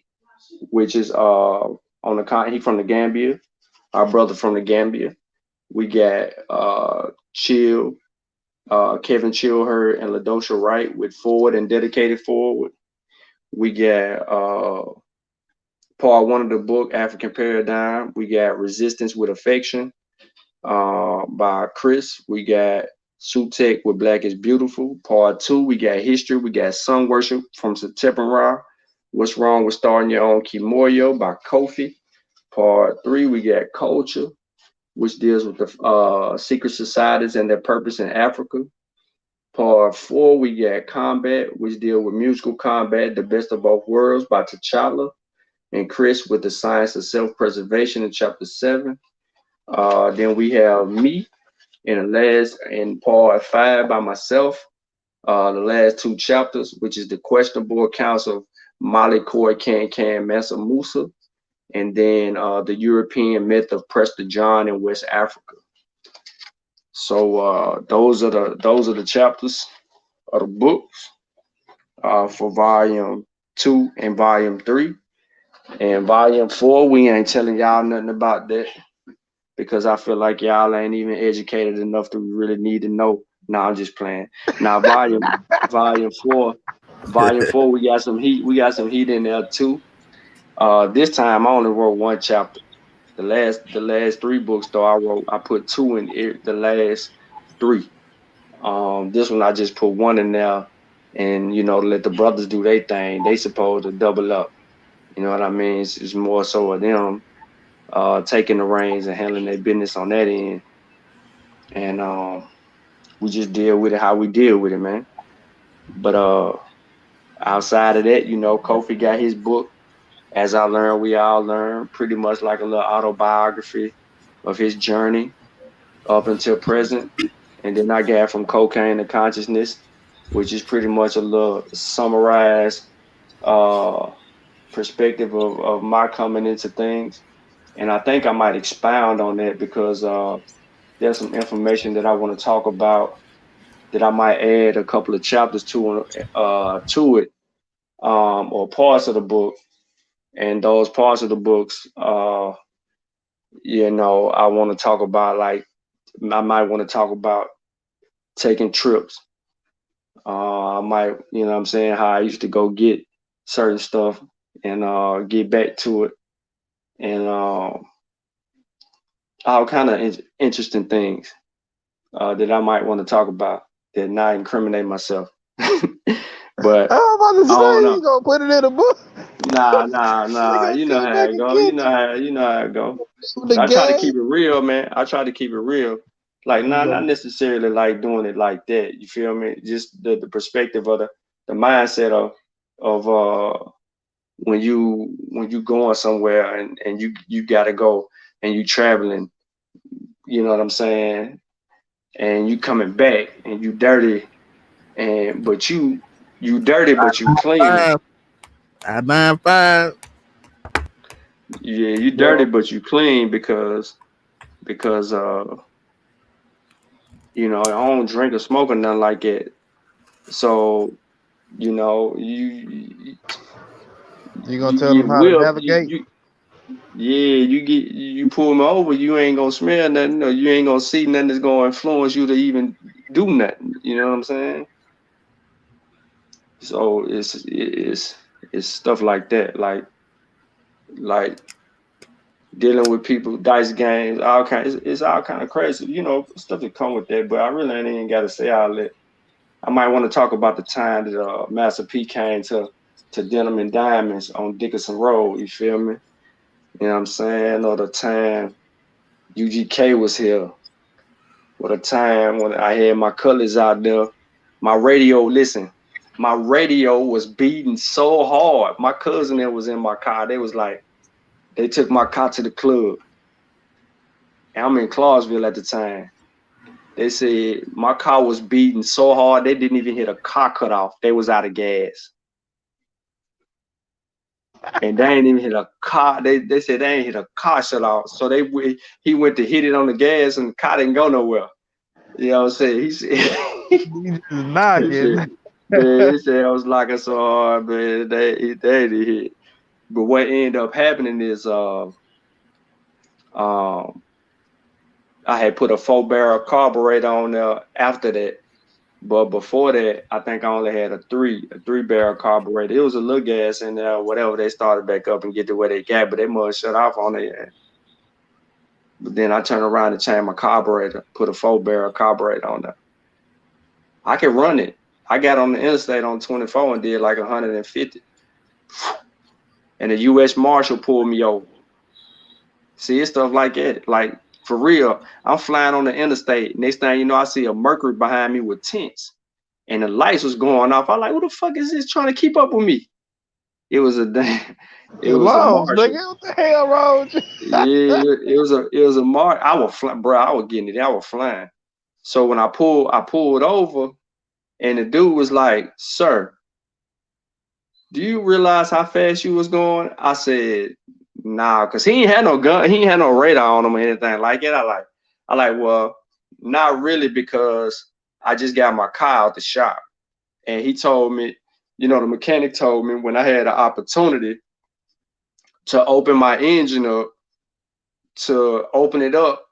which is he from the Gambia, our brother from the Gambia. We got Chill, Kevin Chilherd and LaDosha Wright with Forward and Dedicated Forward. We got part 1 of the book, African Paradigm. We got Resistance with Affection by Chris. We got Sutek with Black is Beautiful. Part 2, we got History. We got Sun Worship from September. What's Wrong with Starting Your Own Kimoyo by Kofi. Part 3, we got Culture, which deals with the secret societies and their purpose in Africa. Part 4, we got Combat, which deal with musical combat, the best of both worlds by T'Challa, and Chris with the science of self-preservation in chapter 7. Then we have me in part 5 by myself, the last 2 chapters, which is the questionable accounts of Mali Koi Can Mansa Musa, and then the European myth of Prester John in West Africa. So those are the chapters of the books for volume 2 and volume 3. And volume 4, we ain't telling y'all nothing about that because I feel like y'all ain't even educated enough to really need to know. No, I'm just playing. Now volume 4, we got some heat. We got some heat in there too. This time I only wrote 1 chapter. The last 3 books though, I put 2 in the last 3. This one I just put 1 in there, and you know, let the brothers do their thing. They supposed to double up. You know what I mean? It's more so of them taking the reins and handling their business on that end. And we just deal with it how we deal with it, man. But outside of that, you know, Kofi got his book, As I Learn, We All Learn, pretty much like a little autobiography of his journey up until present. And then I got From Cocaine to Consciousness, which is pretty much a little summarized perspective of my coming into things. And I think I might expound on that because there's some information that I want to talk about that I might add a couple of chapters to it, or parts of the book. And those parts of the books, you know, I want to talk about, like, I might want to talk about taking trips. I might, you know what I'm saying, how I used to go get certain stuff and get back to it, and all kind of interesting things that I might want to talk about that not incriminate myself. But I was about to I don't say, know. you gonna put it in a book? Nah. They gonna You know come how back it and go. get you You know how it go. with the I try to keep game. it real, man. I try to keep it real. Like, You not know, necessarily like doing it like that. You feel me? Just the perspective of the mindset of when you going somewhere and you gotta go and you traveling, you know what I'm saying? And you coming back and you dirty, but you dirty but you clean. 5. Yeah, you dirty bro. but you clean because you know, I don't drink or smoke or nothing like that. So, you know, You gonna tell them how to navigate? you pull me over, you ain't gonna smell nothing, or you ain't gonna see nothing that's gonna influence you to even do nothing. You know what I'm saying? So it's stuff like that, like dealing with people, dice games, all kind. It's all kind of crazy, you know, stuff that come with that. But I really ain't even got to say all that. I might want to talk about the time that Master P came to Denim and Diamonds on Dickinson Road. You feel me? You know what I'm saying? Or the time UGK was here. Or the time when I had my colors out there. My radio, listen, my radio was beating so hard. My cousin that was in my car, they was like, they took my car to the club. And I'm in Clarksville at the time. They said my car was beating so hard they didn't even hit a car cutoff. They was out of gas. And they ain't even hit a car. They said they ain't hit a car shut off. So he went to hit it on the gas and the car didn't go nowhere. You know what I'm saying? He said, You just knocking. man, he said I was locking so hard, man. They didn't hit. But what ended up happening is I had put a 4-barrel carburetor on there after that. But before that, I think I only had a 3-barrel carburetor. It was a little gas in there, whatever. They started back up and get to where they got, but they must shut off on it. But then I turned around and changed my carburetor, put a 4-barrel carburetor on there. I can run it. I got on the interstate on 24 and did like 150. And the U.S. Marshal pulled me over. See, it's stuff like that. Like, for real, I'm flying on the interstate. Next thing you know, I see a Mercury behind me with tents. And the lights was going off. I'm like, who the fuck is this trying to keep up with me? It was a The laws, Marshal. nigga. What the hell wrong with you? Yeah, it was a Marshal. I was flying, bro. I was getting it. I was flying. So when I pulled over, and the dude was like, "Sir, do you realize how fast you was going?" I said, "Nah," because he ain't had no gun, he ain't had no radar on him or anything like it. I like, well, not really, because I just got my car out the shop. And he told me, you know, the mechanic told me when I had the opportunity to open my engine up, to open it up,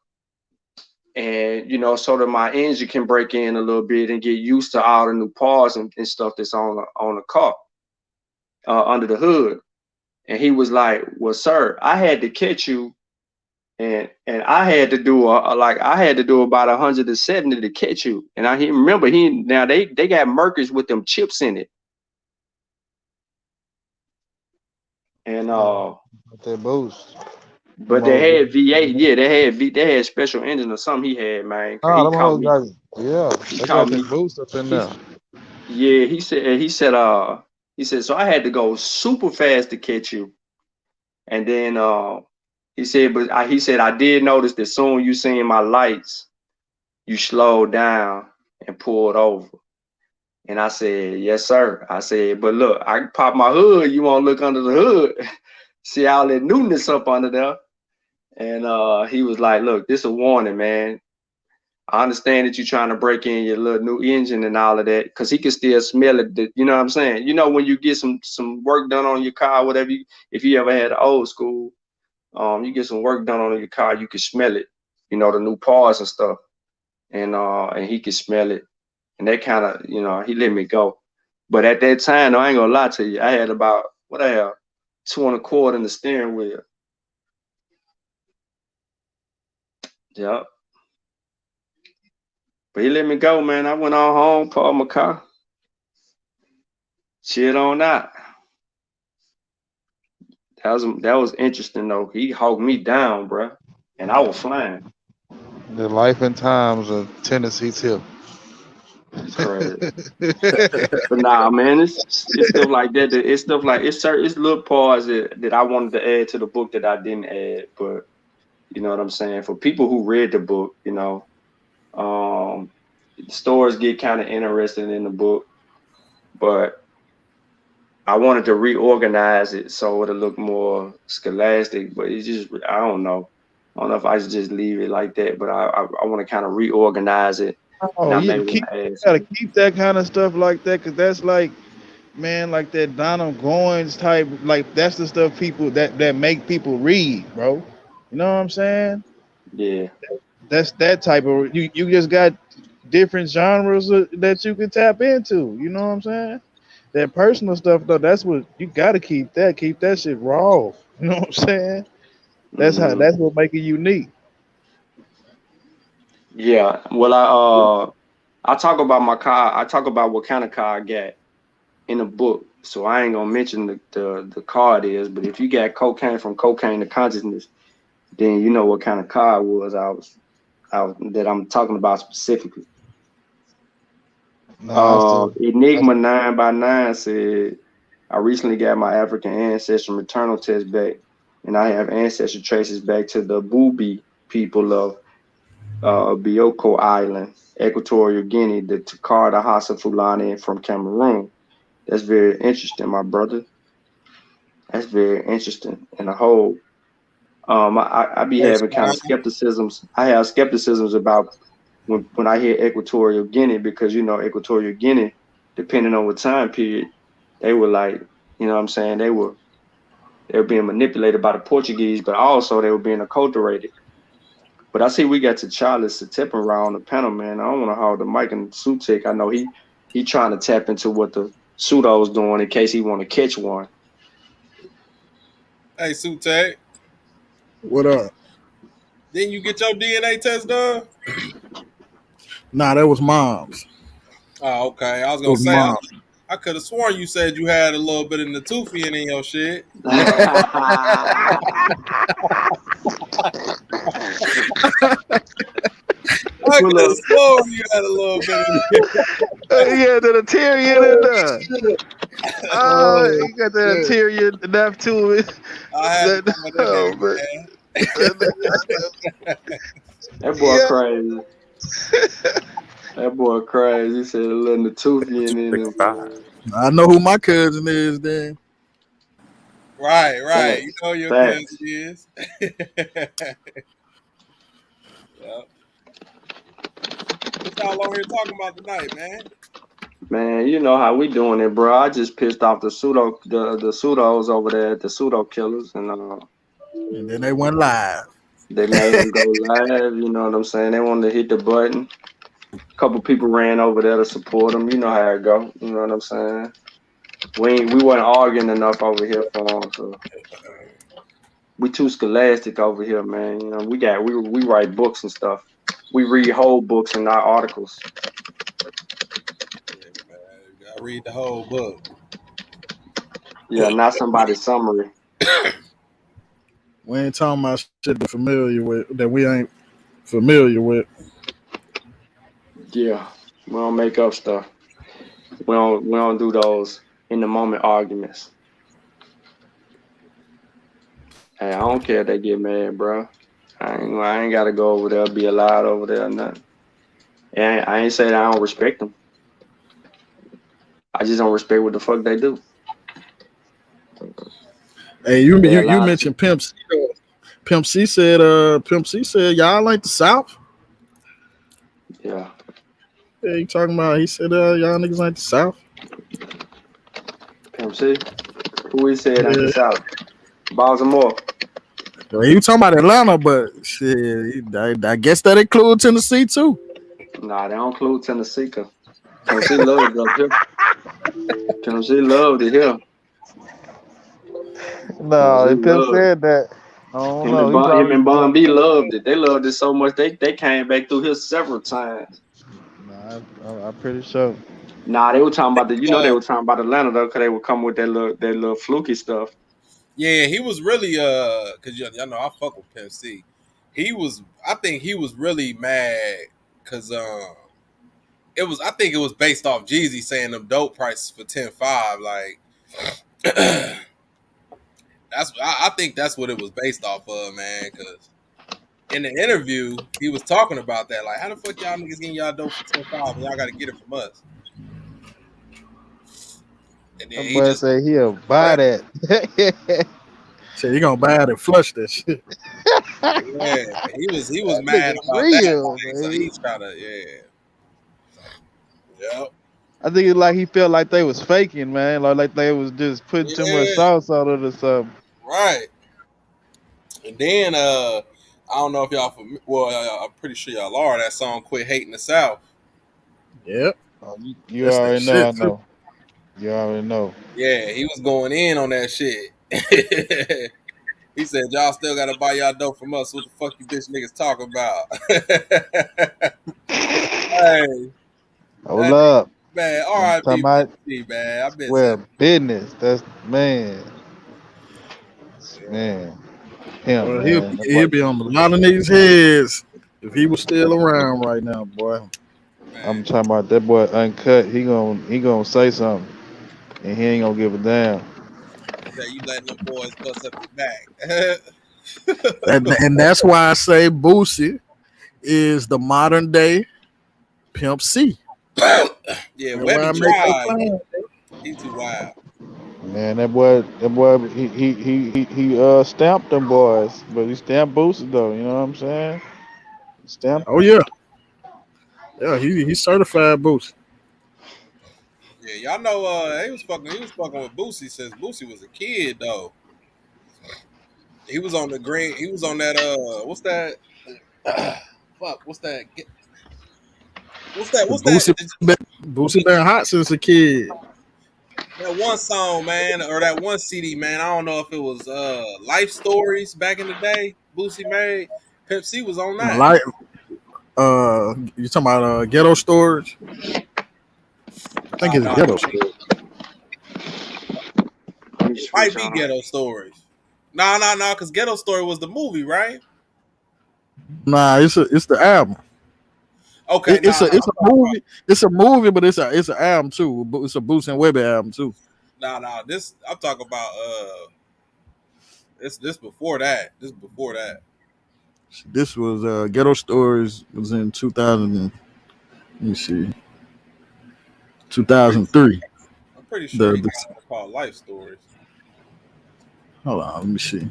and, you know, so that my engine can break in a little bit and get used to all the new parts and stuff that's on the car, under the hood. And he was like, well, sir, I had to catch you, and I had to do I had to do about 170 to catch you. And he remember, now they got Mercury's with them chips in it. And That boost. but they had V8, yeah, they had special engine or something he had, man. Oh, He them caught hoes me. got, yeah, He they got caught that me. boost up in there. Yeah, he said, so I had to go super fast to catch you. And then he said, he said, I did notice that soon you seen my lights, you slowed down and pulled over. And I said, yes, sir. I said, but look, I can pop my hood. You want to look under the hood, see all that newness up under there. And he was like, look, this is a warning, man. I understand that you're trying to break in your little new engine and all of that, because he can still smell it. You know what I'm saying? You know, when you get some work done on your car, whatever, if you ever had an old school, you get some work done on your car, you can smell it. You know, the new parts and stuff, and he can smell it, and that kind of, you know, he let me go. But at that time, though, I ain't gonna lie to you, I had about what I have, 2 1/4 in the steering wheel. Yep. But he let me go, man. I went on home, parked my car, chilled on out. That was interesting though. He hogged me down, bro, and I was flying. The life and times of Tennessee Tip. Crazy. But nah, man, it's stuff like that. It's stuff like it's little parts that I wanted to add to the book that I didn't add. But you know what I'm saying? For people who read the book, you know, stories get kind of interested in the book, but I wanted to reorganize it so it'll look more scholastic. But it's just, I don't know. I don't know if I should just leave it like that, but I want to kind of reorganize it. Oh, And I you may want to add gotta some. keep that kind of stuff like that, because that's like, man, like that Donald Goins type, like that's the stuff people that make people read, bro. You know what I'm saying? Yeah. That's that type of you just got different genres that you can tap into. You know what I'm saying? That personal stuff though, that's what you gotta keep that shit raw. You know what I'm saying? That's what make it unique. Yeah. Well, I talk about my car. I talk about what kind of car I got in the book. So I ain't gonna mention the car it is, but if you got cocaine from cocaine to consciousness, then you know what kind of car it was that I'm talking about specifically. Nah, Enigma 9x9 said, I recently got my African ancestry maternal test back, and I have ancestry traces back to the Bubi people of Bioko Island, Equatorial Guinea, the Takar, the Hassa Fulani, and from Cameroon. That's very interesting, my brother. That's very interesting. And the whole, I be Hey, having kind of Spider. skepticisms. I have skepticisms about when I hear Equatorial Guinea, because you know Equatorial Guinea, depending on what time period, they were like, you know what I'm saying, they were being manipulated by the Portuguese, but also they were being acculturated. But I see we got to Charles Satepera on the panel, man. I don't want to hold the mic and Sutek. I know he trying to tap into what the Pseudo's doing in case he want to catch one. Hey, Sute, What up? didn't you get your DNA test done? Nah, that was mom's. Oh, okay. I was It gonna was say mom. I could have sworn you said you had a little bit of Natufian in your shit. I could Pull have up. sworn you had a little bit of Yeah, the Tyrion in there. Oh You got that shit! Tyrion enough to it. I had to throw it in Oh there, man. man. That boy Yeah. crazy. That boy crazy. He said a little Natufian in him. 265. I know who my cousin is. Then Right. You Facts. know your cousin Facts. is. Yep. What y'all on here talking about tonight, man? Man, you know how we doing it, bro. I just pissed off the pseudos over there, the pseudo killers, and and then they went live. they made them go live. You know what I'm saying? They wanted to hit the button. A couple people ran over there to support them. You know how it go. You know what I'm saying? We weren't arguing enough over here for them, so we too scholastic over here, man. You know, we write books and stuff. We read whole books and not articles. Yeah, man. You gotta read the whole book. Yeah, not somebody's summary. We ain't talking about shit we're familiar with that we ain't familiar with. Yeah, we don't make up stuff. We don't do those in the moment arguments. Hey, I don't care if they get mad, bro. I ain't gotta go over there, be allowed over there, or nothing. And I ain't saying I don't respect them. I just don't respect what the fuck they do. Hey, But they you allowed to. mentioned Pimp C. Pimp C said y'all ain't the South. Yeah. Yeah, he talking about. He said, y'all niggas ain't the South. Pimp C. Who he said ain't the Yeah. South? Baltimore. Well, he was talking about Atlanta, but shit, I guess that includes Tennessee too. Nah, they don't include Tennessee. Cause Tennessee loved it up here. Tennessee loved it here. No, Tennessee if Pimp loved it. said that, I don't know. He Him probably and Bun B loved it. They loved it so much they came back through here several times. Nah, I'm pretty sure. Nah, they were talking about they were talking about Atlanta though, cause they would come with that little fluky stuff. Yeah, he was really cause y'all know I fuck with Pimp C. I think he was really mad cause I think it was based off Jeezy saying them dope prices for 10.5. Like I think that's what it was based off of, man. Cause in the interview he was talking about that. Like, how the fuck y'all niggas getting y'all dope for 10.5 and y'all gotta get it from us? And then That he boy just said he'll buy that. Said he gonna buy it and flush that shit. yeah, he was That mad nigga about that. real, Like, so man. he's trying to yeah. I think it's like he felt like they was faking, man. Like they was just putting too much Yeah, sauce on it or something. right. And then I don't know if y'all I'm pretty sure y'all are that song "Quit Hating the South." Yep, Oh, you that's that already know. I shit too. know. You already know. Yeah, he was going in on that shit. He said, "Y'all still gotta buy y'all dope from us. What the fuck you bitch niggas talking about?" Hey, Hold up. man, I'm talking R.I.P. about man. I miss that. well business. That's man. Yeah, Man. Him, Well, man. That he'll boy, be on a lot of niggas' heads if he was still around right now, boy. man. I'm talking about that boy uncut. He gonna say something and he ain't gonna give a damn. He said, "You letting them boys bust up your back." And that's why I say Boosie is the modern day Pimp C. Yeah, That's why I Webby make that tried. claim. He too wild. Man, that boy, he stamped them boys, but he stamped Boosie though. You know what I'm saying? Stamped Oh them. yeah, yeah. He certified Boosie. Yeah, y'all know he was fucking with Boosie since Boosie was a kid though. He was on the green. He was on that. What's that? Fuck. What's that? What's that? What's that? Boosie been hot since a kid. That one song, man, or that one CD, man. I don't know if it was Life Stories back in the day. Boosie made. Pimp C was on that. Like, you talking about Ghetto Storage? I think Oh it's no, Ghetto Storage. it might be Ghetto Stories. No, because Ghetto Story was the movie, right? Nah, it's the album. Okay, It's no, a I'm talking about. movie. It's a movie, but it's an album too. It's a Boosie and Webby album too. No. This I'm talking about. This before that. This before that. This was Ghetto Stories was in 2000. Let me see, 2003. I'm pretty sure he The got one called Life Stories. hold on, let me see.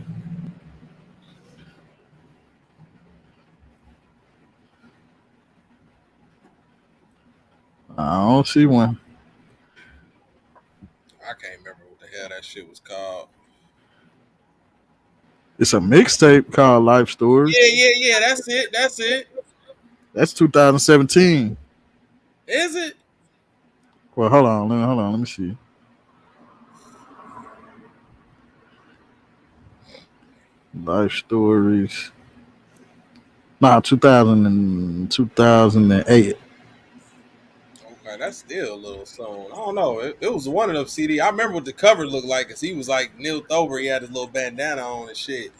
I don't see one. I can't remember what the hell that shit was called. It's a mixtape called Life Stories. Yeah. That's it. That's it. That's 2017. Is it? Well, hold on. Let me see. Life Stories. Nah, 2008. Okay, that's still a little soon. I don't know. It was one of them CD. I remember what the cover looked like because he was like knelt over. He had his little bandana on and shit.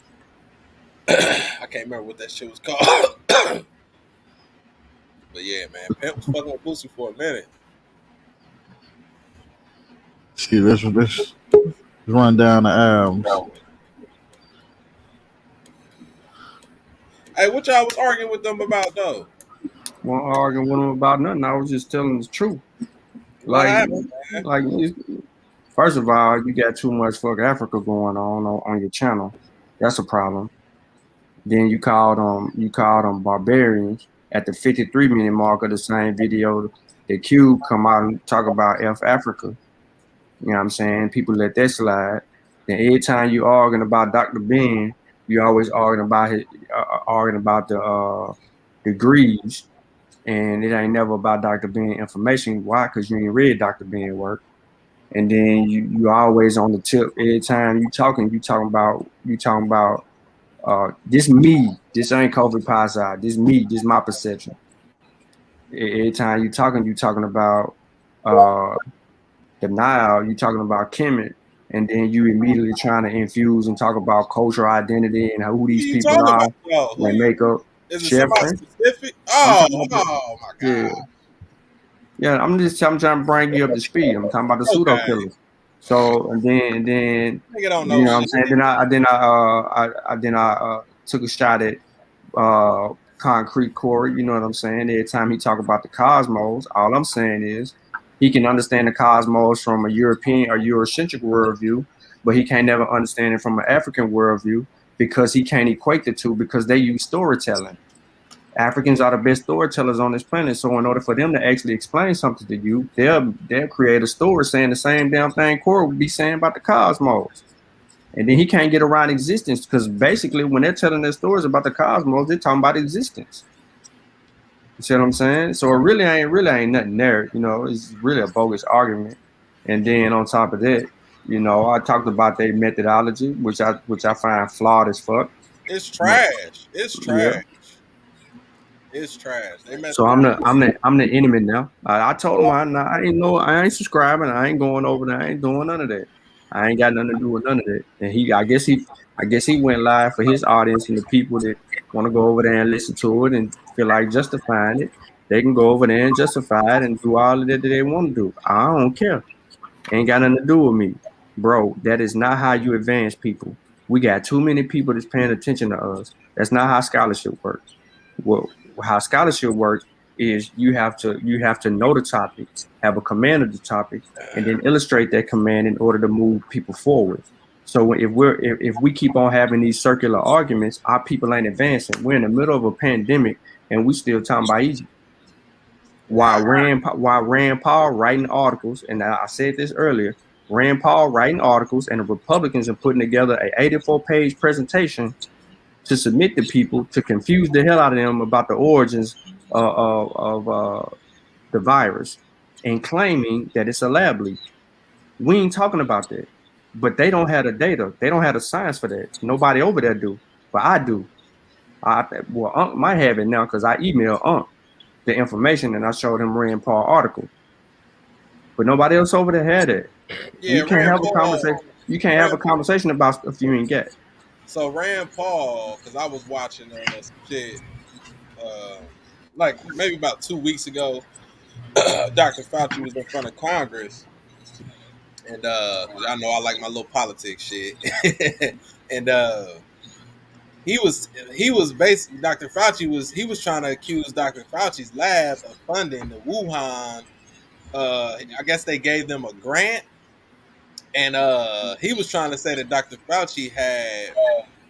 I can't remember what that shit was called. But yeah, man, Pimp was fucking with Boosie for a minute. See, let's run down the albums. Hey, what y'all was arguing with them about though? Wasn't arguing with him about nothing. I was just telling the truth. What Like, happened, man? like, first of all, you got too much fuck Africa going on your channel. That's a problem. Then you called them barbarians. at the 53-minute mark of the same video, the Q come out and talk about F Africa. You know what I'm saying? People let that slide. Then every time you arguing about Dr. Ben, you always arguing about the degrees, and it ain't never about Dr. Ben information. Why? Because you ain't read Dr. Ben work. And then you always on the tip. Every time you talking about this me. This ain't COVID Pazai. This me. This my perception. Every time you talking about denial. You talking about Kemet. And then you immediately trying to infuse and talk about cultural identity and who these people are. They make up. Is it somebody specific? Oh my God. Yeah, I'm trying to bring you up to speed. I'm talking about the pseudo killers. So and then you know what I'm saying. Then I took a shot at Concrete Corey. You know what I'm saying. Every time he talk about the cosmos, all I'm saying is he can understand the cosmos from a European or Eurocentric worldview, but he can't never understand it from an African worldview because he can't equate the two because they use storytelling. Africans are the best storytellers on this planet. So in order for them to actually explain something to you, they'll create a story saying the same damn thing Corey would be saying about the cosmos. And then he can't get around existence because basically when they're telling their stories about the cosmos, they're talking about existence. You see what I'm saying? So it really ain't nothing there. You know, it's really a bogus argument. And then on top of that, you know, I talked about their methodology, which I find flawed as fuck. It's trash. It's trash. Yeah. It's trash. So I'm the enemy now. I told him I ain't subscribing. I ain't going over there. I ain't doing none of that. I ain't got nothing to do with none of that. And I guess he went live for his audience and the people that want to go over there and listen to it and feel like justifying it. They can go over there and justify it and do all of that they want to do. I don't care. Ain't got nothing to do with me, bro. That is not how you advance people. We got too many people that's paying attention to us. That's not how scholarship works. Well, how scholarship works is you have to know the topic, have a command of the topic, and then illustrate that command in order to move people forward. So if we keep on having these circular arguments, our people ain't advancing. We're in the middle of a pandemic and we still talking about Egypt. While Rand Paul writing articles, and I said this earlier, Rand Paul writing articles and the Republicans are putting together a 84-page presentation to submit to people to confuse the hell out of them about the origins of the virus and claiming that it's a lab leak. We ain't talking about that, but they don't have the data. They don't have the science for that. Nobody over there do, but I do. Unc might have it now because I emailed Unc the information and I showed him Rand Paul article, but nobody else over there had it. Yeah, you can't have a conversation. You can't have a conversation about stuff you ain't get. So Rand Paul, because I was watching some shit, like maybe about 2 weeks ago, Dr. Fauci was in front of Congress, and I know I like my little politics shit, and he was basically Dr. Fauci was trying to accuse Dr. Fauci's lab of funding the Wuhan. I guess they gave them a grant, and he was trying to say that Dr. Fauci had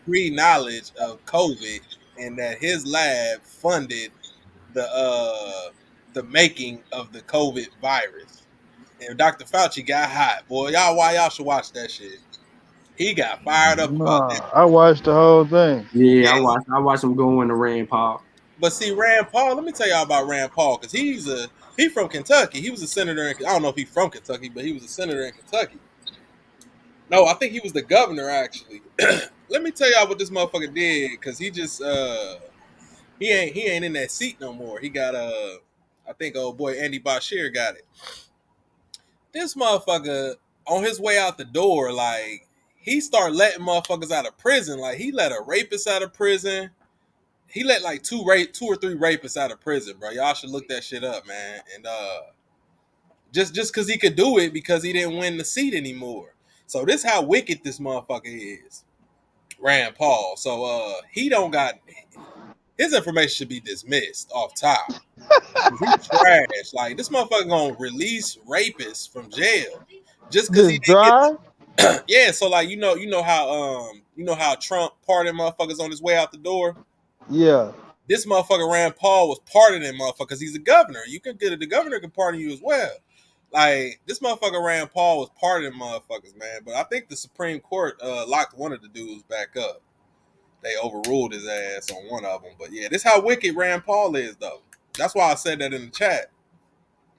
pre-knowledge of COVID and that his lab funded the making of the COVID virus. And Dr. Fauci got hot, boy. Y'all should watch that shit. He got fired up about that. I watched the whole thing. Yeah, I watched him go into Rand Paul. But see, Rand Paul, let me tell y'all about Rand Paul, because he's from Kentucky. He was a senator I don't know if he's from Kentucky, but he was a senator in Kentucky. No, I think he was the governor, actually. Let me tell y'all what this motherfucker did, because he just he ain't in that seat no more. He got I think old boy Andy Bashir got it. This motherfucker on his way out the door, like he started letting motherfuckers out of prison. Like he let a rapist out of prison. He let like two or three rapists out of prison, bro. Y'all should look that shit up, man. And just because he could do it because he didn't win the seat anymore. So this how wicked this motherfucker is, Rand Paul. So he don't got his information should be dismissed off top. He's trash. Like this motherfucker gonna release rapists from jail just because he didn't get. Yeah. So like you know how Trump pardoned motherfuckers on his way out the door. Yeah. this motherfucker Rand Paul was pardoning motherfucker because he's a governor. You can get it. The governor can pardon you as well. Like this motherfucker Rand Paul was pardoning motherfuckers, man. But I think the Supreme Court locked one of the dudes back up. They overruled his ass on one of them. But yeah, this how wicked Rand Paul is, though. That's why I said that in the chat.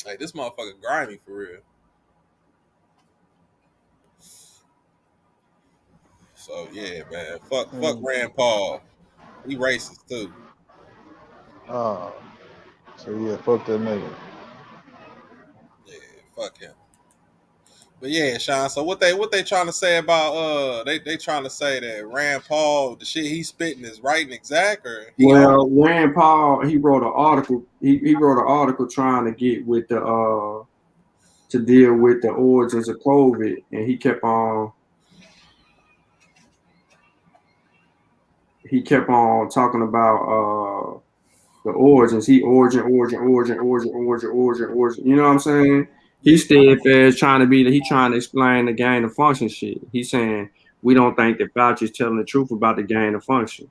Like this motherfucker grimy for real. So yeah, man. Fuck Rand Paul. He racist too. Oh, so yeah, fuck that nigga. Yeah, fuck him. But yeah, Sean. So what they trying to say about they trying to say that Rand Paul, the shit he's spitting is right and exact, or well, Rand Paul, he wrote an article. He wrote an article trying to get with the to deal with the origins of COVID, and he kept on talking about the origins. He origin. You know what I'm saying? He's steadfast trying to explain the gain of function shit. He's saying we don't think that Fauci's telling the truth about the gain of function.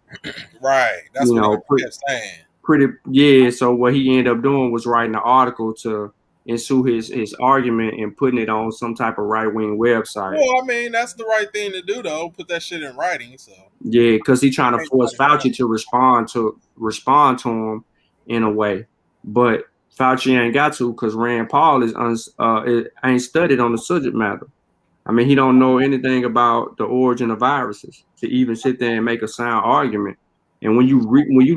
Right. That's what he kept saying. So what he ended up doing was writing an article to ensue his argument and putting it on some type of right-wing website. Well, I mean, that's the right thing to do, though. Put that shit in writing. So yeah, because he's trying to force Fauci to respond to him in a way, but Fauci ain't got to because Rand Paul ain't studied on the subject matter. I mean, he don't know anything about the origin of viruses to even sit there and make a sound argument. And when you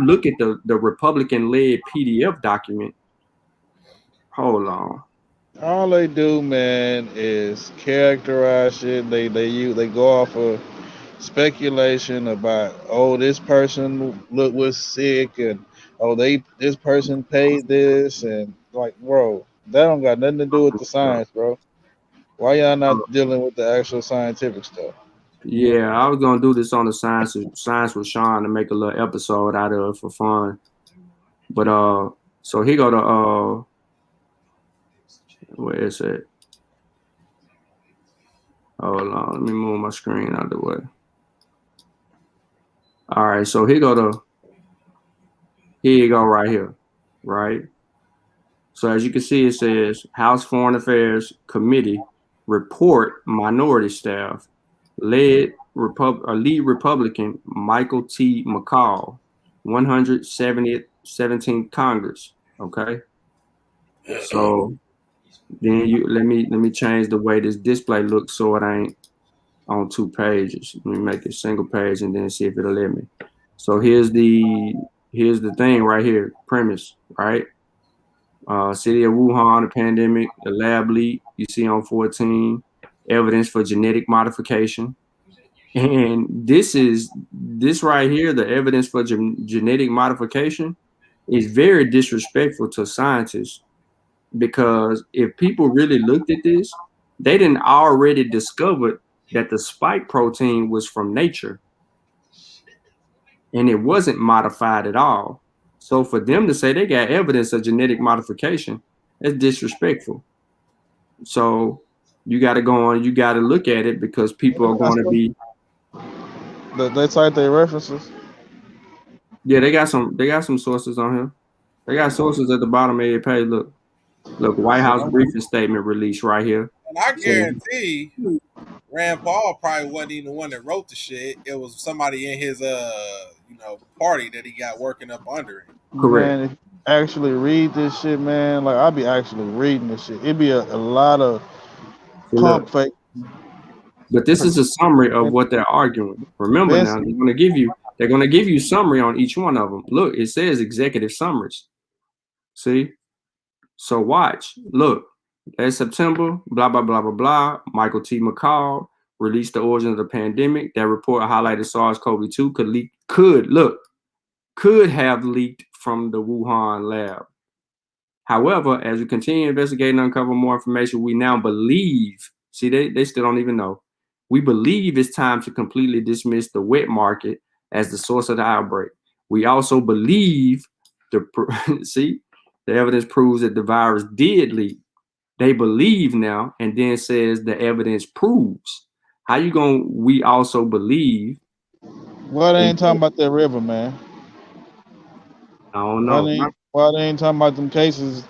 look at the Republican-led PDF document, hold on. All they do, man, is characterize shit. They go off of speculation about, oh, this person was sick, and oh, this person paid this, and like, bro, that don't got nothing to do with the science, bro. Why y'all not dealing with the actual scientific stuff? Yeah, I was gonna do this on the science with Sean to make a little episode out of it for fun. But so he go to where is it? Hold on, let me move my screen out of the way. All right, so here you go right here, right? So as you can see, it says House Foreign Affairs Committee report minority staff lead Republican Michael T. McCall, 117th Congress. Okay. So then let me change the way this display looks so it ain't on 2 pages. Let me make it single page and then see if it'll let me. So here's the thing right here, premise, right? City of Wuhan, the pandemic, the lab leak you see on 14, evidence for genetic modification. And this right here, the evidence for genetic modification is very disrespectful to scientists, because if people really looked at this, they didn't already discovered that the spike protein was from nature and it wasn't modified at all. So for them to say they got evidence of genetic modification, that's disrespectful. So you got to go on, you got to look at it, because people are going to be. They cite their references. Yeah, they got some sources on here. They got sources at the bottom of your page. Look, White House briefing statement released right here. And I guarantee Rand Paul probably wasn't even the one that wrote the shit. It was somebody in his party that he got working up under him. Correct. Man, if you actually read this shit, man, like I'll be actually reading this shit. It'd be a lot of pump fake. But this is a summary of what they're arguing. Remember now, they're gonna give you summary on each one of them. Look, it says executive summaries. See? So watch. Look, last September, blah, blah, blah, blah, blah. Michael T. McCall released the origin of the pandemic. That report highlighted SARS-CoV-2 could have leaked from the Wuhan lab. However, as we continue to investigate and uncover more information, we now believe, see, they still don't even know. We believe it's time to completely dismiss the wet market as the source of the outbreak. We also believe the evidence proves that the virus did leak. They believe now, and then says the evidence proves. How you gonna? We also believe. Well, they ain't talking about that river, man. I don't know. Why they ain't talking about them cases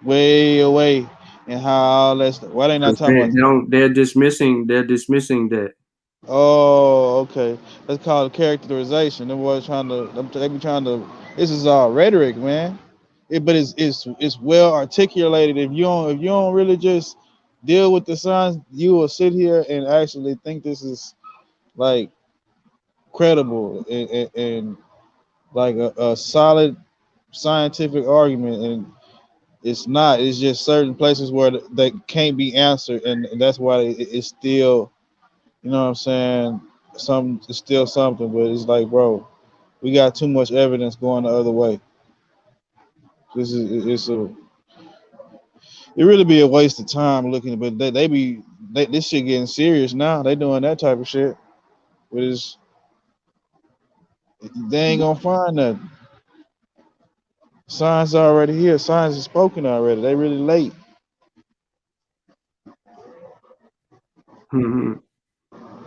way away and how all that stuff? Why they not talking about? They're dismissing that. Oh, okay. That's called characterization. They was trying to. They be trying to. This is all rhetoric, man. But it's well articulated. If you don't really just deal with the signs, you will sit here and actually think this is like credible and like a solid scientific argument, and it's not. It's just certain places where they can't be answered, and that's why it's still, you know what I'm saying, it's still something. But it's like, bro, we got too much evidence going the other way. It really be a waste of time looking, but this shit getting serious now. They doing that type of shit, but they ain't gonna find nothing. Science already here. Science is spoken already. They really late. Mm-hmm.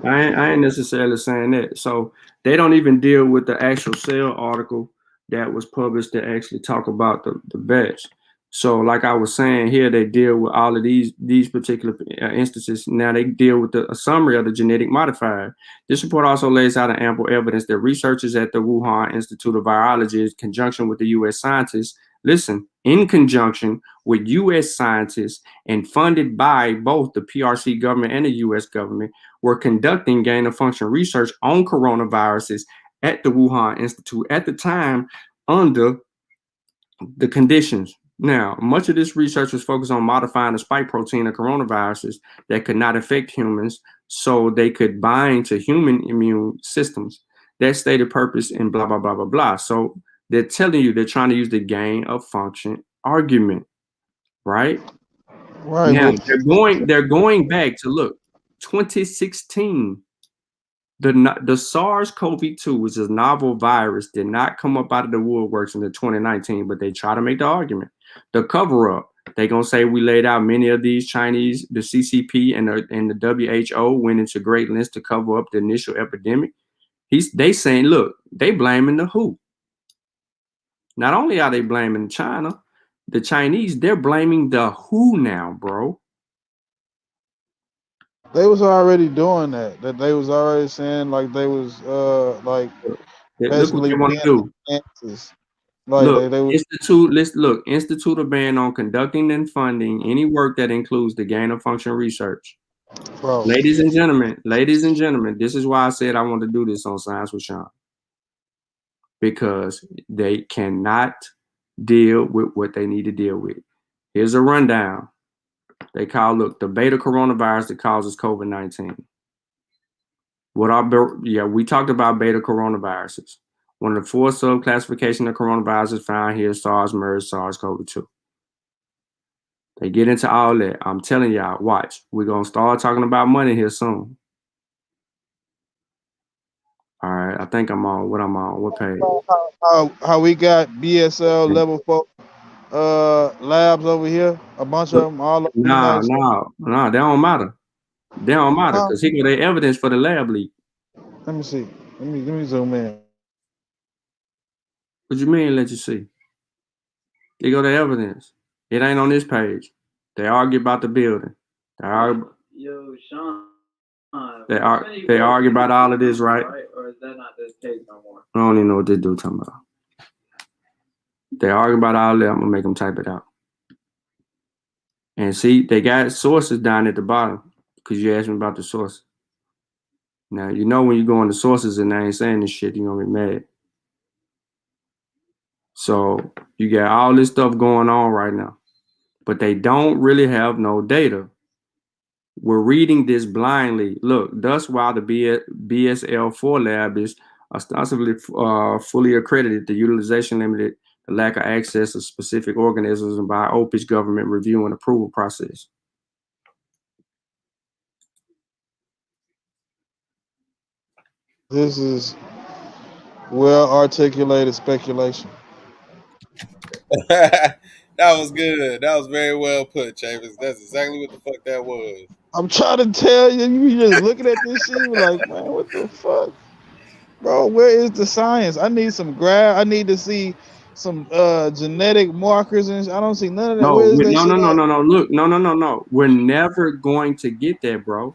I ain't necessarily saying that. So they don't even deal with the actual Cell article that was published to actually talk about the batch. So like I was saying here, they deal with all of these particular instances. Now they deal with a summary of the genetic modifier. This report also lays out an ample evidence that researchers at the Wuhan Institute of Virology, in conjunction with the U.S. scientists, in conjunction with U.S. scientists and funded by both the PRC government and the U.S. government, were conducting gain-of-function research on coronaviruses at the Wuhan Institute at the time under the conditions. Now, much of this research was focused on modifying the spike protein of coronaviruses that could not affect humans so they could bind to human immune systems. That stated purpose and blah, blah, blah, blah, blah. So they're telling you they're trying to use the gain-of-function argument, right? Right. Now, they're going back to, look, 2016. The SARS-CoV-2, which is a novel virus, did not come up out of the woodworks until 2019, but they try to make the argument. The cover-up, they're going to say we laid out many of these Chinese, the CCP and the WHO went into great lengths to cover up the initial epidemic. They saying, look, they blaming the WHO. Not only are they blaming China, the Chinese, they're blaming the WHO now, bro. They was already doing that. That they was already saying like they was like basically look what they want to do. Like look, they Institute a ban on conducting and funding any work that includes the gain-of-function research. Bro. Ladies and gentlemen, this is why I said I want to do this on Science with Sean. Because they cannot deal with what they need to deal with. Here's a rundown. They call, look, the beta coronavirus that causes COVID-19. We talked about beta coronaviruses. One of the four subclassifications of coronaviruses found here: SARS, MERS, SARS-CoV-2. They get into all that. I'm telling y'all, watch. We're going to start talking about money here soon. All right, I think I'm on. What page? How we got BSL level 4 labs over here? A bunch of them all over the United States. No, they don't matter. They don't matter because here go their evidence for the lab leak. Let me see. Let me zoom in. What you mean? Let you see. Here go the evidence. It ain't on this page. They argue about the building. Yo, Sean. They argue about all of this, right? Or is that not the case no more? I don't even know what this dude talking about. They argue about all that. I'm gonna make them type it out. And see, they got sources down at the bottom because you asked me about the source. Now you know when you go into sources and they ain't saying this shit, you're gonna be mad. So you got all this stuff going on right now, but they don't really have no data. We're reading this blindly. Look, thus while the BSL-4 lab is ostensibly fully accredited, the utilization limited, the lack of access to specific organisms, and by OPIS government review and approval process. This is well articulated speculation. That was good. That was very well put, Chavis. That's exactly what the fuck that was. I'm trying to tell you, you just looking at this shit, you're like, man, what the fuck? Bro, where is the science? I need some graph. I need to see some genetic markers and I don't see none of that. No, Where is that shit at? no. Look, no. We're never going to get that, bro.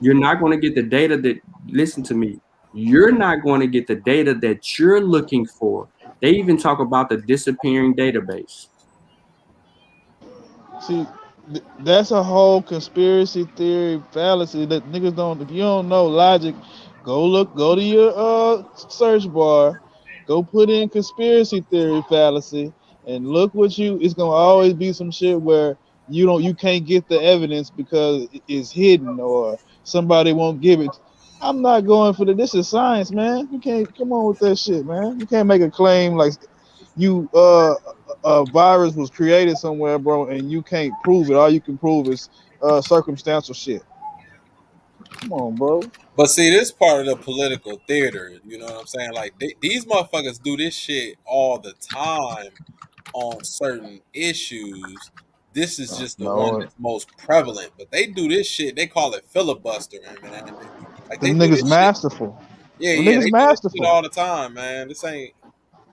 You're not going to get the data that. Listen to me. You're not going to get the data that you're looking for. They even talk about the disappearing database. See, that's a whole conspiracy theory fallacy that niggas don't. If you don't know logic, go to your search bar, go put in conspiracy theory fallacy, and look what you. It's gonna always be some shit where you can't get the evidence because it's hidden or somebody won't give it. I'm not going for the. This is science, man. You can't come on with that shit, man. You can't make a claim like you a virus was created somewhere, bro, and you can't prove it. All you can prove is circumstantial shit. Come on, bro. But see, this part of the political theater. You know what I'm saying? Like these motherfuckers do this shit all the time on certain issues. This is just the one No, that's most prevalent. But they do this shit. They call it filibustering, man. Like they them do niggas this shit. masterful. Yeah, Them yeah, niggas they do this shit masterful. all the time, man. This ain't.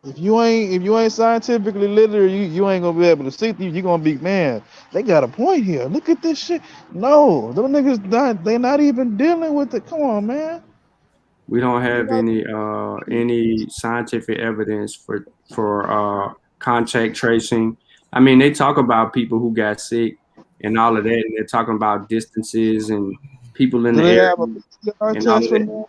If you ain't scientifically literate, you ain't gonna be able to see. You gonna be, man. They got a point here. Look at this shit. No, them niggas not. They not even dealing with it. Come on, man. We don't They have not- any scientific evidence for contact tracing. I mean, they talk about people who got sick and all of that, and they're talking about distances and people in Do the they air have a PCR and all test of for that. them?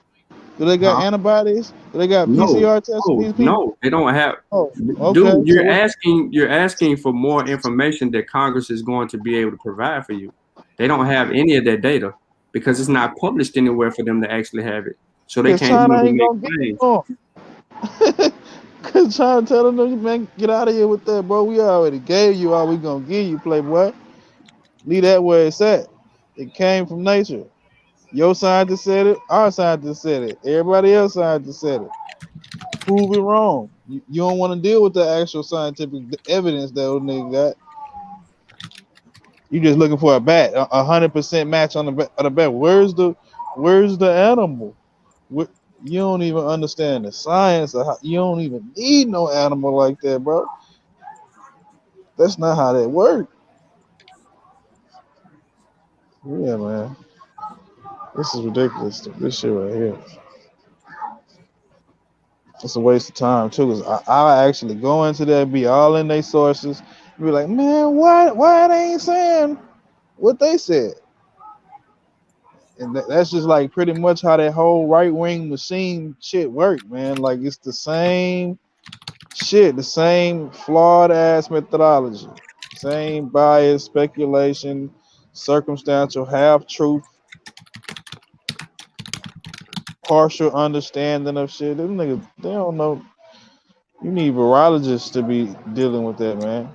Do they got Huh? antibodies? Do they got No, PCR tests for these people? no, they don't have. Oh, okay. Dude, you're asking for more information that Congress is going to be able to provide for you. They don't have any of that data because it's not published anywhere for them to actually have it. So they Because can't China really ain't make gonna give it claims. to them. Because China telling them, man, get out of here with that, bro. We already gave you all we gonna give you, playboy. Leave that where it's at. It came from nature. Your scientist said it. Our scientist said it. Everybody else scientist said it. Prove it wrong. You don't want to deal with the actual scientific evidence that old nigga got. You just looking for a bat, 100% match on the bat. Where's the animal? What, you don't even understand the science. You don't even need no animal like that, bro. That's not how that works. Yeah, man. This is ridiculous. This shit right here. It's a waste of time too. Cause I actually go into that, be all in their sources, be like, man, why they ain't saying what they said? And that's just like pretty much how that whole right wing machine shit work, man. Like it's the same shit, the same flawed ass methodology, same bias, speculation, circumstantial, half truth, partial understanding of shit. Them niggas, they don't know. You need virologists to be dealing with that, man.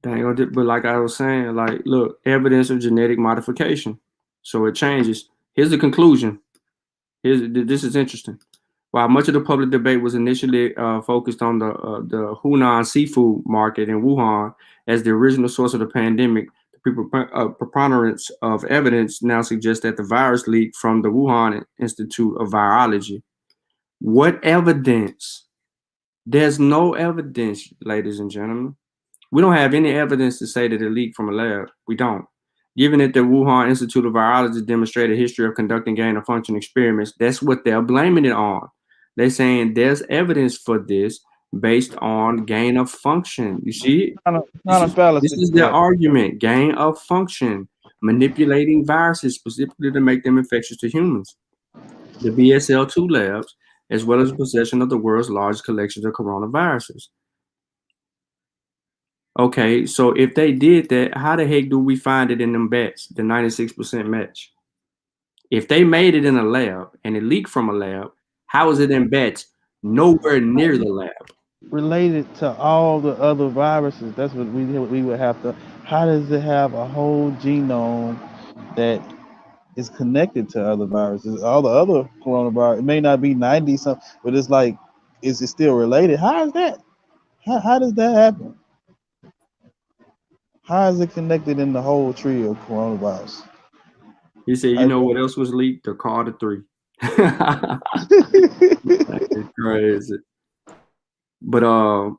Dang, but like I was saying, like, look, evidence of genetic modification. So it changes. Here's the conclusion. This is interesting. While much of the public debate was initially focused on the Hunan seafood market in Wuhan as the original source of the pandemic, the preponderance of evidence now suggests that the virus leaked from the Wuhan Institute of Virology. What evidence? There's no evidence, ladies and gentlemen. We don't have any evidence to say that it leaked from a lab. We don't. Given that the Wuhan Institute of Virology demonstrated a history of conducting gain of function experiments, that's what they're blaming it on. They're saying there's evidence for this based on gain of function. You see, this is their argument: gain of function, manipulating viruses specifically to make them infectious to humans. The BSL-2 labs, as well as possession of the world's largest collections of coronaviruses. Okay, so if they did that, how the heck do we find it in them bats, the 96% match? If they made it in a lab and it leaked from a lab, how is it in bats nowhere near the lab? Related to all the other viruses, that's what we would have to. How does it have a whole genome that is connected to other viruses? All the other coronavirus, it may not be 90 something, but it's like, is it still related? How is that? How does that happen? How is it connected in the whole tree of coronavirus? He said, you How- know what else was leaked? The Carter 3. It's crazy. But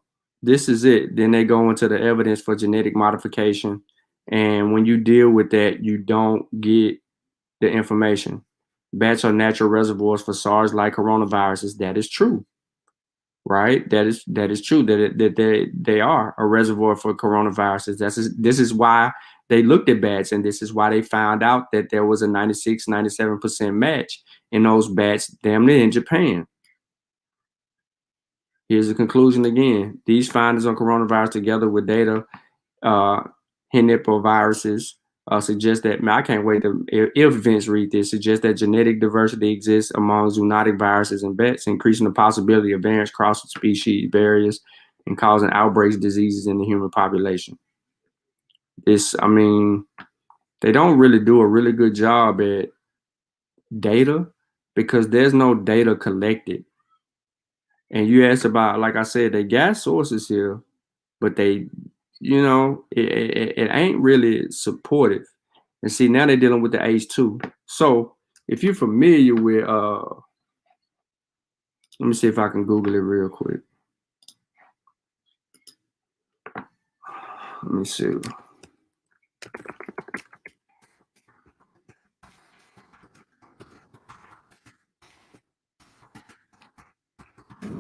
this is it. Then they go into the evidence for genetic modification. And when you deal with that, you don't get the information. Bats are natural reservoirs for SARS-like coronaviruses. That is true, right? That is true. That they are a reservoir for coronaviruses. This is why they looked at bats, and this is why they found out that there was a 96, 97% match in those bats damn near in Japan. Here's the conclusion again. These findings on coronavirus together with data, henipoviruses, suggest that, man, I can't wait to, if Vince read this, suggest that genetic diversity exists among zoonotic viruses and bats, increasing the possibility of variants crossing species barriers and causing outbreaks, diseases in the human population. I mean, they don't really do a really good job at data because there's no data collected. And you asked about, like I said, they got sources here, but they, it ain't really supportive. And see, now they're dealing with the H2. So if you're familiar with, let me see if I can Google it real quick. Let me see.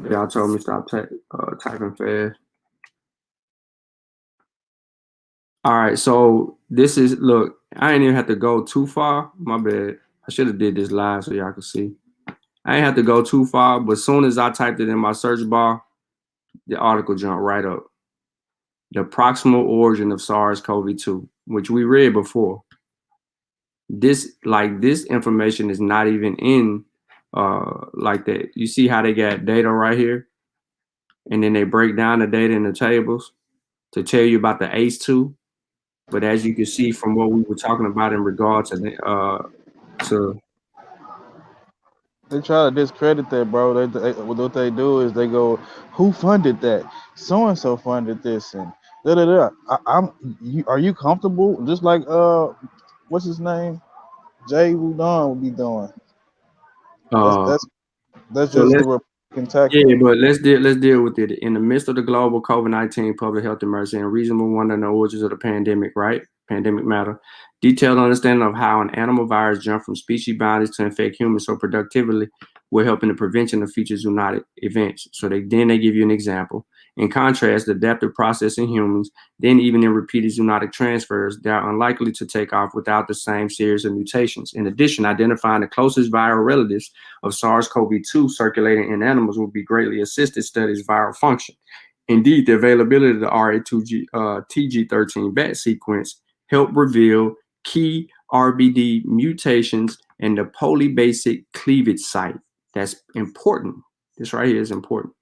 Y'all told me stop typing fast. All right, so this is, look, I ain't even have to go too far. My bad. I should have did this live so y'all could see. I ain't have to go too far, but as soon as I typed it in my search bar, the article jumped right up. The proximal origin of SARS-CoV-2, which we read before. This information is not even in like that. You see how they got data right here? And then they break down the data in the tables to tell you about the ACE2. But as you can see from what we were talking about in regard to They try to discredit that, bro. What they do is they go, "Who funded that? So and so funded this," and da da da. Are you comfortable? Just like what's his name? Jay Udon would be doing. uh That's so just the let's Republican tactic. Yeah, but let's deal with it. In the midst of the global COVID-19 public health emergency and reasonable wonder and the origins of the pandemic, right? Pandemic matter. Detailed understanding of how an animal virus jumped from species boundaries to infect humans so productively will help in the prevention of future zoonotic events. So they give you an example. In contrast, the adaptive process in humans, then even in repeated zoonotic transfers, they are unlikely to take off without the same series of mutations. In addition, identifying the closest viral relatives of SARS-CoV-2 circulating in animals will be greatly assisted studies viral function. Indeed, the availability of the TG13 bat sequence helped reveal key RBD mutations and the polybasic cleavage site. That's important. This right here is important.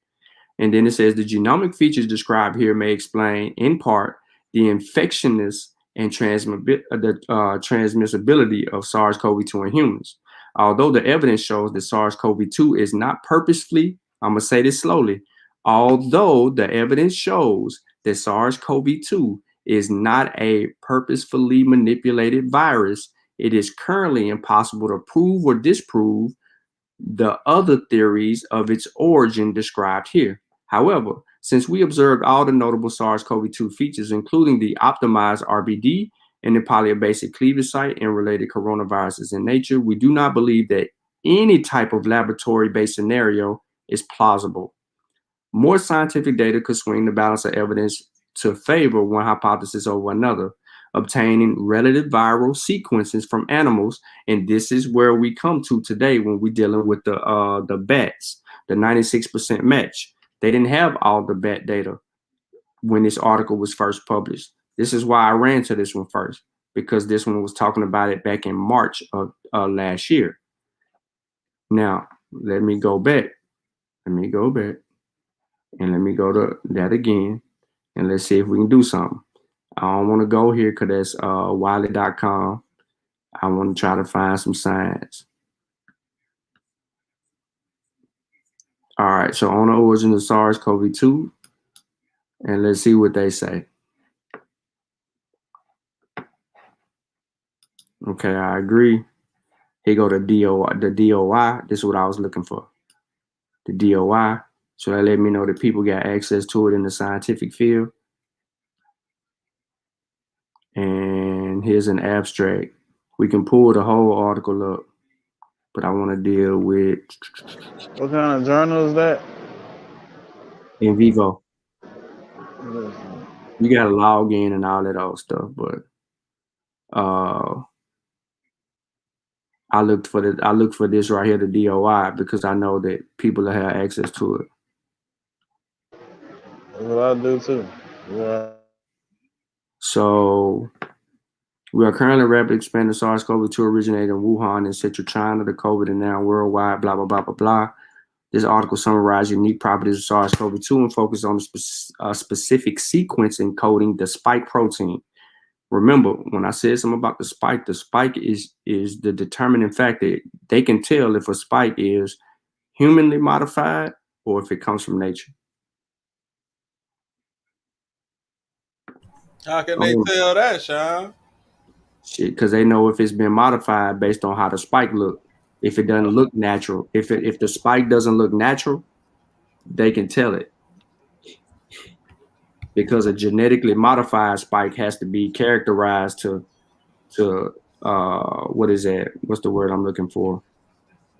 And then it says the genomic features described here may explain, in part, the infectiousness and transmissibility of SARS-CoV-2 in humans. Although the evidence shows that SARS-CoV-2 is not purposefully, I'm going to say this slowly, although the evidence shows that SARS-CoV-2 is not a purposefully manipulated virus, it is currently impossible to prove or disprove the other theories of its origin described here. However, since we observed all the notable SARS-CoV-2 features, including the optimized RBD and the polybasic cleavage site and related coronaviruses in nature, we do not believe that any type of laboratory-based scenario is plausible. More scientific data could swing the balance of evidence to favor one hypothesis over another, obtaining relative viral sequences from animals, and this is where we come to today when we're dealing with the bats, the 96% match. They didn't have all the bat data when this article was first published. This is why I ran to this one first, because this one was talking about it back in March of last year. Now, let me go back. And let me go to that again, and let's see if we can do something. I don't want to go here because that's wiley.com. I want to try to find some science. All right, so on the origin of SARS-CoV-2, and let's see what they say. Okay, I agree. Here go the DOI. This is what I was looking for. The DOI. So that let me know that people got access to it in the scientific field. And here's an abstract. We can pull the whole article up, but I want to deal with What kind of journal is that? in vivo. You gotta log in and all that old stuff, but I looked for this right here, the DOI, because I know that people that have access to it. That's what I do too. Yeah. So we are currently rapidly expanding SARS-CoV-2 originated in Wuhan and Central China, the COVID and now worldwide, blah, blah, blah, blah, blah. This article summarizes unique properties of SARS-CoV-2 and focuses on a specific sequence encoding the spike protein. Remember, when I said something about the spike is the determining factor. They can tell if a spike is humanly modified or if it comes from nature. How can they tell that, Sean? Shit, because they know if it's been modified based on how the spike look. If it doesn't look natural, if the spike doesn't look natural, they can tell it. Because a genetically modified spike has to be characterized to what is that? What's the word I'm looking for?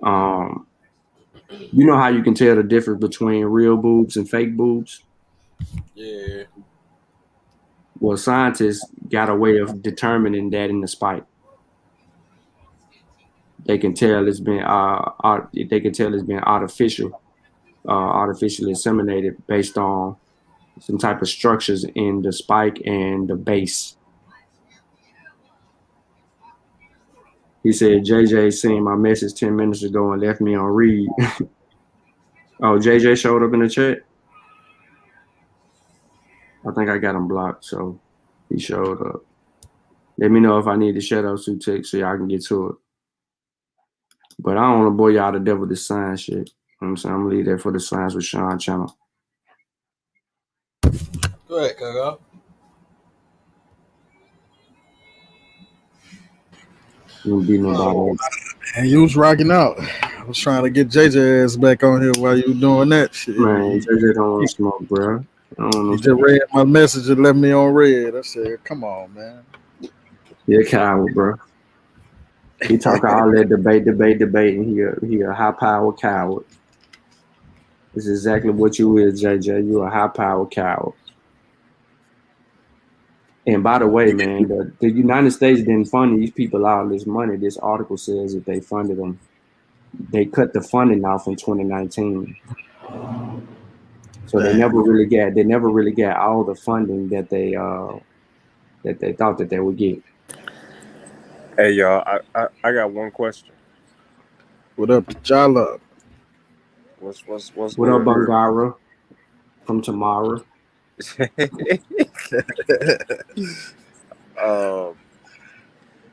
You know how you can tell the difference between real boobs and fake boobs? Yeah. Well, scientists got a way of determining that in the spike. They can tell it's been artificially inseminated based on some type of structures in the spike and the base. He said, JJ seen my message 10 minutes ago and left me on read. Oh, JJ showed up in the chat? I think I got him blocked, so he showed up. Let me know if I need to shut up some text so y'all can get to it. But I don't want to bore y'all to death with this science shit. You know what I'm saying? I'm going to leave that for the Science with Sean channel. Go ahead, Kaga. And you was rocking out. I was trying to get JJ ass back on here while you were doing that shit. Man, JJ don't want to smoke, bro. He just read my message and left me on red. I said, come on, man. You're a coward, bro. He talk all that debate, and he a high-powered coward. This is exactly what you is, JJ. You a high-powered coward. And by the way, man, the United States didn't fund these people all this money. This article says that they funded them. They cut the funding off in 2019. So they never really got all the funding that they thought that they would get. Hey y'all, I got one question. What up, Jala? What's what up, Bangara from tomorrow?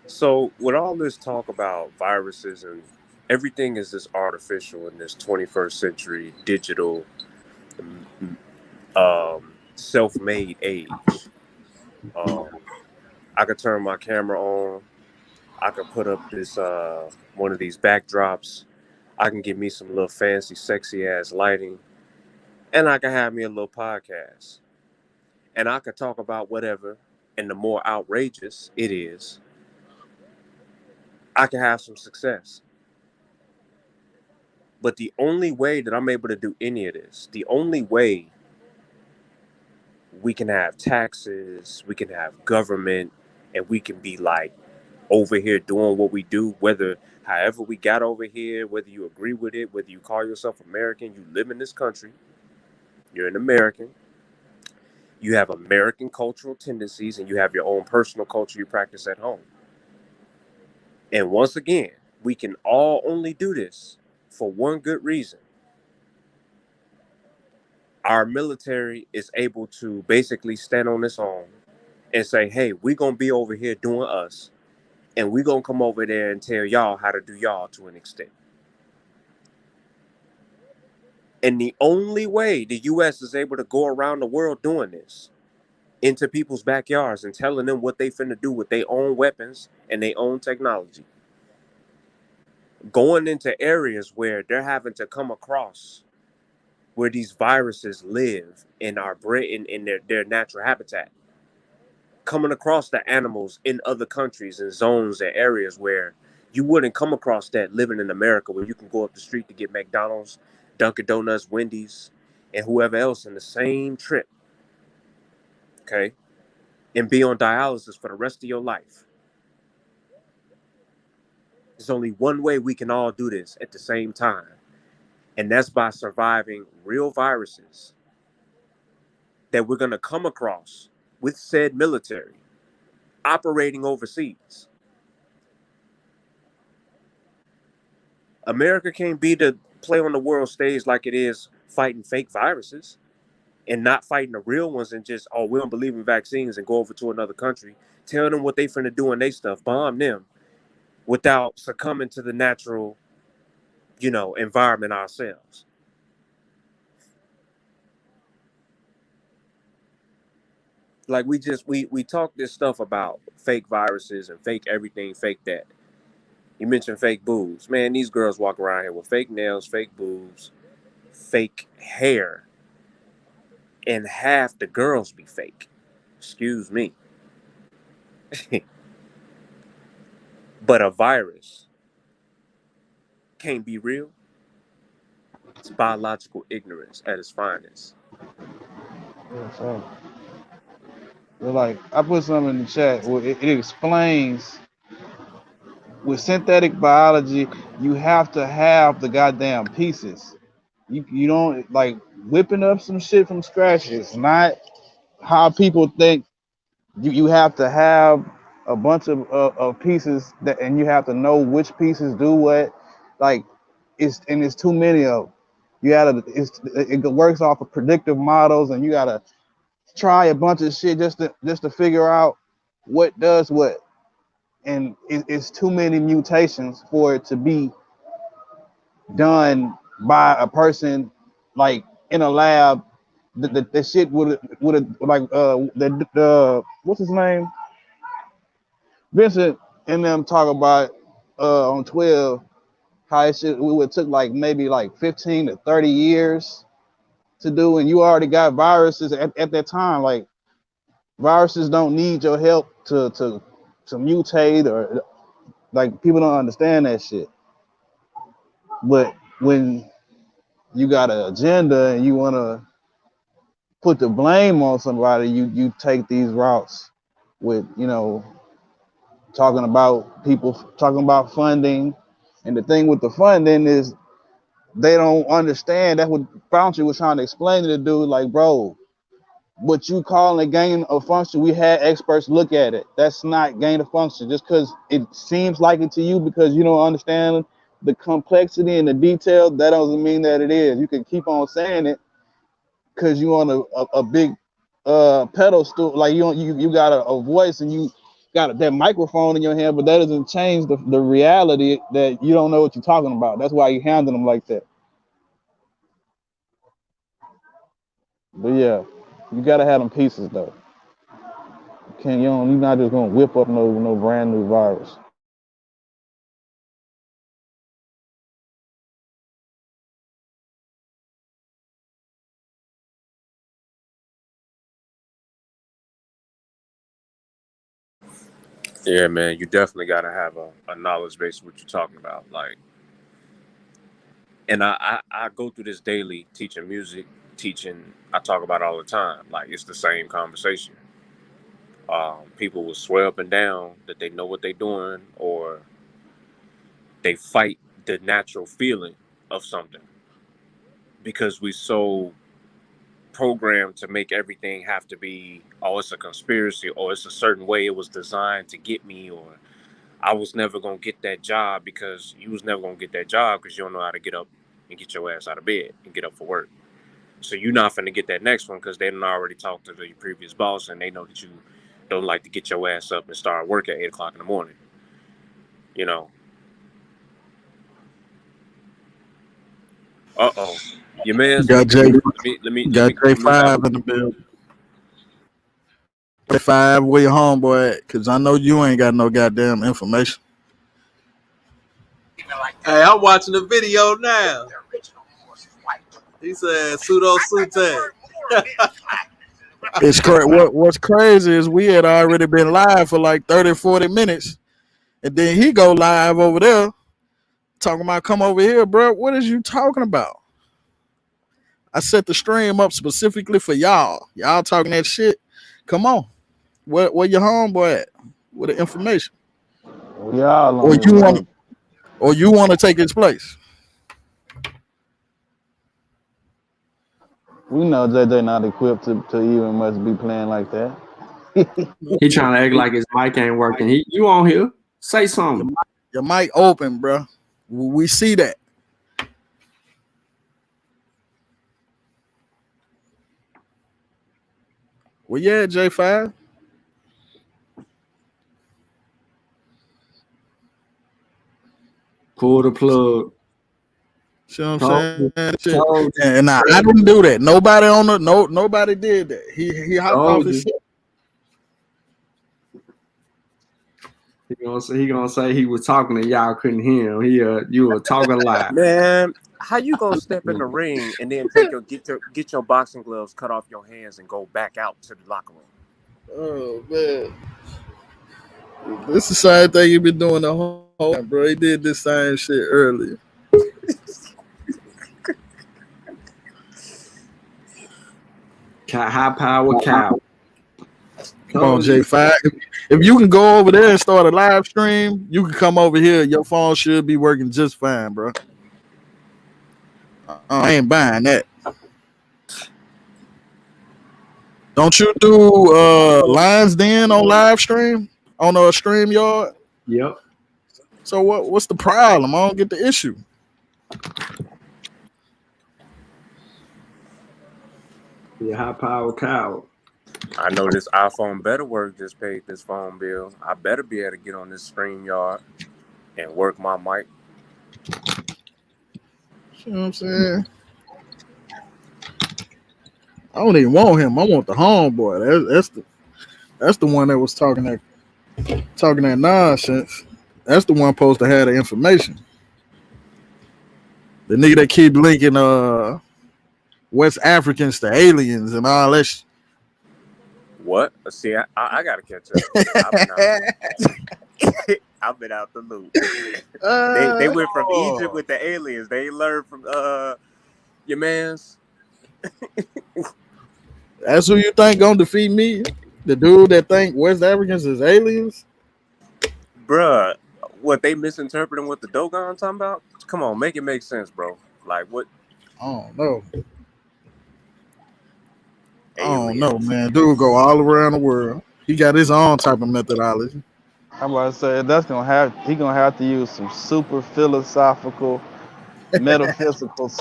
So with all this talk about viruses and everything is this artificial in this 21st century digital self-made age. I could turn my camera on. I could put up this one of these backdrops. I can give me some little fancy, sexy ass lighting, and I can have me a little podcast. And I could talk about whatever, and the more outrageous it is, I can have some success. But the only way that I'm able to do any of this, the only way we can have taxes, we can have government, and we can be like over here doing what we do, however we got over here, whether you agree with it, whether you call yourself American, you live in this country, you're an American, you have American cultural tendencies, and you have your own personal culture you practice at home. And once again, we can all only do this for one good reason. Our military is able to basically stand on its own and say, hey, we're going to be over here doing us, and we're going to come over there and tell y'all how to do y'all to an extent. And the only way the U.S. is able to go around the world doing this into people's backyards and telling them what they finna do with their own weapons and their own technology. Going into areas where they're having to come across where these viruses live and are bred in their natural habitat. Coming across the animals in other countries and zones and areas where you wouldn't come across that living in America, where you can go up the street to get McDonald's, Dunkin' Donuts, Wendy's, and whoever else in the same trip, okay, and be on dialysis for the rest of your life. There's only one way we can all do this at the same time, and that's by surviving real viruses that we're going to come across with said military operating overseas. America can't be the play on the world stage like it is fighting fake viruses and not fighting the real ones and just, oh, we don't believe in vaccines and go over to another country, tell them what they finna do and they stuff, bomb them without succumbing to the natural, environment ourselves. Like we talk this stuff about fake viruses and fake everything, fake that. You mentioned fake boobs. Man, these girls walk around here with fake nails, fake boobs, fake hair, and half the girls be fake. Excuse me. But a virus can't be real. It's biological ignorance at its finest. Yeah, so like I put something in the chat where it explains with synthetic biology, you have to have the goddamn pieces. You don't like whipping up some shit from scratch. It's not how people think. You have to have a bunch of pieces that, and you have to know which pieces do what. Like it's too many of them. You gotta it works off of predictive models, and you gotta try a bunch of shit just to figure out what does what. And it's too many mutations for it to be done by a person like in a lab. The shit would like the what's his name, Vincent, and them talk about on 12 how it would took like maybe like 15 to 30 years to do, and you already got viruses at that time. Like viruses don't need your help to mutate, or like people don't understand that shit. But when you got an agenda and you want to put the blame on somebody, you take these routes with talking about people, talking about funding. And the thing with the funding is they don't understand. That's what Fauci was trying to explain to the dude, like, bro, what you calling a gain of function, we had experts look at it. That's not gain of function. Just because it seems like it to you because you don't understand the complexity and the detail, that doesn't mean that it is. You can keep on saying it because you on a big pedestal, like you got a voice and you got that microphone in your hand, but that doesn't change the reality that you don't know what you're talking about. That's why you handle them like that. But yeah, you gotta have them pieces though. You're not just gonna whip up no brand new virus. Yeah, man, you definitely got to have a knowledge base of what you're talking about. Like, and I go through this daily teaching music, I talk about it all the time. Like, it's the same conversation. People will swear up and down that they know what they're doing, or they fight the natural feeling of something because we so programmed to make everything have to be, oh, it's a conspiracy, or it's a certain way it was designed to get me, or I was never gonna get that job because you was never gonna get that job because you don't know how to get up and get your ass out of bed and get up for work. So you're not finna get that next one because they done already talked to the previous boss and they know that you don't like to get your ass up and start work at 8 o'clock in the morning. You know. Your man's Got finna J, leave. Let me got go on mute. J5 in the building. 5, where your homeboy at? Cause I know you ain't got no goddamn information. Hey, I'm watching the video now. He said pseudo sute. It's crazy. What's crazy is we had already been live for like 30, 40 minutes. And then he go live over there talking about come over here, bro. What is you talking about? I set the stream up specifically for y'all. Y'all talking that shit. Come on. Where your homeboy at? With the information. We all Or on this mother. you want to take his place. We know JJ not equipped to even much be playing like that. He trying to act like his mic ain't working. You on here? Say something. Your mic open, bro. We see that. Well, yeah, J5. Pull the plug. See what I'm saying? Told you. And I didn't do that. Nobody did that. He hopped off his shit. He gonna say he was talking and y'all couldn't hear him. You were talking live. Man, how you gonna step in the ring and then get your boxing gloves cut off your hands and go back out to the locker room? Oh man, this is the same thing you've been doing the whole time, bro. He did this same shit earlier. High power cow. Come on, J5. If you can go over there and start a live stream, you can come over here. Your phone should be working just fine, bro. I ain't buying that. Don't you do Lions Den on live stream on a StreamYard? Yep. So what's the problem? I don't get the issue. Yeah, high power cow. I know this iPhone better work just paid this phone bill. I better be able to get on this StreamYard and work my mic. You know what I'm saying? I don't even want him. I want the homeboy. That's the one that was talking that nonsense. That's the one supposed to have the information. The nigga that keep linking West Africans to aliens and all that shit. What? See, I gotta catch up. I've been out the loop. They went from Egypt with the aliens. They learned from your mans. That's who you think gonna defeat me? The dude that think West Africans is aliens? Bruh, what they misinterpreting what the Dogon talking about? Come on, make it make sense, bro. Like what? I don't know. Aliens. I don't know, man. Dude go all around the world. He got his own type of methodology. I'm about to say he gonna have to use some super philosophical, metaphysical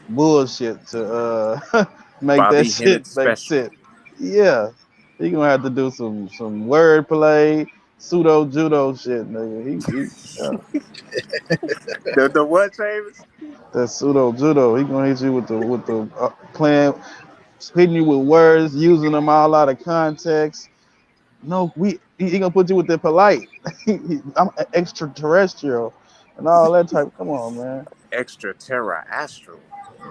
bullshit to make Bobby that shit Hennett make special. sense. Yeah, he gonna have to do some wordplay, pseudo judo shit, nigga. The what, James? That pseudo judo. He gonna hit you with the plan, hitting you with words, using them all out of context. No, he gonna put you with the polite. I'm extraterrestrial and all that type. Come on, man. Extraterrestrial.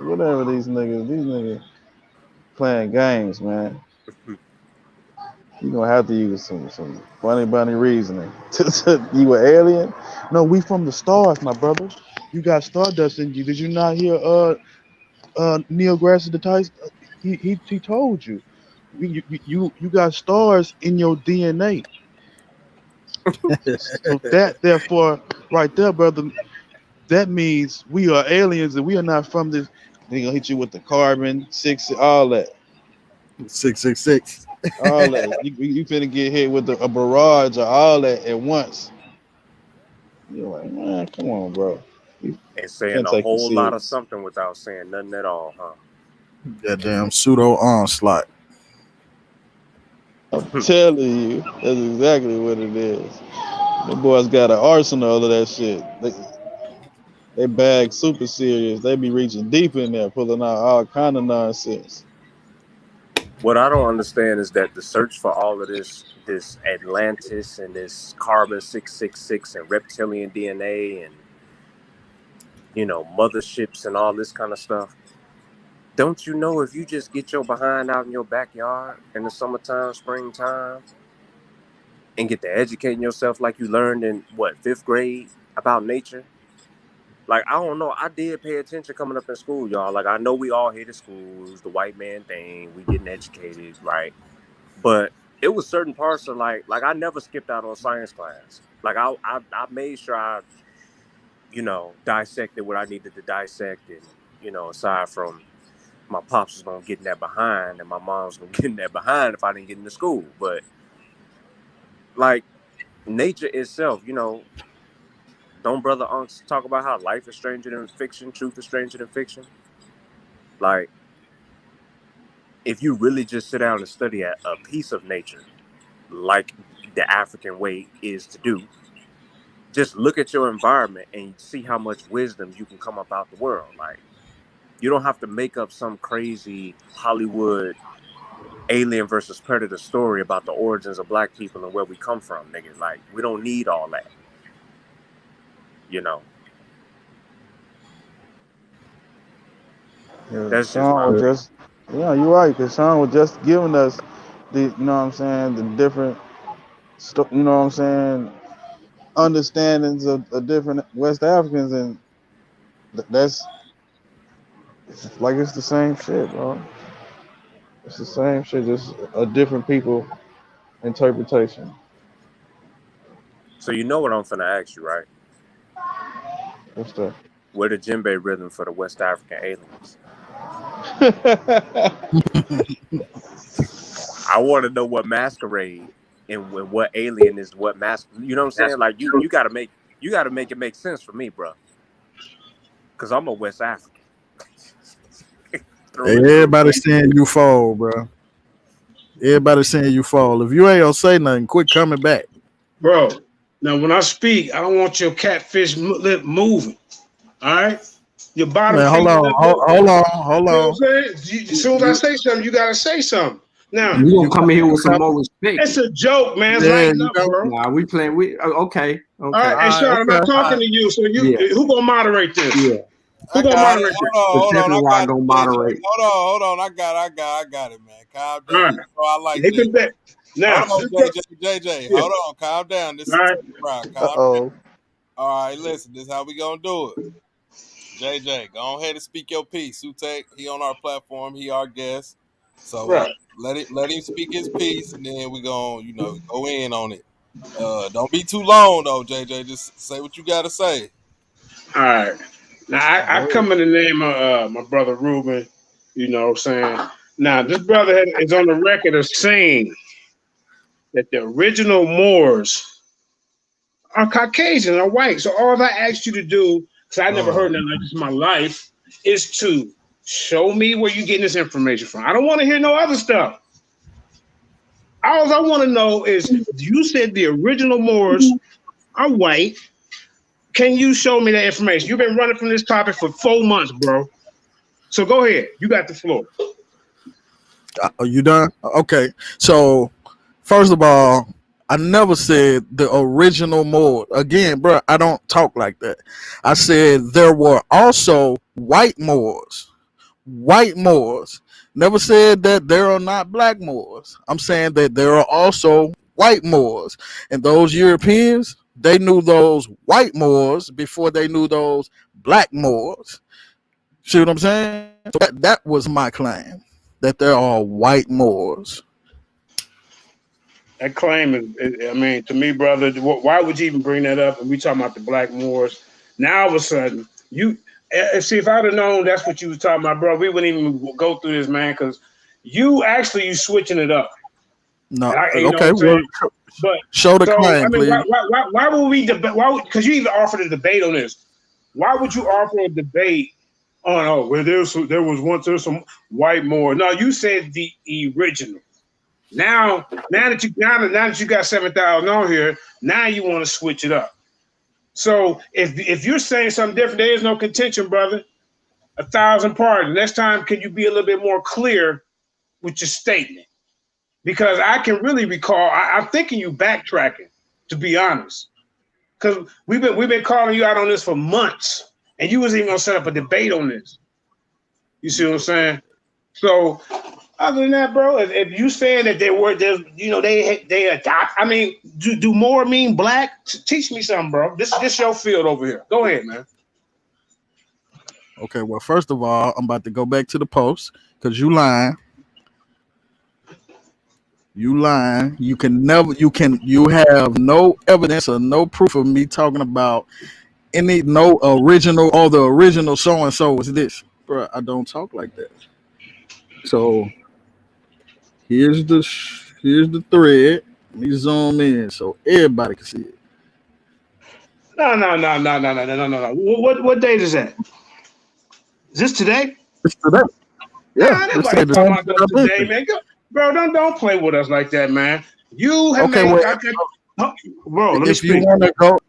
Whatever these niggas playing games, man. You gonna have to use some funny bunny reasoning. You an alien? No, we from the stars, my brother. You got stardust in you. Did you not hear Neil deGrasse Tyson? He told you. You got stars in your DNA. So that therefore right there, brother, that means we are aliens and we are not from this. They gonna hit you with the carbon 6, all that. 666. All that. You finna get hit with a barrage of all that at once. You're like, man, come on, bro. You And saying can't a take you whole lot of serious. something without saying nothing at all, huh? That damn pseudo onslaught. I'm telling you, that's exactly what it is. The boys got an arsenal of that shit. They bag super serious. They be reaching deep in there, pulling out all kind of nonsense. What I don't understand is that the search for all of this Atlantis and this carbon 666 and reptilian DNA and motherships and all this kind of stuff. Don't you know if you just get your behind out in your backyard in the summertime, springtime, and get to educating yourself like you learned in what, 5th grade about nature? Like, I don't know. I did pay attention coming up in school, y'all. Like, I know we all hated schools, the white man thing, we getting educated, right? But it was certain parts of like I never skipped out on science class. Like I made sure I, dissected what I needed to dissect, and aside from my pops was gonna get in that behind, and my mom was gonna get in that behind if I didn't get into school. But like nature itself, don't brother unks talk about how life is stranger than fiction, truth is stranger than fiction? Like, if you really just sit down and study a piece of nature, like the African way is to do, just look at your environment and see how much wisdom you can come up out the world. Like, you don't have to make up some crazy Hollywood alien versus predator story about the origins of black people and where we come from, nigga. Like, we don't need all that. Yeah, That's just Sean my was just, yeah, you're right. Cause Sean was just giving us the, you know what I'm saying, the different, you know what I'm saying, understandings of different West Africans, and that's like it's the same shit, bro. It's the same shit, just a different people interpretation. So you know what I'm finna ask you, right? What's that? Where the djembe rhythm for the West African aliens? I want to know what masquerade and what alien is what mask. You know what I'm saying? Like you gotta make it make sense for me, bro. Cause I'm a West African. Through and through. Everybody saying you fall, bro. Everybody saying you fall. If you ain't gonna say nothing, quit coming back, bro. Now, when I speak, I don't want your catfish lip moving. All right, your bottom man. Hold finger on, lip hold, moving. hold on, hold You know on. what I'm saying? As soon as I say something, you gotta say something. Now, We gonna You come in here you with some come, more respect. it's a joke, man. It's yeah, lighten you up, come. bro. Nah, we playing. Okay. All right, and Sean, I'm Okay, not talking to you. So Yeah. who gonna moderate this? Yeah. Who I gonna got it. moderate this? Hold on. I Stephen got Rock gonna it, JJ. moderate. Hold on. I got it, man. Calm All down. right, So I like hit this. the bet. Now, Hold on, JJ. yeah. Hold on. Calm down. This All is right, Rock. Calm down. Uh-oh. All right, listen. This is how we gonna do it. JJ, go ahead and speak your piece. Sutek, he on our platform. He our guest. So right. let him speak his piece, and then we gonna go in on it. Don't be too long though, JJ. Just say what you gotta say. All right. Now, I Go ahead. come in the name of my brother Ruben. You know what I'm saying? Now, this brother is on the record of saying that the original Moors are Caucasian, are white. So all I asked you to do, because I never heard nothing like this in my life, is to show me where you're getting this information from. I don't want to hear no other stuff. All I want to know is you said the original Moors are white. Can you show me that information? You've been running from this topic for 4 months, bro. So go ahead. You got the floor. Are you done? Okay. So first of all, I never said the original Moor. Again, bro, I don't talk like that. I said there were also white Moors. White Moors. Never said that there are not black Moors. I'm saying that there are also white Moors. And those Europeans, they knew those white Moors before they knew those black Moors. See what I'm saying? So that was my claim, that there are white Moors. That claim is, I mean, to me, brother, why would you even bring that up? And we talking about the black Moors. Now, all of a sudden, see, if I'd have known that's what you was talking about, bro, we wouldn't even go through this, man, because you switching it up. No, You know what okay, I'm well, saying? But show the so, I claim, mean, please. why would we debate? Because you even offered a debate on this. Why would you offer a debate on, well, there was once some white Moor? No, you said the original. Now that you got 7,000 on here, now you want to switch it up. So if you're saying something different, there is no contention, brother. 1,000 pardons. Next time, can you be a little bit more clear with your statement because I can really recall. I'm thinking you backtracking, to be honest, because we've been calling you out on this for months, and you wasn't even gonna set up a debate on this. You see what I'm saying? So other than that, bro, if you saying that they adopt, I mean, do more mean black? Teach me something, bro. This your field over here. Go ahead, man. Okay, well, first of all, I'm about to go back to the post because you lying. You lying. You have no evidence or no proof of me talking about no original or the original so and so was this, bro. I don't talk like that. So here's the thread. Let me zoom in so everybody can see it. No. What date is that? Is this today? It's today. Yeah, nah, nobody talking about that today, man. Bro, don't play with us like that, man. You have okay, bro. Let me speak.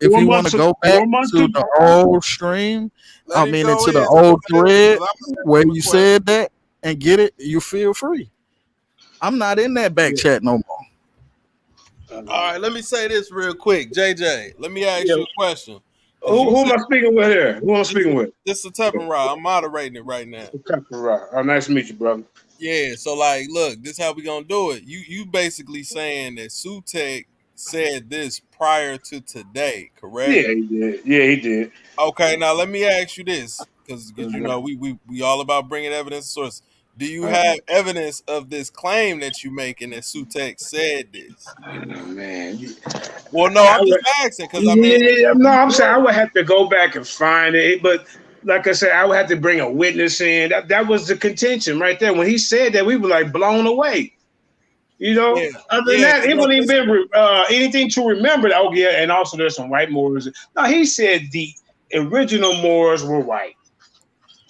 If you want to go back to the old stream, into the old thread where you said that and get it, you feel free. I'm not in that back chat no more. All right, let me say this real quick, JJ. Let me ask you a question. Who am I speaking with here? Who am I speaking with? This is Teppenrod. I'm moderating it right now. Teppenrod. Oh, nice to meet you, brother. Yeah, so like, look, this is how we gonna do it. You basically saying that Sutek said this prior to today, correct? Yeah, he did. Yeah, he did. Okay, now let me ask you this, because you know we all about bringing evidence source. Do you have evidence of this claim that you making that Sutek said this? Oh man. Well, no, I'm just asking because I'm saying I would have to go back and find it, but like I said, I would have to bring a witness in. That was the contention right there. When he said that, we were like blown away. You know, other than that, it wouldn't even be anything to remember. Oh yeah, and also there's some white Moors. No, he said the original Moors were white.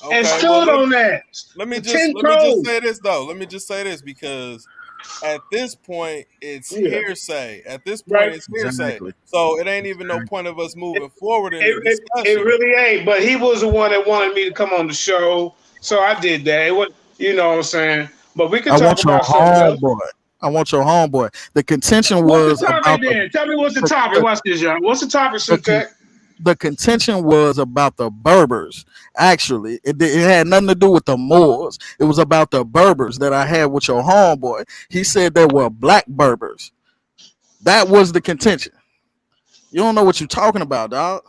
Okay, and stood on that. Let me just say this though. Let me just say this because at this point it's hearsay. At this point it's hearsay. Exactly. So it ain't even no point of us moving forward in the discussion. It really ain't. But he was the one that wanted me to come on the show, so I did that. It was, you know what I'm saying. But we can talk about something. I want your homeboy. The contention was about tell me what's the topic. Watch this, y'all. What's the topic, Sutek? The contention was about the Berbers. Actually, it had nothing to do with the Moors. It was about the Berbers that I had with your homeboy. He said they were black Berbers. That was the contention. You don't know what you're talking about, dog.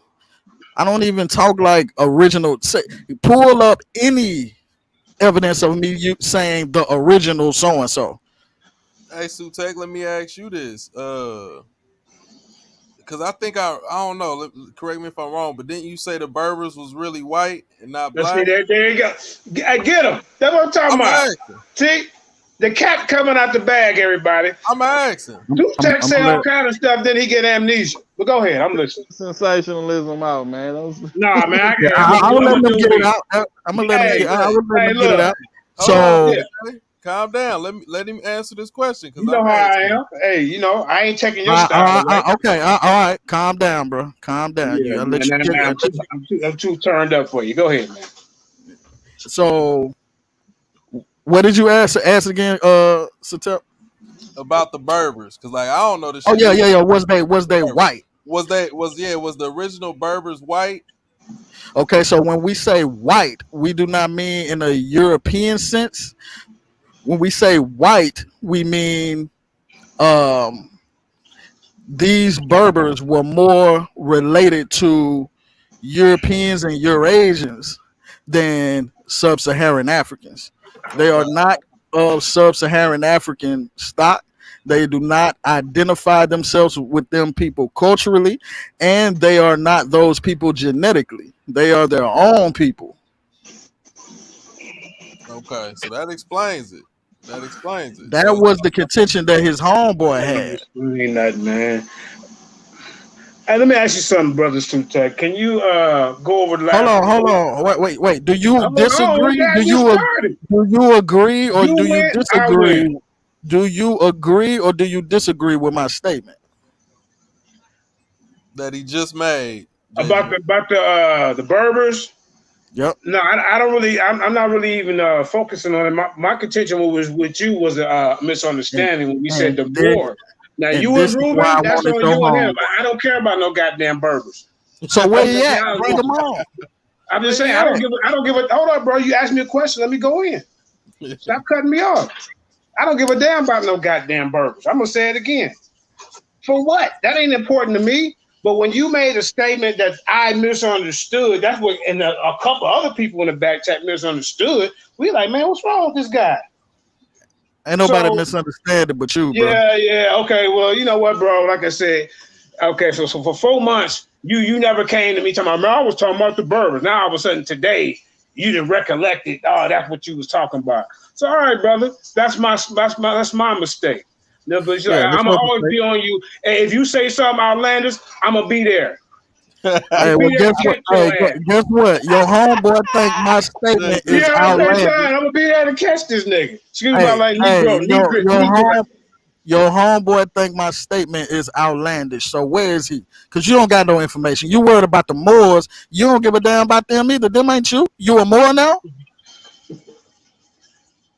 I don't even talk like original. Pull up any evidence of me saying the original so and so. Hey, Sutek, let me ask you this. Because I think I don't know. Correct me if I'm wrong, but didn't you say the Berbers was really white and not black? See, there you go. I get them. That's what I'm talking about. Asking. See, the cat coming out the bag, everybody. I'm asking. Sutek say all kind of stuff, then he get amnesia. But go ahead, I'm listening. Sensationalism out, man. Nah, man. I'm gonna let him get it out. I'm gonna let him get it out. So. Calm down. Let him answer this question. You know how I am. Hey, you know I ain't taking your style. Okay, all right. Calm down, bro. Calm down. Yeah, I'm too turned up for you. Go ahead, man. So, what did you ask again, Satep? About the Berbers, because like I don't know this. Oh yeah. Was they white? Was the original Berbers white? Okay, so when we say white, we do not mean in a European sense. When we say white, we mean these Berbers were more related to Europeans and Eurasians than sub-Saharan Africans. They are not of sub-Saharan African stock. They do not identify themselves with them people culturally, and they are not those people genetically. They are their own people. Okay, so that explains it. That was the contention that his homeboy had. Ain't nothing, man. Hey, let me ask you something, brother Sutek. Can you go over the last? Hold on. Wait. Do you disagree? Do you agree or do you disagree? Do you agree or do you disagree with my statement that he just made about the Berbers? Yep. No, I don't really. I'm not really even focusing on it. My contention was with you was a misunderstanding when we said the Moor. Now you this and is why Ruben, I that's wanted on your you and him. home. I don't care about no goddamn Berbers. So where he at? I'm Bring him on. just saying. I don't give a. Hold up, bro. You asked me a question. Let me go in. Stop cutting me off. I don't give a damn about no goddamn Berbers. I'm gonna say it again. For what? That ain't important to me. But when you made a statement that I misunderstood, that's what, and a couple other people in the back chat misunderstood. We like, man, what's wrong with this guy? Ain't nobody misunderstand it but you, bro. Yeah. Okay, well, you know what, bro? Like I said, okay, so for 4 months, you never came to me talking about, man, I was talking about the Berbers. Now all of a sudden today, you didn't recollect it. Oh, that's what you was talking about. So all right, brother, that's my mistake. No, but I'm gonna always be on you. And if you say something outlandish, I'm gonna be there. Hey, well, guess what? Guess what? Your homeboy think my statement is outlandish. I'm gonna be there to catch this nigga. Excuse me, like Negro. Your homeboy think my statement is outlandish. So where is he? Because you don't got no information. You worried about the Moors. You don't give a damn about them either. Them ain't you. You a Moor now?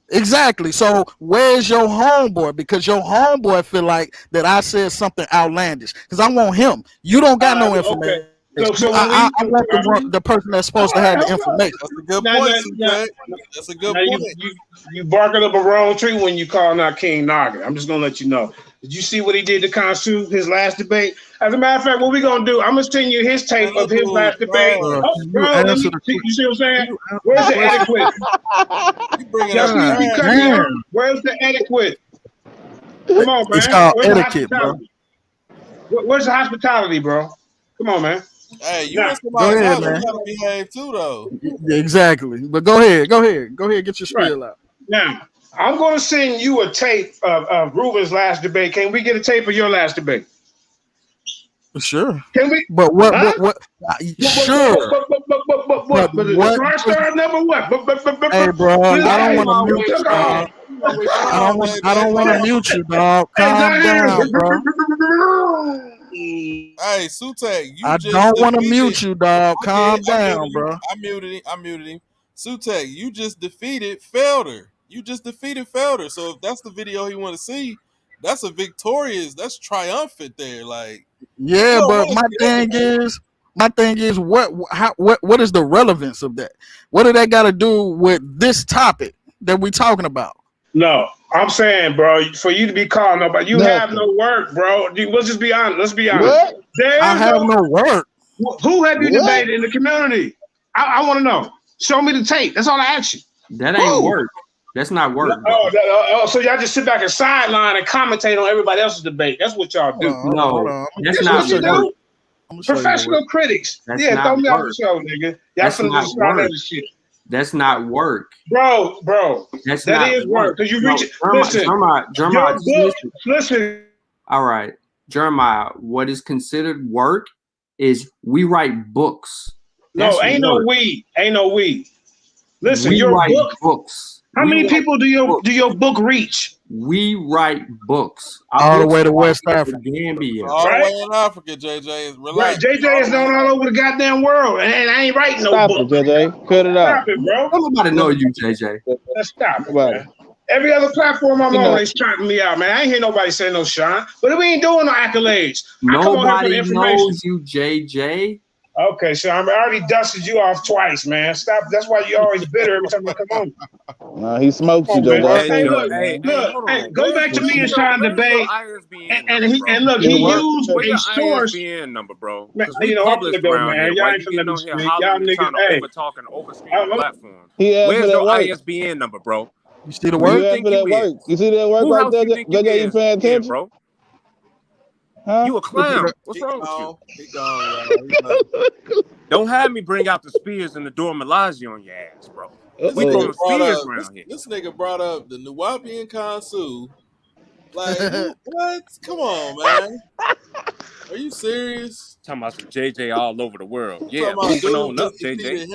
Exactly. So where's your homeboy? Because your homeboy feel like that I said something outlandish. Because I want him. You don't got no information. So I want the person that's supposed to have the information. That's a good point, That's a good point. You barking up a wrong tree when you calling out King Naga. I'm just gonna let you know. Did you see what he did to Khonshu, his last debate? As a matter of fact, what we gonna do? I'm gonna send you his tape of his last debate. You see what I'm saying? Where's the etiquette? Where's the etiquette? Come on, man. It's called etiquette, bro. Where's the hospitality, bro? Come on, man. Hey, you in somebody's house, you gotta behave too, though. Exactly. But go ahead. Get your spiel out. Now, I'm going to send you a tape of Ruben's last debate. Can we get a tape of your last debate? Sure. Can we? But what? Sure. But the star number what? Hey, bro, I don't want to mute you, dog. I don't want to mute you, dog. Calm down, bro. Hey, Sutek, I don't want to mute you, dog. Calm down, bro. I muted him. Sutek, you just defeated Felder. So if that's the video he want to see, that's that's triumphant there. Like, yeah, but my thing is, what is the relevance of that? What do that got to do with this topic that we talking about? No, I'm saying, bro, for you to be calling nobody, you have no work, bro. Let's just be honest. Let's be honest. What? I have no work. Who have you debated in the community? I want to know. Show me the tape. That's all I ask you. That ain't work. That's not work. So y'all just sit back and sideline and commentate on everybody else's debate. That's what y'all do. No, that's not work. Professional critics. Throw me off the show, nigga. Y'all finna just start that shit. That's not work, bro. That is work. Because you reach. Jeremiah, listen. All right, Jeremiah. What is considered work is we write books. That's ain't no we. Listen, your books. How many people do your book reach? We write books. All the way to West Africa. Gambia. All the way in Africa, JJ. Right, JJ is known all over the goddamn world, and I ain't writing no book. Stop it, JJ. Cut it out. Stop it, bro. Nobody know you, JJ. Let's stop it, man. Every other platform I'm on, they shouting me out, man. I ain't hear nobody say no Sean, but we ain't doing no accolades. Nobody knows you, JJ. Okay, so I already dusted you off twice, man. Stop. That's why you always bitter every time I come on. Nah, he smokes you, though. Hey, look, go back to me and Sean debate. And look, he used a source. ISBN number, bro. You know, I'm gonna go, man. Y'all ain't gonna let me speak. Y'all niggas, over talking over streaming platform. Where's your ISBN number, bro? You see the work? You see that work right there? JJ, you paying attention, bro? Huh? You a clown. What's wrong with you? Don't have me bring out the spears and the Dora Milaje on your ass, bro. We throwing spears around here. This nigga brought up the Nuwapian Khonshu. Like, what? Come on, man. Are you serious? Talking about some JJ all over the world. Yeah, moving on up, JJ.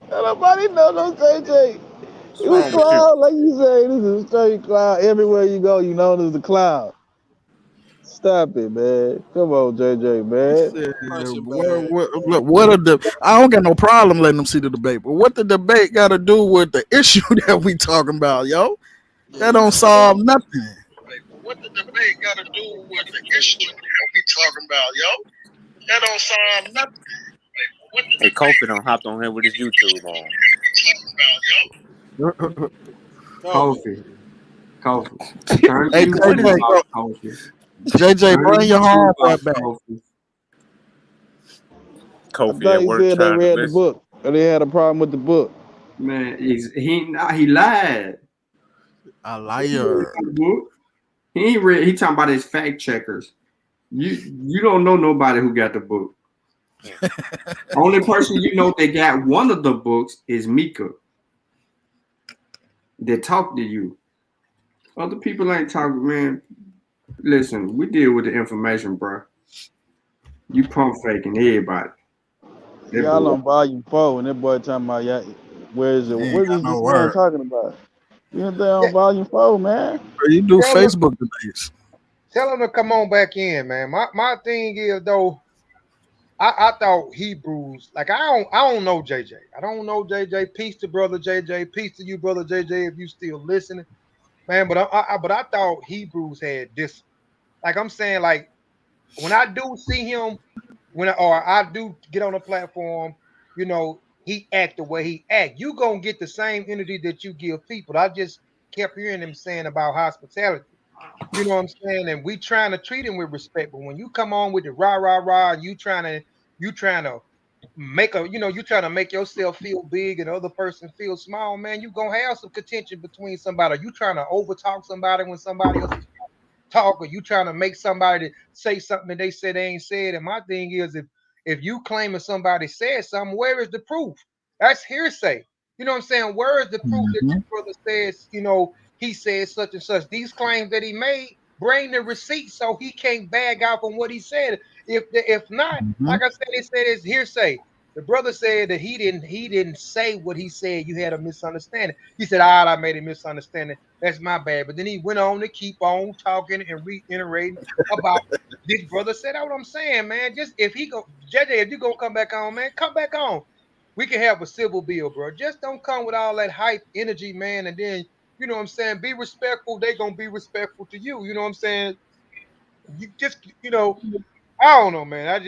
Nobody know no JJ. You cloud, like you say, this is a straight cloud. Everywhere you go, you know there's a cloud. Stop it, man. Come on, JJ, man. Punching bag. What are the? I don't got no problem letting them see the debate, but what the debate got to do with the issue that we talking about, yo? Yeah, That you don't feel me? solve nothing. What the debate got to do with the issue that we talking about, yo? That don't solve nothing. What the Hey, debate Kofi done hopped on here with his YouTube on. we talking about, yo? Kobe. Coffee. Turn the Hey, YouTube JJ, off, Coffee. JJ, Turn bring the your YouTube homeboy off, back. Coffee. I Kofi thought at he work said they trying to read the listen. book or they had a problem with the book. Man, he lied. A He ain't read liar. the book. He ain't read. He talking about his fact checkers. You don't know nobody who got the book. Only person you know that got one of the books is Mika. That talk to you. Other people ain't talking, man. Listen, we deal with the information, bro. You pump faking everybody. That Y'all boy. on volume 4 and that boy talking about y'all. Where is it? He ain't What got is no this man word. talking about? You ain't there Yeah, on volume 4, man. Bro, you do tell him, Facebook debates. tell him to come on back in, man. My thing is though, I thought Hebrews, like I don't know JJ. I don't know JJ. Peace to brother JJ. Peace to you, brother JJ, if you still listening, man. But I thought Hebrews had this. Like I'm saying, like when I do see him, or I do get on a platform, he act the way he act. You gonna get the same energy that you give people. I just kept hearing him saying about hospitality. You know what I'm saying? And we trying to treat him with respect. But when you come on with the rah rah rah, and you trying to you trying to make yourself feel big and the other person feel small, man, you gonna have some contention between somebody. You trying to overtalk somebody when somebody else is talk, or you trying to make somebody say something that they said they ain't said. And my thing is, if you claiming somebody said something, where is the proof? That's hearsay. You know what I'm saying? Where is the proof that Mm-hmm. your brother says, he said such and such? These claims that he made, bring the receipt so he can't bag out on what he said. If not, Mm-hmm. like I said, they said it's hearsay. The brother said that he didn't say what he said. You had a misunderstanding. He said, I made a misunderstanding. That's my bad. But then he went on to keep on talking and reiterating about this brother said. That's what I'm saying, man. Just if he go, JJ, if you gonna come back on, man, come back on. We can have a civil bill, bro. Just don't come with all that hype energy, man. And then, you know what I'm saying, be respectful. They gonna be respectful to you. You know what I'm saying? You just, I don't know, man.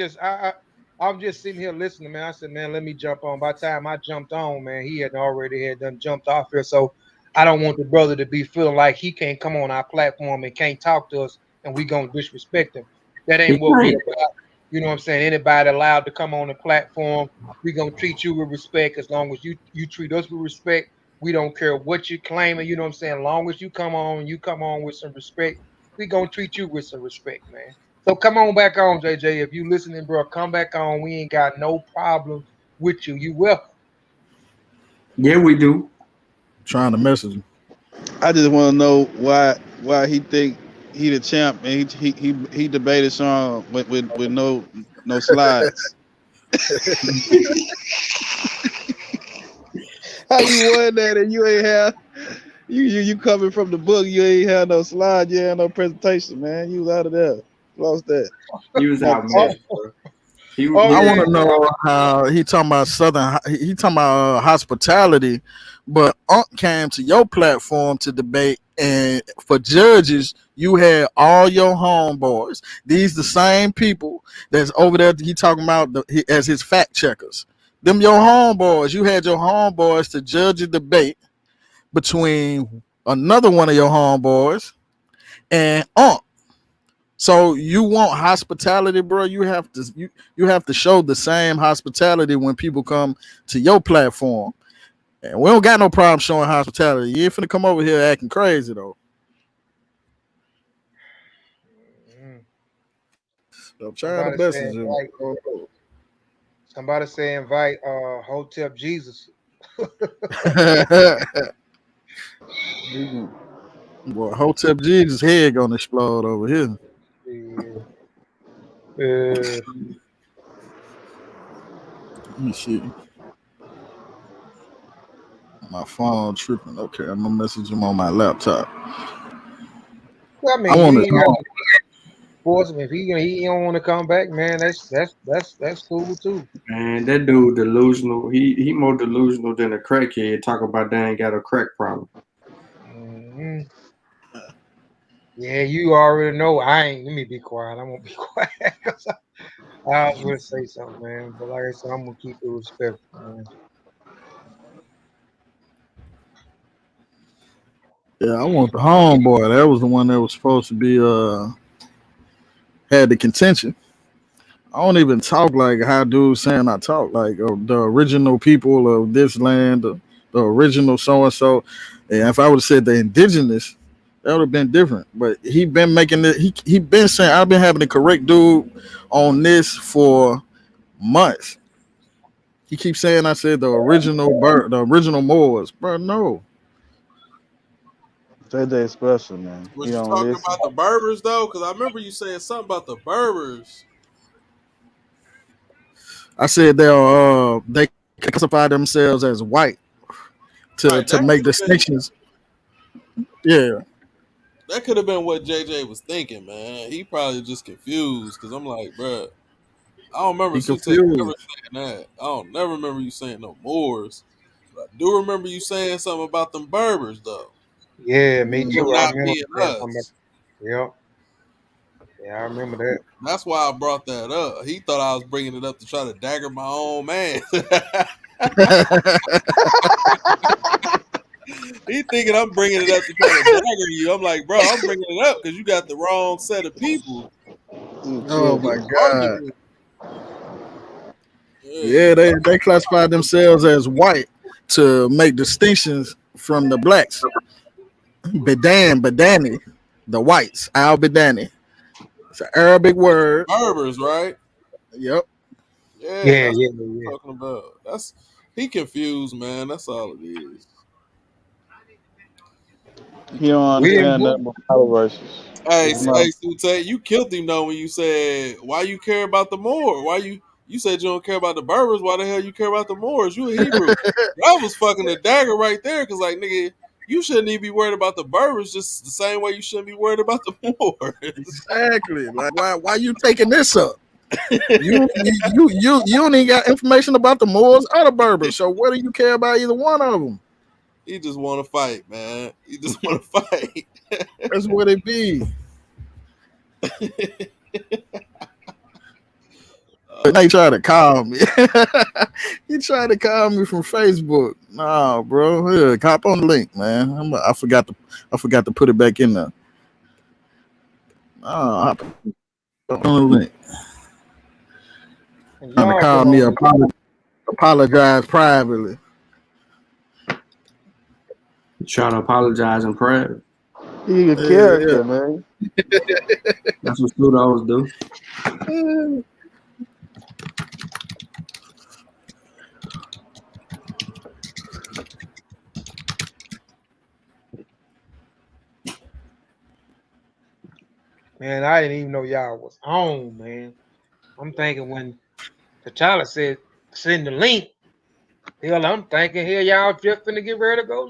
I'm just sitting here listening, man. I said, man, let me jump on. By the time I jumped on, man, he had already had done jumped off here. So I don't want the brother to be feeling like he can't come on our platform and can't talk to us and we gonna disrespect him. That He ain't what we can't. about. You know what I'm saying? Anybody allowed to come on the platform, we gonna treat you with respect as long as you treat us with respect. We don't care what you're claiming, you know what I'm saying? As long as you come on with some respect, we gonna treat you with some respect, man. So come on back on, JJ. If you listening, bro, come back on. We ain't got no problem with you. You welcome. Yeah, we do. Trying to message him. I just want to know why he think he the champ and he debated Sean with no slides. How you won that and you ain't have you coming from the book, you ain't have no slide, you ain't no presentation, man. You was out of there. Lost that. He was My out fault. messing, bro. He Oh I he yeah, want to know how he talking about Southern. He talking about hospitality, but Unc came to your platform to debate, and for judges, you had all your homeboys. These the same people that's over there. He talking about as his fact checkers. Them your homeboys. You had your homeboys to judge a debate between another one of your homeboys and Unc. So you want hospitality, bro? You have to show the same hospitality when people come to your platform. And we don't got no problem showing hospitality. You ain't finna come over here acting crazy though. mm, I'm trying to somebody say message him. invite. Somebody say invite. Hotep Jesus. Boy, Hotep Jesus head gonna explode over here. Yeah. Uh, Let me see. My phone tripping. Okay, I'm gonna message him on my laptop. I I mean, you want his ain't got home. force him. If he don't want to come back, man, that's cool too. Man, that dude delusional. He more delusional than a crackhead. Talk about they ain't got a crack problem. Mm-hmm. Yeah, you already know. I ain't. Let me be quiet. I'm gonna be quiet because I was gonna say something, man. But like I said, I'm gonna keep it respectful, man. Yeah, I want the homeboy. That was the one that was supposed to be had the contention. I don't even talk like how dudes saying I talk like the original people of this land, the original so and so. And if I would have said the indigenous, that would have been different. But he been making it. He been saying I've been having to correct dude on this for months. He keeps saying I said the original Moors, bro. No, JJ special, man. Was He you don't talking listen. about the Berbers though? Because I remember you saying something about the Berbers. I said they classify themselves as white Right, to make distinctions. Yeah, that could have been what JJ was thinking, man. He probably just confused because I'm like, bro, I don't remember he Sute ever confused. saying that. I don't never remember you saying no Moors. But I do remember you saying something about them Berbers though. Yeah, me Them too. I not remember being that. us. Yep. Yeah, I remember that. That's why I brought that up. He thought I was bringing it up to try to dagger my own man. He thinking I'm bringing it up to try to dagger you. I'm like, bro, I'm bringing it up because you got the wrong set of people. Oh This my god. argument. Yeah, Yeah, they classify themselves as white to make distinctions from the blacks. Badani, the whites, Al Badani. It's an Arabic word. Berbers, right? Yep. Yeah, Yeah, that's yeah, what yeah. I'm talking about. That's he confused, man. That's all it is. He He don't We confused. didn't understand that move. about Bible verses. Hey, He's not. Sute, you killed him though when you said why you care about the Moor. Why you said you don't care about the Berbers? Why the hell you care about the Moors? You a Hebrew. That was fucking a dagger right there. Cause like nigga, you shouldn't even be worried about the Berbers just the same way you shouldn't be worried about the Moors. Exactly. Like why you taking this up? You don't even got information about the Moors or the Berbers. So what do you care about either one of them? He just want to fight, man. He just want to fight. That's what it be. They try to call me. He tried to call me from Facebook. Nah, bro. Here, hop on the link, man. I forgot to put it back in there. Hop on the link. And Trying to y'all been call me, on. apologize privately. Try to apologize in private. He a Yeah. character, man. That's what pseudos do. Man, I didn't even know y'all was on, man. I'm thinking when T'Challa said send the link, hell, I'm thinking here y'all just finna get ready to go